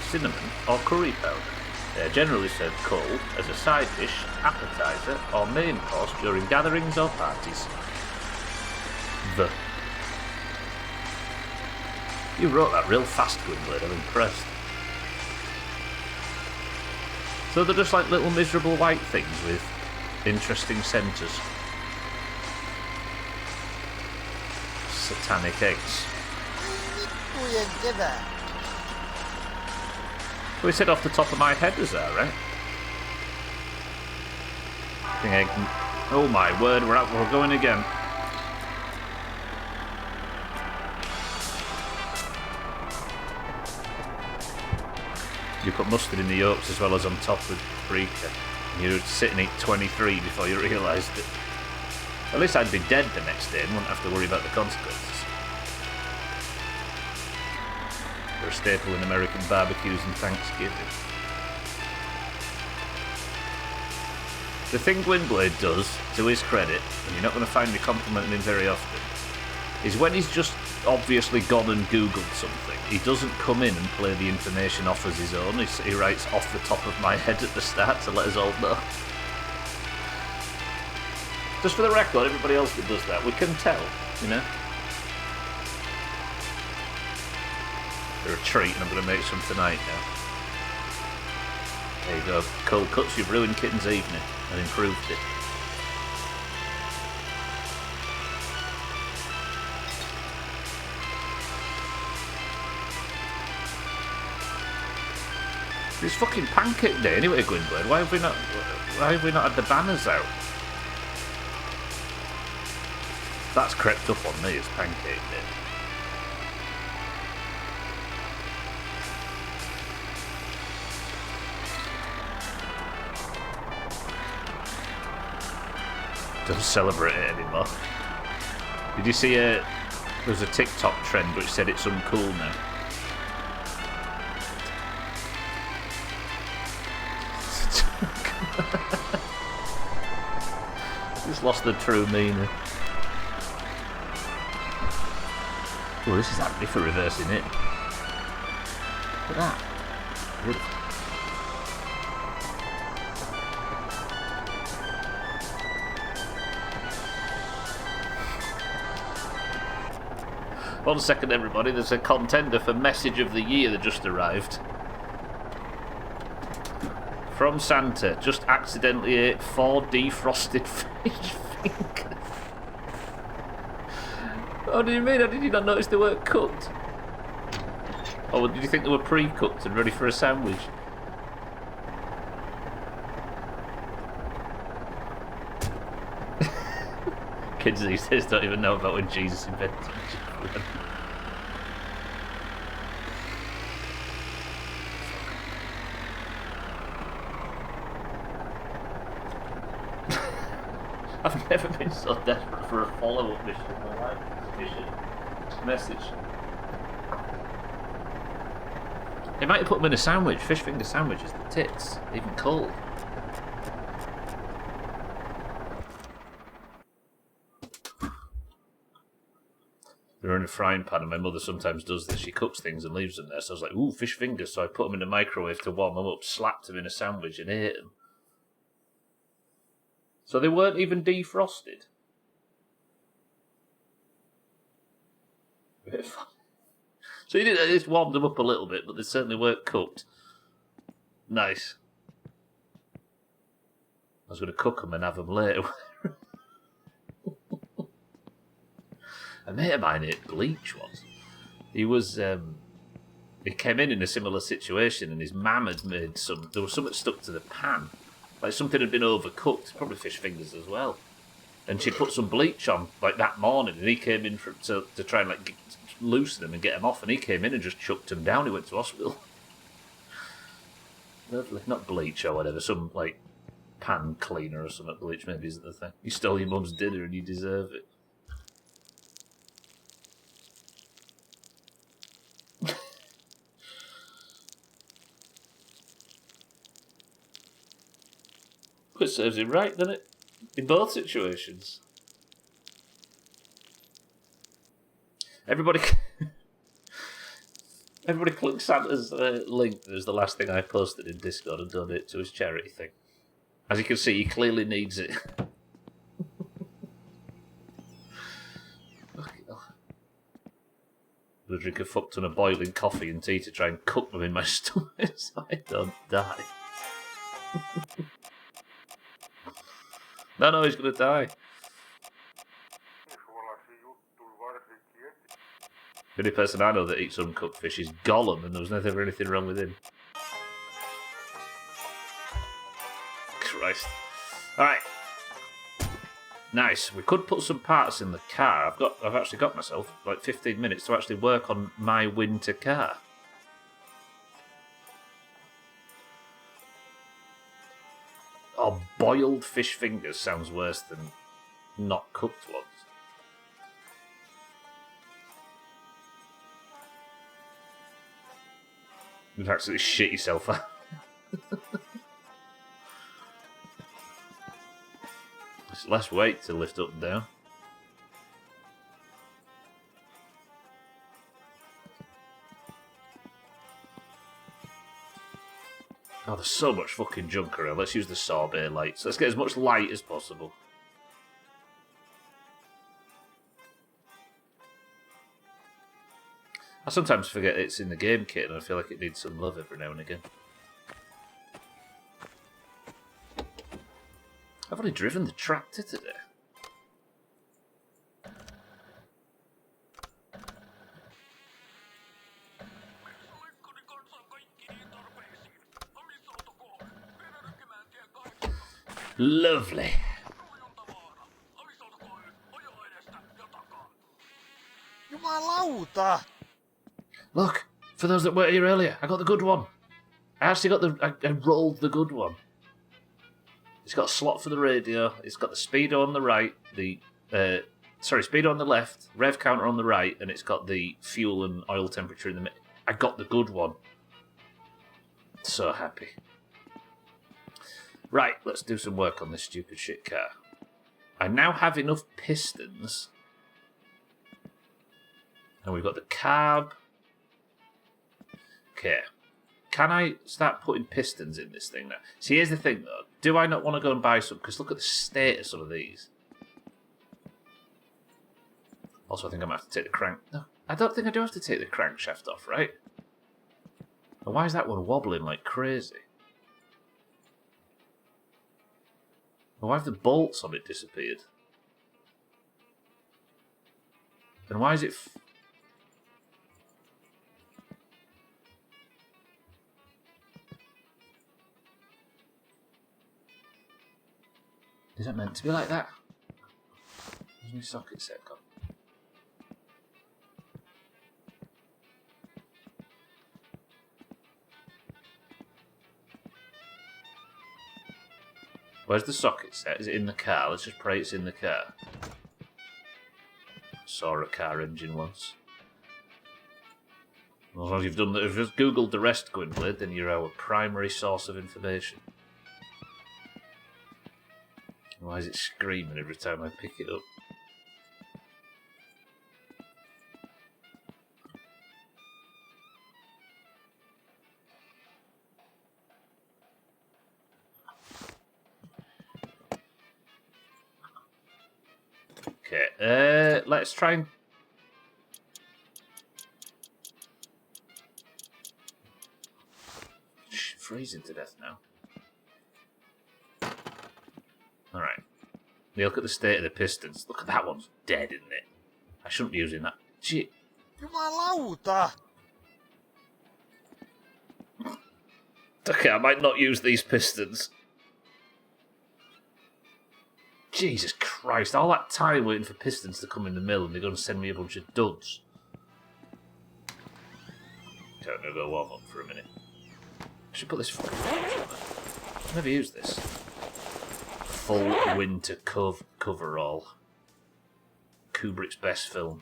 cinnamon or curry powder. They are generally served cold as a side dish, appetizer or main course during gatherings or parties. You wrote that real fast, Gwynblade, I'm impressed. So they're just like little miserable white things with interesting centres. Satanic eggs. Vittujen kevää. We said off the top of my head, is that right? Oh my word, we're going again. You put mustard in the yolks as well as on top with paprika. And you were sitting at 23 before you realised it. At least I'd be dead the next day and wouldn't have to worry about the consequences. They're a staple in American barbecues and Thanksgiving. The thing Gwynblade does, to his credit, and you're not going to find me complimenting him very often, is when he's just obviously gone and Googled something, he doesn't come in and play the information off as his own. He writes off the top of my head at the start to let us all know. Just for the record, everybody else that does that, we can tell, you know? They're a treat, and I'm going to make some tonight now. There you go. Cold cuts, you've ruined Kitten's evening and improved it. It's fucking pancake day anyway, Gwynblade. Why have we not had the banners out? That's crept up on me as pancake day. Doesn't celebrate it anymore. Did you see there was a TikTok trend which said it's uncool now? It's lost the true meaning. Oh, this is handy for reversing it. Look at that. Beautiful. 1 second, everybody. There's a contender for Message of the Year that just arrived. From Santa, just accidentally ate 4 defrosted fish fingers. What do you mean? How did you not notice they weren't cooked? Or did you think they were pre-cooked and ready for a sandwich? Kids these days don't even know about when Jesus invented it. I've never been so desperate for a follow-up mission in my life. Message. They might have put them in a sandwich. Fish finger sandwiches, the tits, even cold. They're in a frying pan, and my mother sometimes does this. She cooks things and leaves them there. So I was like, ooh, fish fingers. So I put them in the microwave to warm them up, slapped them in a sandwich, and ate them. So they weren't even defrosted. So you did at least warmed them up a little bit, but they certainly weren't cooked. Nice. I was going to cook them and have them later. A mate of mine ate bleach once. He was, he came in a similar situation, and his mum had made there was something stuck to the pan. Like something had been overcooked, probably fish fingers as well. And she'd put some bleach on, like that morning, and he came in to try and like loosen them and get them off, and he came in and just chucked them down. He went to hospital. Lovely. Not bleach or whatever, some like pan cleaner or something. Bleach maybe isn't the thing. You stole your mum's dinner and you deserve it. It serves him right, doesn't it? In both situations. Everybody click Santa's link. There's the last thing I posted in Discord and donate to his charity thing. As you can see, he clearly needs it. Fucking hell. I'm going to drink a fuck ton of boiling coffee and tea to try and cook them in my stomach so I don't die. No, he's going to die. The only person I know that eats uncooked fish is Gollum, and there was never anything wrong with him. Christ. Alright. Nice. We could put some parts in the car. I've actually got myself like 15 minutes to actually work on my winter car. Oh, boiled fish fingers sounds worse than not cooked ones. You'd absolutely shit yourself out. It's less weight to lift up and down. Oh, there's so much fucking junk around. Let's use the sorbet lights. Let's get as much light as possible. I sometimes forget it's in the game kit and I feel like it needs some love every now and again. I've only driven the tractor today. Lovely. Jumalauta! Look, for those that weren't here earlier, I got the good one. I actually got I rolled the good one. It's got a slot for the radio. It's got the speedo on the right. Speedo on the left. Rev counter on the right, and it's got the fuel and oil temperature in the middle. I got the good one. So happy. Right, let's do some work on this stupid shit car. I now have enough pistons. And we've got the carb. Okay. Can I start putting pistons in this thing now? See, here's the thing, though. Do I not want to go and buy some? Because look at the state of some of these. Also, I think I might have to take the crank... No, I don't think I do have to take the crankshaft off, right? And why is that one wobbling like crazy? And why have the bolts on it disappeared? And why is it... Is that meant to be like that? Where's my socket set gone? Where's the socket set? Is it in the car? Let's just pray it's in the car. Saw a car engine once. Well, as long as you've done that, if you've just googled the rest, Gwynblade, then you're our primary source of information. Why is it screaming every time I pick it up? Okay, let's try and... Freezing to death now. Alright. Look at the state of the pistons. Look at that one's dead, isn't it? I shouldn't be using that. Shit. Jumalauta! Okay, I might not use these pistons. Jesus Christ, all that time waiting for pistons to come in the mill and they're going to send me a bunch of duds. Okay, I'm going to go warm up for a minute. I should put this fucking on. I've never used this. Full winter coverall. Kubrick's best film.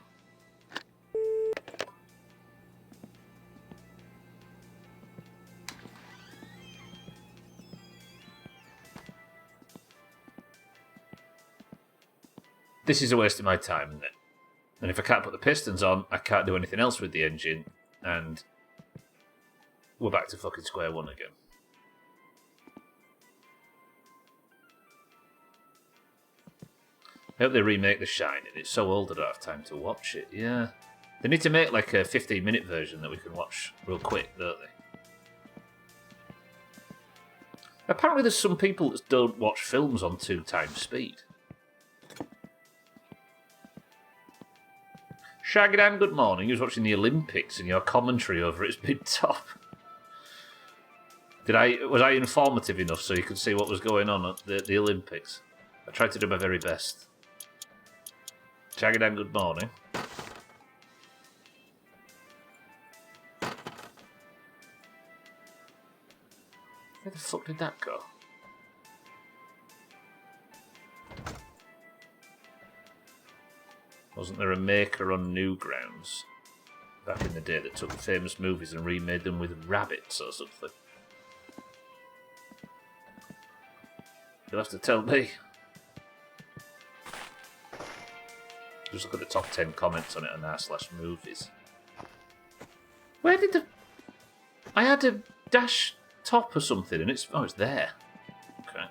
This is a waste of my time, isn't it? And if I can't put the pistons on, I can't do anything else with the engine, and we're back to fucking square one again. I hope they remake The Shining. It's so old I don't have time to watch it. Yeah. They need to make like a 15-minute version that we can watch real quick, don't they? Apparently there's some people that don't watch films on 2 times speed. Shaggydan, good morning. You was watching the Olympics and your commentary over it's been top. Was I informative enough so you could see what was going on at the Olympics? I tried to do my very best. Shaggydan, good morning. Where the fuck did that go? Wasn't there a maker on Newgrounds back in the day that took famous movies and remade them with rabbits or something? You'll have to tell me. Just look at the top 10 comments on it on r/movies. Where did the... I had a dash top or something and it's there. Okay.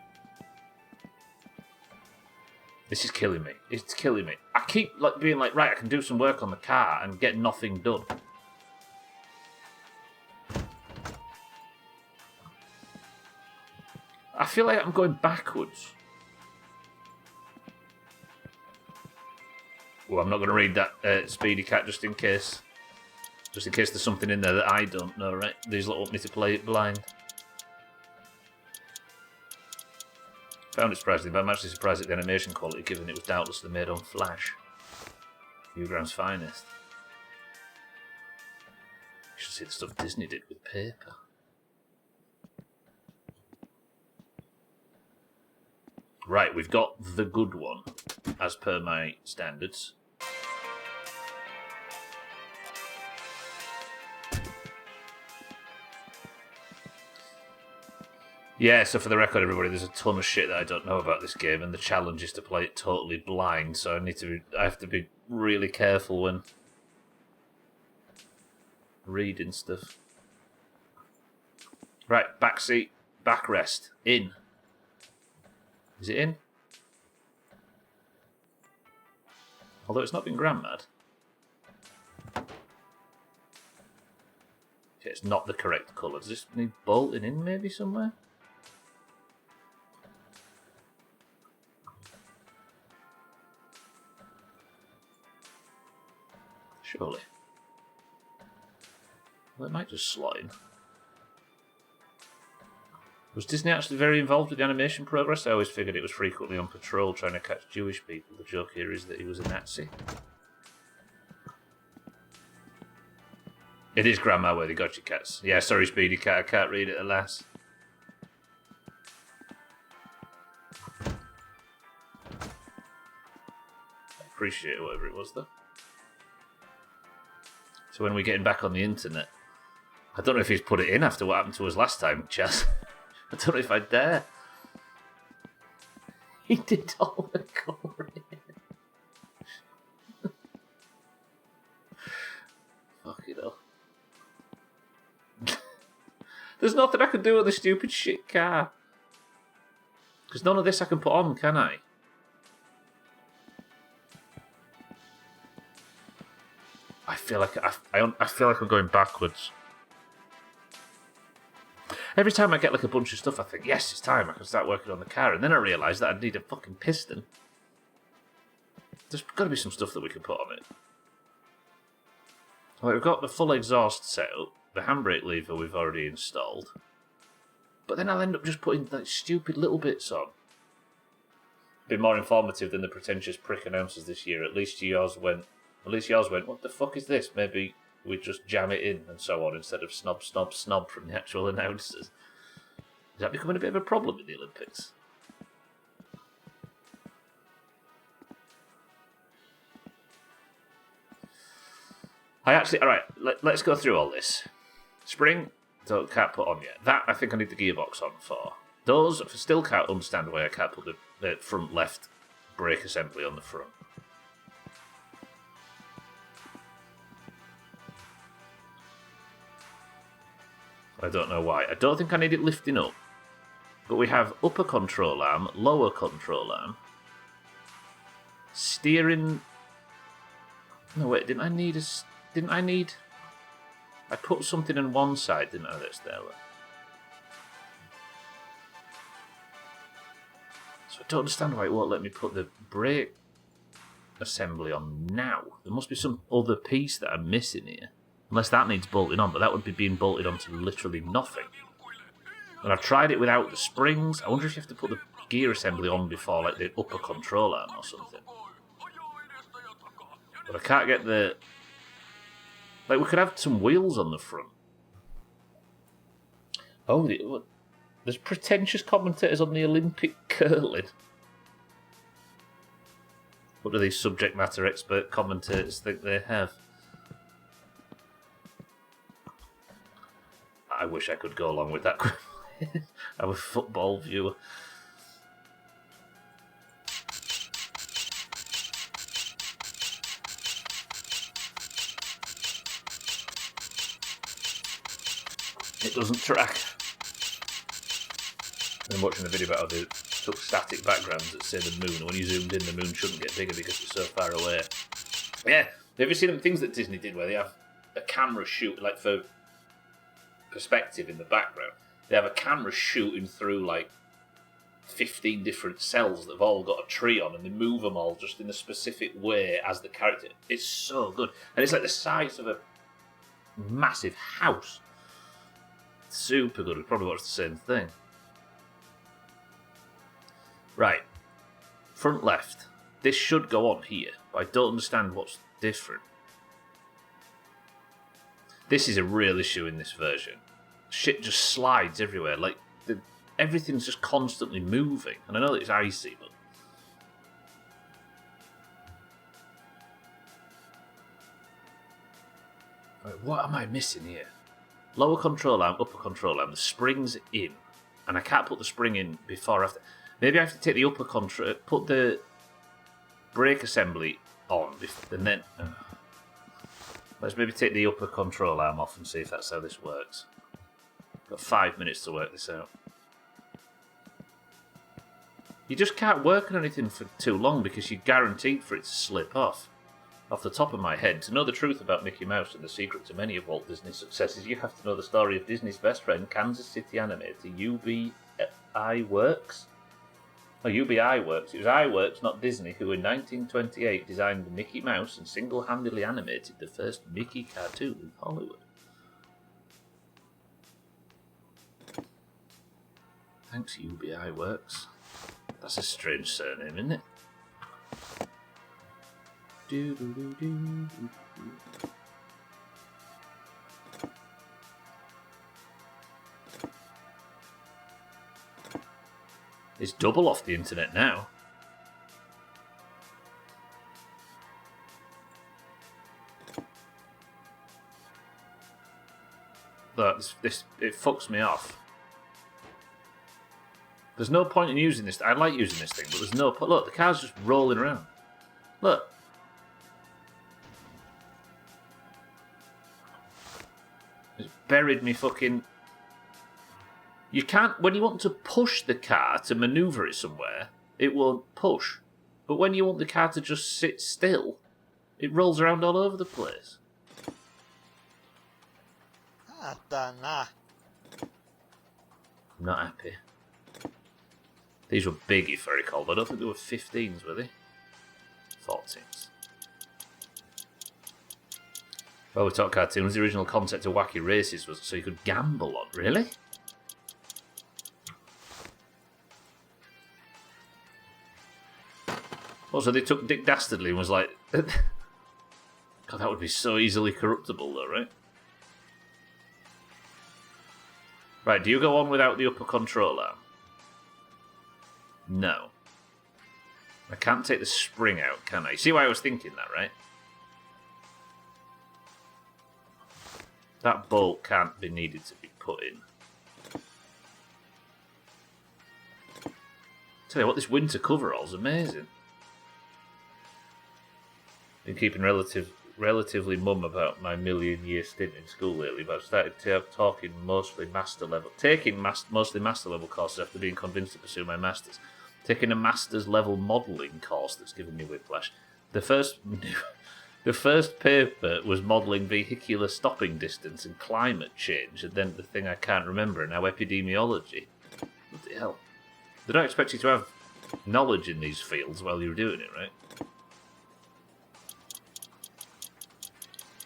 This is killing me. It's killing me. I keep being like, right, I can do some work on the car and get nothing done. I feel like I'm going backwards. Well, I'm not going to read that Speedy Cat just in case. Just in case there's something in there that I don't know, right? These lot want me to play it blind. Found it surprising, but I'm actually surprised at the animation quality, given it was doubtlessly made on Flash. Newgrounds' finest. You should see the stuff Disney did with paper. Right, we've got the good one, as per my standards. Yeah, so for the record, everybody, there's a ton of shit that I don't know about this game, and the challenge is to play it totally blind, so I have to be really careful when reading stuff. Right, backseat, backrest, in. Is it in? Although it's not been grandmad. Okay, it's not the correct colour. Does this need bolting in maybe somewhere? Surely. Well, it might just slot in. Was Disney actually very involved with the animation progress? I always figured it was frequently on patrol trying to catch Jewish people. The joke here is that he was a Nazi. It is Grandma where they got your cats. Yeah, sorry, Speedy Cat, I can't read it, alas. I appreciate it, whatever it was, though. So when we're getting back on the internet, I don't know if he's put it in after what happened to us last time, Chaz. I don't know if I dare. He did all the coloring. Fuck it up. There's nothing I can do with the stupid shit car. Because none of this I can put on, can I? I feel like I'm going backwards. Every time I get like a bunch of stuff, I think, yes, it's time. I can start working on the car. And then I realise that I need a fucking piston. There's got to be some stuff that we can put on it. Like, we've got the full exhaust set up. The handbrake lever we've already installed. But then I'll end up just putting like stupid little bits on. Been more informative than the pretentious prick announcers this year. At least yours went, what the fuck is this? Maybe we just jam it in and so on instead of snob from the actual announcers. Is that becoming a bit of a problem in the Olympics? Alright, let's go through all this. Spring, can't put on yet. That I think I need the gearbox on for. Those, still can't understand why I can't put the front left brake assembly on the front. I don't know why. I don't think I need it lifting up. But we have upper control arm, lower control arm. Steering... No, wait, didn't I need... I put something on one side, didn't I? That's there. So I don't understand why it won't let me put the brake assembly on now. There must be some other piece that I'm missing here. Unless that needs bolting on, but that would be being bolted onto literally nothing. And I've tried it without the springs. I wonder if you have to put the gear assembly on before, like, the upper control arm or something. But I can't get the... Like, we could have some wheels on the front. Oh, there's pretentious commentators on the Olympic curling. What do these subject matter expert commentators think they have? I wish I could go along with that. I'm a football viewer. It doesn't track. I'm watching a video about how they took static backgrounds that say the moon, and when you zoomed in, the moon shouldn't get bigger because it's so far away. Yeah, have you seen them things that Disney did where they have a camera shoot, like for perspective in the background? They have a camera shooting through like 15 different cells that have all got a tree on, and they move them all just in a specific way as the character. It's so good, and it's like the size of a massive house. Super good. We probably watched the same thing. Right, front left. This should go on here, but I don't understand what's different. This is a real issue in this version. Shit just slides everywhere. Like, everything's just constantly moving. And I know that it's icy, but... Right, what am I missing here? Lower control arm, upper control arm. The spring's in. And I can't put the spring in before or after. Maybe I have to take the upper control... Put the brake assembly on. And then... Let's maybe take the upper control arm off and see if that's how this works. Got 5 minutes to work this out. You just can't work on anything for too long because you're guaranteed for it to slip off. Off the top of my head, to know the truth about Mickey Mouse and the secret to many of Walt Disney's successes, you have to know the story of Disney's best friend, Kansas City animator UBI Works. Oh, UBI Works. It was iWorks, not Disney, who in 1928 designed the Mickey Mouse and single-handedly animated the first Mickey cartoon in Hollywood. Thanks, UBI Works. That's a strange surname, isn't it? It's double off the internet now. Look, it fucks me off. There's no point in using this. I like using this thing, but there's no point. Look, the car's just rolling around. Look. It's buried me fucking... You can't... When you want to push the car to manoeuvre it somewhere, it won't push. But when you want the car to just sit still, it rolls around all over the place. I'm not happy. These were big, if I recall, but I don't think they were 15s, were they? 14s. Well, we talk cartoons. The original concept of Wacky Races was so you could gamble on. Really? Also, they took Dick Dastardly and was like... God, that would be so easily corruptible, though, right? Right, do you go on without the upper control arm? No. I can't take the spring out, can I? See why I was thinking that, right? That bolt can't be needed to be put in. Tell you what, this winter coverall's amazing. Been keeping relative relatively mum about my million-year stint in school lately, but I've started taking mostly master level courses after being convinced to pursue my masters. Taking a master's level modelling course that's given me whiplash. The first paper was modelling vehicular stopping distance and climate change, and then the thing I can't remember now, epidemiology. What the hell? They don't expect you to have knowledge in these fields while you're doing it, right?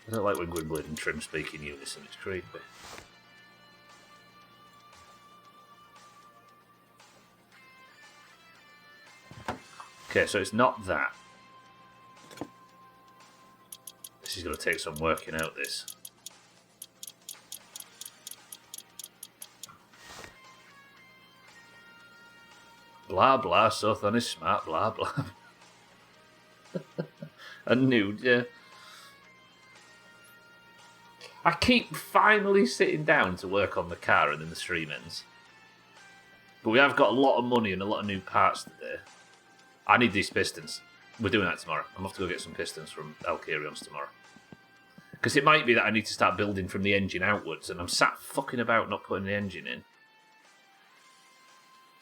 I don't like when Gwynblade and Trim speak in unison, it's creepy. Okay, so it's not that. This is going to take some working out, this. Blah blah, Sothan is smart, blah blah. A nude, yeah. I keep finally sitting down to work on the car and then the stream ends. But we have got a lot of money and a lot of new parts today. I need these pistons. We're doing that tomorrow. I'm off to go get some pistons from Alcarion's tomorrow. Because it might be that I need to start building from the engine outwards, and I'm sat fucking about not putting the engine in.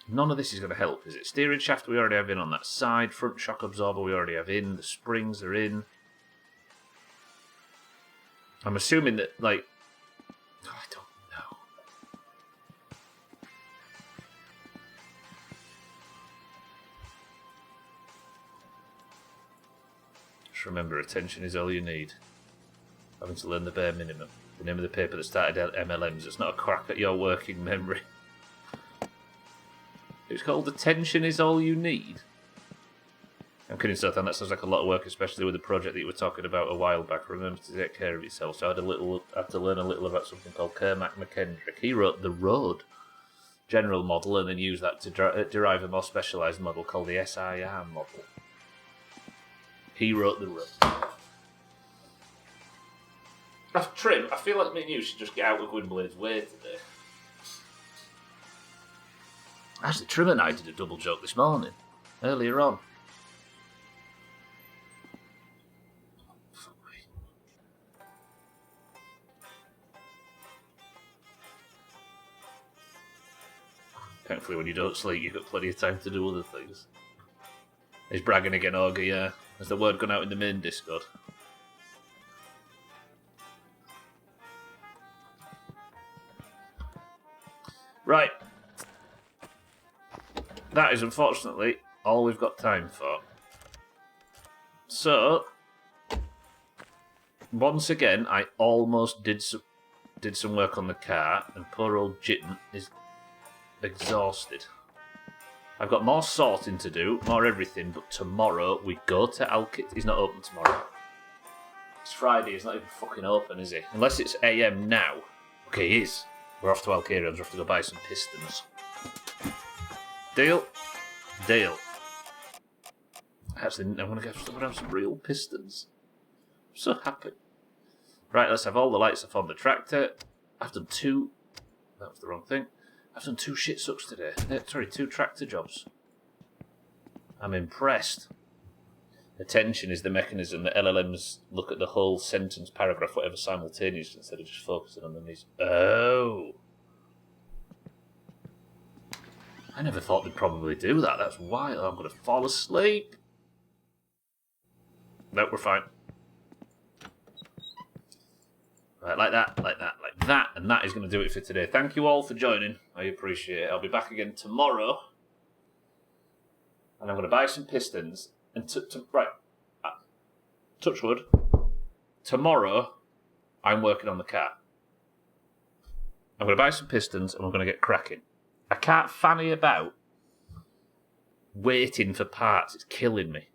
None of this is going to help, is it? Steering shaft we already have in on that side. Front shock absorber we already have in. The springs are in. I'm assuming that, like... Oh, I don't know. Just remember, attention is all you need. Having to learn the bare minimum. The name of the paper that started MLMs. It's not a crack at your working memory. It's called Attention is All You Need. I'm kidding, Sothan. That sounds like a lot of work, especially with the project that you were talking about a while back. Remember to take care of yourself. So I had to learn a little about something called Kermac McKendrick. He wrote the Road general model and then used that to derive a more specialised model called the SIR model. He wrote the Road. Trim, I feel like me and you should just get out of Gwynblade's way today. Actually, Trim and I did a double joke this morning, earlier on. Thankfully, when you don't sleep, you've got plenty of time to do other things. He's bragging again, Augie, yeah. Has the word gone out in the main Discord? Right. That is unfortunately all we've got time for. So, once again, I almost did some work on the car, and poor old Jitten is exhausted. I've got more sorting to do, more everything, but tomorrow we go to Alkit. He's not open tomorrow. It's Friday, he's not even fucking open, is he? Unless it's AM now. Okay, he is. We're off to Alcarion's, we have to go buy some pistons. Deal? Deal. Actually, I want to have some real pistons. I'm so happy. Right, let's have all the lights off on the tractor. I've done two... That was the wrong thing. I've done 2 shit sucks today. Sorry, 2 tractor jobs. I'm impressed. Attention is the mechanism that LLMs look at the whole sentence, paragraph, whatever, simultaneously instead of just focusing on the knees. Oh. I never thought they'd probably do that. That's why I'm going to fall asleep. No, we're fine. Right, like that, like that, like that. And that is going to do it for today. Thank you all for joining. I appreciate it. I'll be back again tomorrow. And I'm going to buy some pistons. And right, touch wood. Tomorrow, I'm working on the car. I'm going to buy some pistons and we're going to get cracking. I can't fanny about waiting for parts. It's killing me.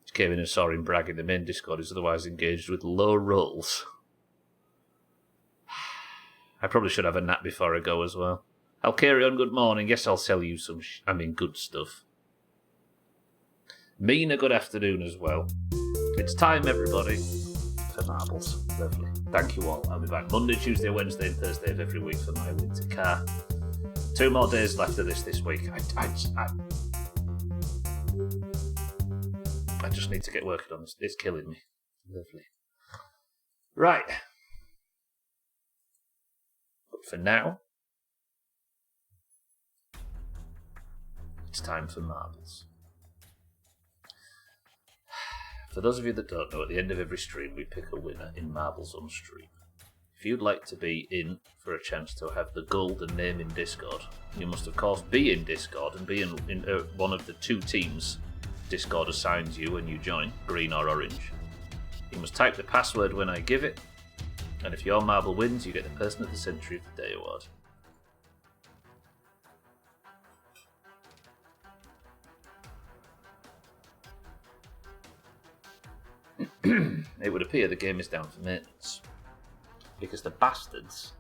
Just came in and saw him bragging. The main Discord is otherwise engaged with low rolls. I probably should have a nap before I go as well. Alcarion, good morning. Yes, I'll sell you some good stuff. Mina, good afternoon as well. It's time, everybody, for marbles. Lovely. Thank you all. I'll be back Monday, Tuesday, Wednesday and Thursday of every week for my winter car. 2 more days left of this week. I just need to get working on this. It's killing me. Lovely. Right. But for now, it's time for marbles. For those of you that don't know, at the end of every stream, we pick a winner in Marbles on Stream. If you'd like to be in for a chance to have the golden name in Discord, you must, of course, be in Discord and be in one of the two teams Discord assigns you when you join, green or orange. You must type the password when I give it, and if your marble wins, you get the Person of the Century of the Day award. It would appear the game is down for maintenance because the bastards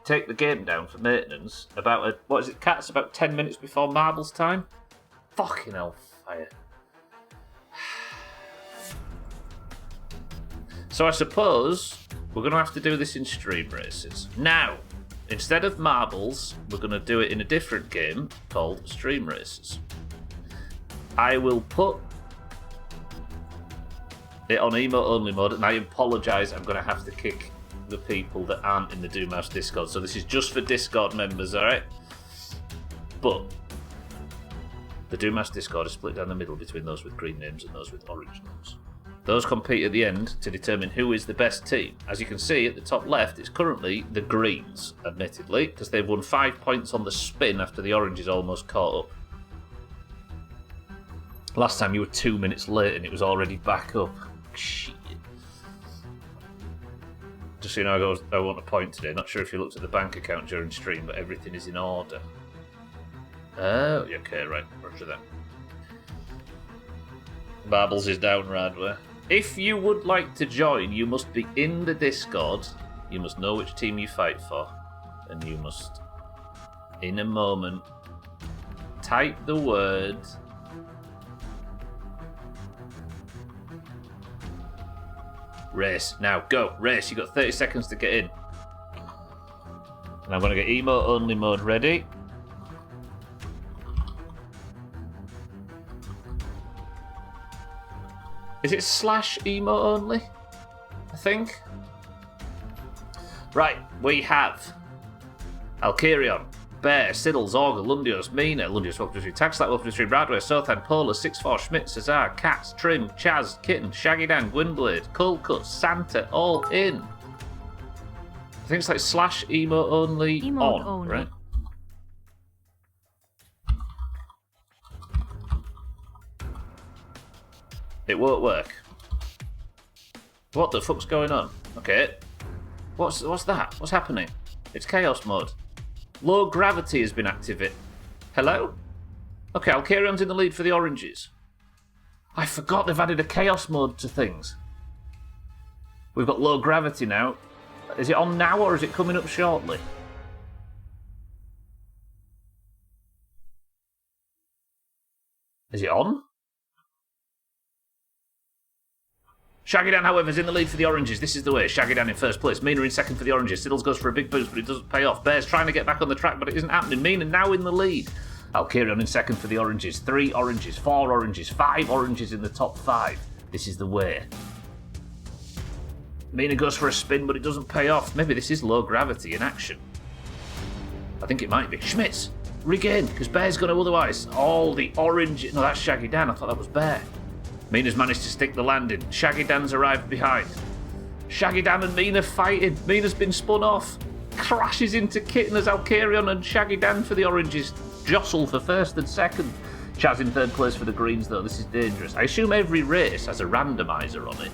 take the game down for maintenance about about 10 minutes before marbles time. Fucking hellfire. So I suppose we're going to have to do this in stream races. Now, instead of marbles, we're going to do it in a different game called stream races. I will put it on emote only mode, and I apologise, I'm going to have to kick the people that aren't in the Doomhaus Discord. So this is just for Discord members, alright? But the Doomhaus Discord is split down the middle between those with green names and those with orange names. Those compete at the end to determine who is the best team. As you can see at the top left, it's currently the Greens, admittedly, because they've won 5 points on the spin after the Oranges almost caught up. Last time you were 2 minutes late and it was already back up. Shit. Just so you know, I want a point today. Not sure if you looked at the bank account during stream, but everything is in order. Oh, okay, right. Roger that. Marbles is down, Radway. If you would like to join, you must be in the Discord. You must know which team you fight for. And you must, in a moment, type the word race. Now, go. Race. You've got 30 seconds to get in. And I'm going to get emote only mode ready. Is it /emote only? I think. Right, we have Alkirion, Bear, Siddles, Augur, Lundios, Mina, Lundios, welcome to the stream, Taxlat, welcome to the stream, Radway, Sothan, Polar, 6-4, Schmidt, Cesar, Cats, Trim, Chaz, Kitten, Shaggy Dan, Gwynblade, Coldcut, Santa, all in. I think it's like /emote only Emote on, only. right? It won't work. What the fuck's going on? Okay. What's that? What's happening? It's chaos mode. Low gravity has been activated. Hello? Okay, Alkarion's in the lead for the oranges. I forgot they've added a chaos mode to things. We've got low gravity now. Is it on now or is it coming up shortly? Is it on? Shaggy Dan, however, is in the lead for the oranges. This is the way. Shaggy Dan in first place. Mina in second for the oranges. Siddles goes for a big boost, but it doesn't pay off. Bear's trying to get back on the track, but it isn't happening. Mina now in the lead. Alkirion in second for the oranges. 3 oranges, 4 oranges, 5 oranges in the top 5. This is the way. Mina goes for a spin, but it doesn't pay off. Maybe this is low gravity in action. I think it might be. Schmitz, regain, because Bear's going to otherwise. All the orange... No, that's Shaggy Dan. I thought that was Bear. Mina's managed to stick the landing. Shaggy Dan's arrived behind. Shaggy Dan and Mina fighting. Mina's been spun off. Crashes into Kitten as Alkirion and Shaggy Dan for the oranges jostle for first and second. Chaz in third place for the greens, though. This is dangerous. I assume every race has a randomizer on it.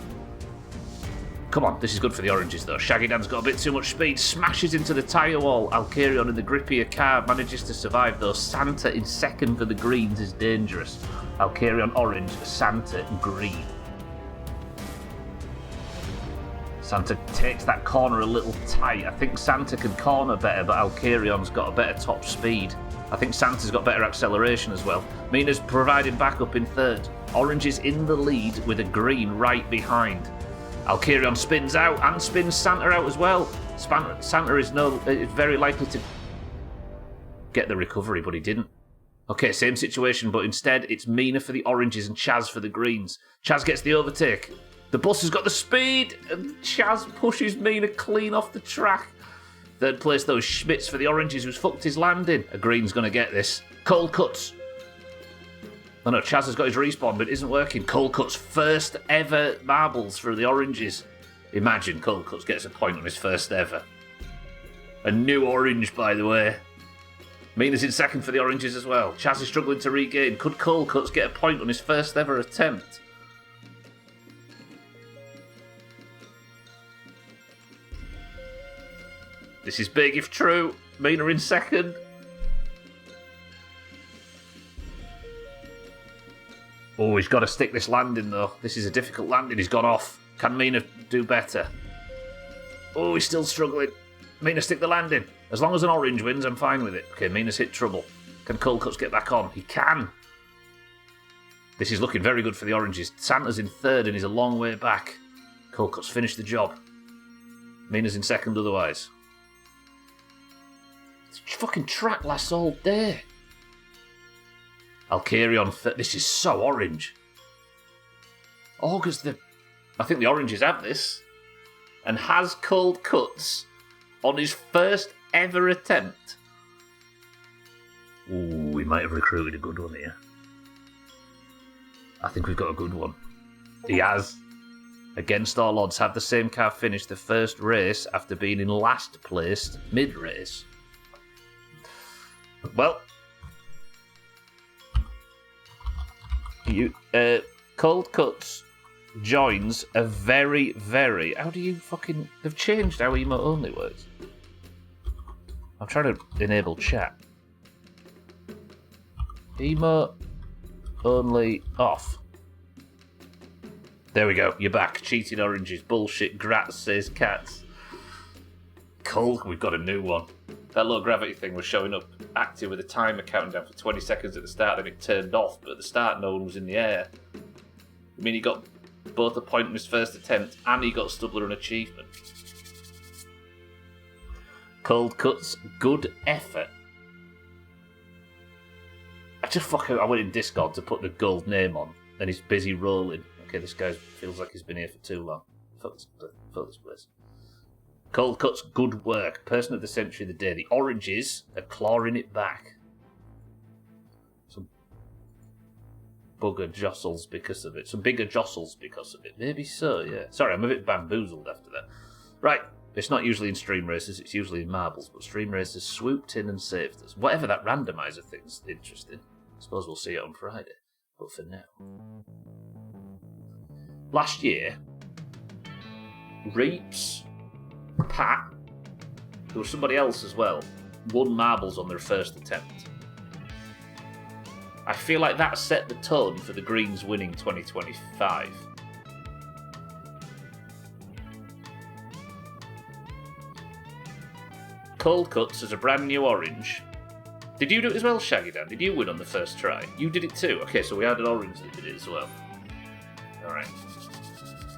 Come on, this is good for the oranges, though. Shaggy Dan's got a bit too much speed. Smashes into the tyre wall. Alkirion in the grippier car manages to survive, though. Santa in second for the greens is dangerous. Alkirion orange, Santa green. Santa takes that corner a little tight. I think Santa can corner better, but Alkirion's got a better top speed. I think Santa's got better acceleration as well. Mina's providing backup in third. Orange is in the lead with a green right behind. Alkirion spins out and spins Santa out as well. Santa is very likely to get the recovery, but he didn't. Okay, same situation, but instead it's Mina for the oranges and Chaz for the greens. Chaz gets the overtake. The bus has got the speed, and Chaz pushes Mina clean off the track. Third place, though, is Schmitz for the Oranges, who's fucked his landing. A green's going to get this. Cold Cuts. Oh no, Chaz has got his respawn, but it isn't working. Cold Cuts, first ever marbles for the Oranges. Imagine Cold Cuts gets a point on his first ever. A new orange, by the way. Mina's in second for the Oranges as well. Chaz is struggling to regain. Could Cold Cuts get a point on his first ever attempt? This is big if true. Mina in second. Oh, he's got to stick this landing, though. This is a difficult landing. He's gone off. Can Mina do better? Oh, he's still struggling. Mina, stick the landing. As long as an orange wins, I'm fine with it. Okay, Mina's hit trouble. Can Cold Cuts get back on? He can. This is looking very good for the Oranges. Santa's in third and he's a long way back. Cold Cuts finished the job. Mina's in second otherwise. This fucking track lasts all day. Alkarion, this is so orange. August, I think the Oranges have this. And has Cold Cuts on his first ever attempt. Ooh, we might have recruited a good one here. I think we've got a good one. He has. Against all odds, have the same car finish the first race after being in last place mid-race. Well, Cold Cuts joins a very, very... How do you fucking... They've changed how emote only works. I'm trying to enable chat. Emote only off. There we go. You're back. Cheating Oranges. Bullshit. Gratz says cats. Cool. We've got a new one. That low gravity thing was showing up active with a timer counting down for 20 seconds at the start, then it turned off, but at the start no one was in the air. I mean, he got both a point on his first attempt and he got Stubbler an achievement. Cold Cuts, good effort. I went in Discord to put the gold name on and he's busy rolling. Okay, this guy feels like he's been here for too long. Fuck this place. Cold Cuts, good work. Person of the century of the day. The Oranges are clawing it back. Some bugger jostles because of it. Some bigger jostles because of it. Maybe so, yeah. Sorry, I'm a bit bamboozled after that. Right, it's not usually in stream races, it's usually in marbles, but stream races swooped in and saved us. Whatever that randomizer thing's interesting. I suppose we'll see it on Friday. But for now. Last year, Reaps, Pat, there was somebody else as well, won marbles on their first attempt. I feel like that set the tone for the Greens winning 2025. Cold Cuts as a brand new orange. Did you do it as well, Shaggy Dan? Did you win on the first try? You did it too. Okay, so we had an orange that did it as well. Alright.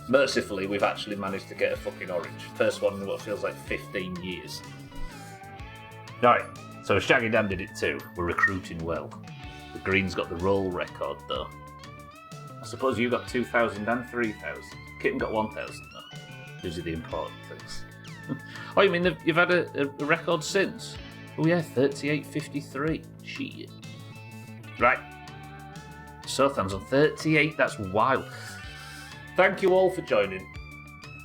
Mercifully, we've actually managed to get a fucking orange. First one in what feels like 15 years. Alright, so Shaggy Dan did it too. We're recruiting well. The Green's got the roll record though. I suppose you got 2,000 and 3,000. Kitten got 1,000 though. These are the important things. Oh, you mean you've had a record since? Oh yeah, 38.53. Shit. Right. Sothan's on 38, that's wild. Thank you all for joining.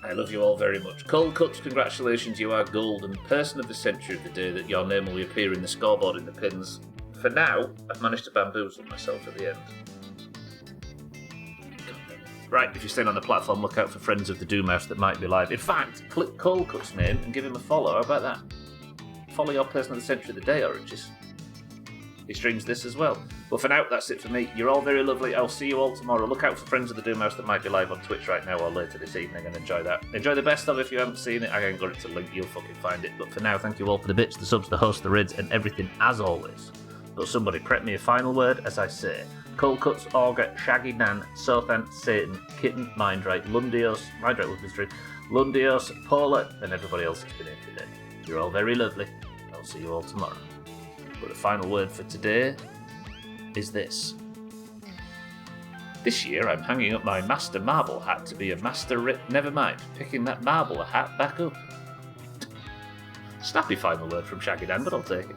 I love you all very much. Cold Cuts, congratulations, you are gold, and person of the century of the day that your name will appear in the scoreboard in the pins. For now, I've managed to bamboozle myself at the end. Right, if you're staying on the platform, look out for friends of the Doomhaus that might be live. In fact, click Cold Cuts' name and give him a follow. How about that? Follow your person of the century of the day, Oranges. He streams this as well. But for now, that's it for me. You're all very lovely. I'll see you all tomorrow. Look out for friends of the Doomhaus that might be live on Twitch right now or later this evening and enjoy that. Enjoy the best of if you haven't seen it. I haven't got it to link. You'll fucking find it. But for now, thank you all for the bits, the subs, the hosts, the rids, and everything as always. But somebody prep me a final word as I say. Cold Cuts, Auger, Shaggy Dan, Sothan, Satan, Kitten, Mindrate, Lundios, Mindrate with mystery, Lundios, Paula, and everybody else that's been here today. You're all very lovely. I'll see you all tomorrow. But the final word for today is this. This year I'm hanging up my Master Marble hat to be a Master Never mind, picking that marble hat back up. Snappy final word from Shaggy Dan, but I'll take it.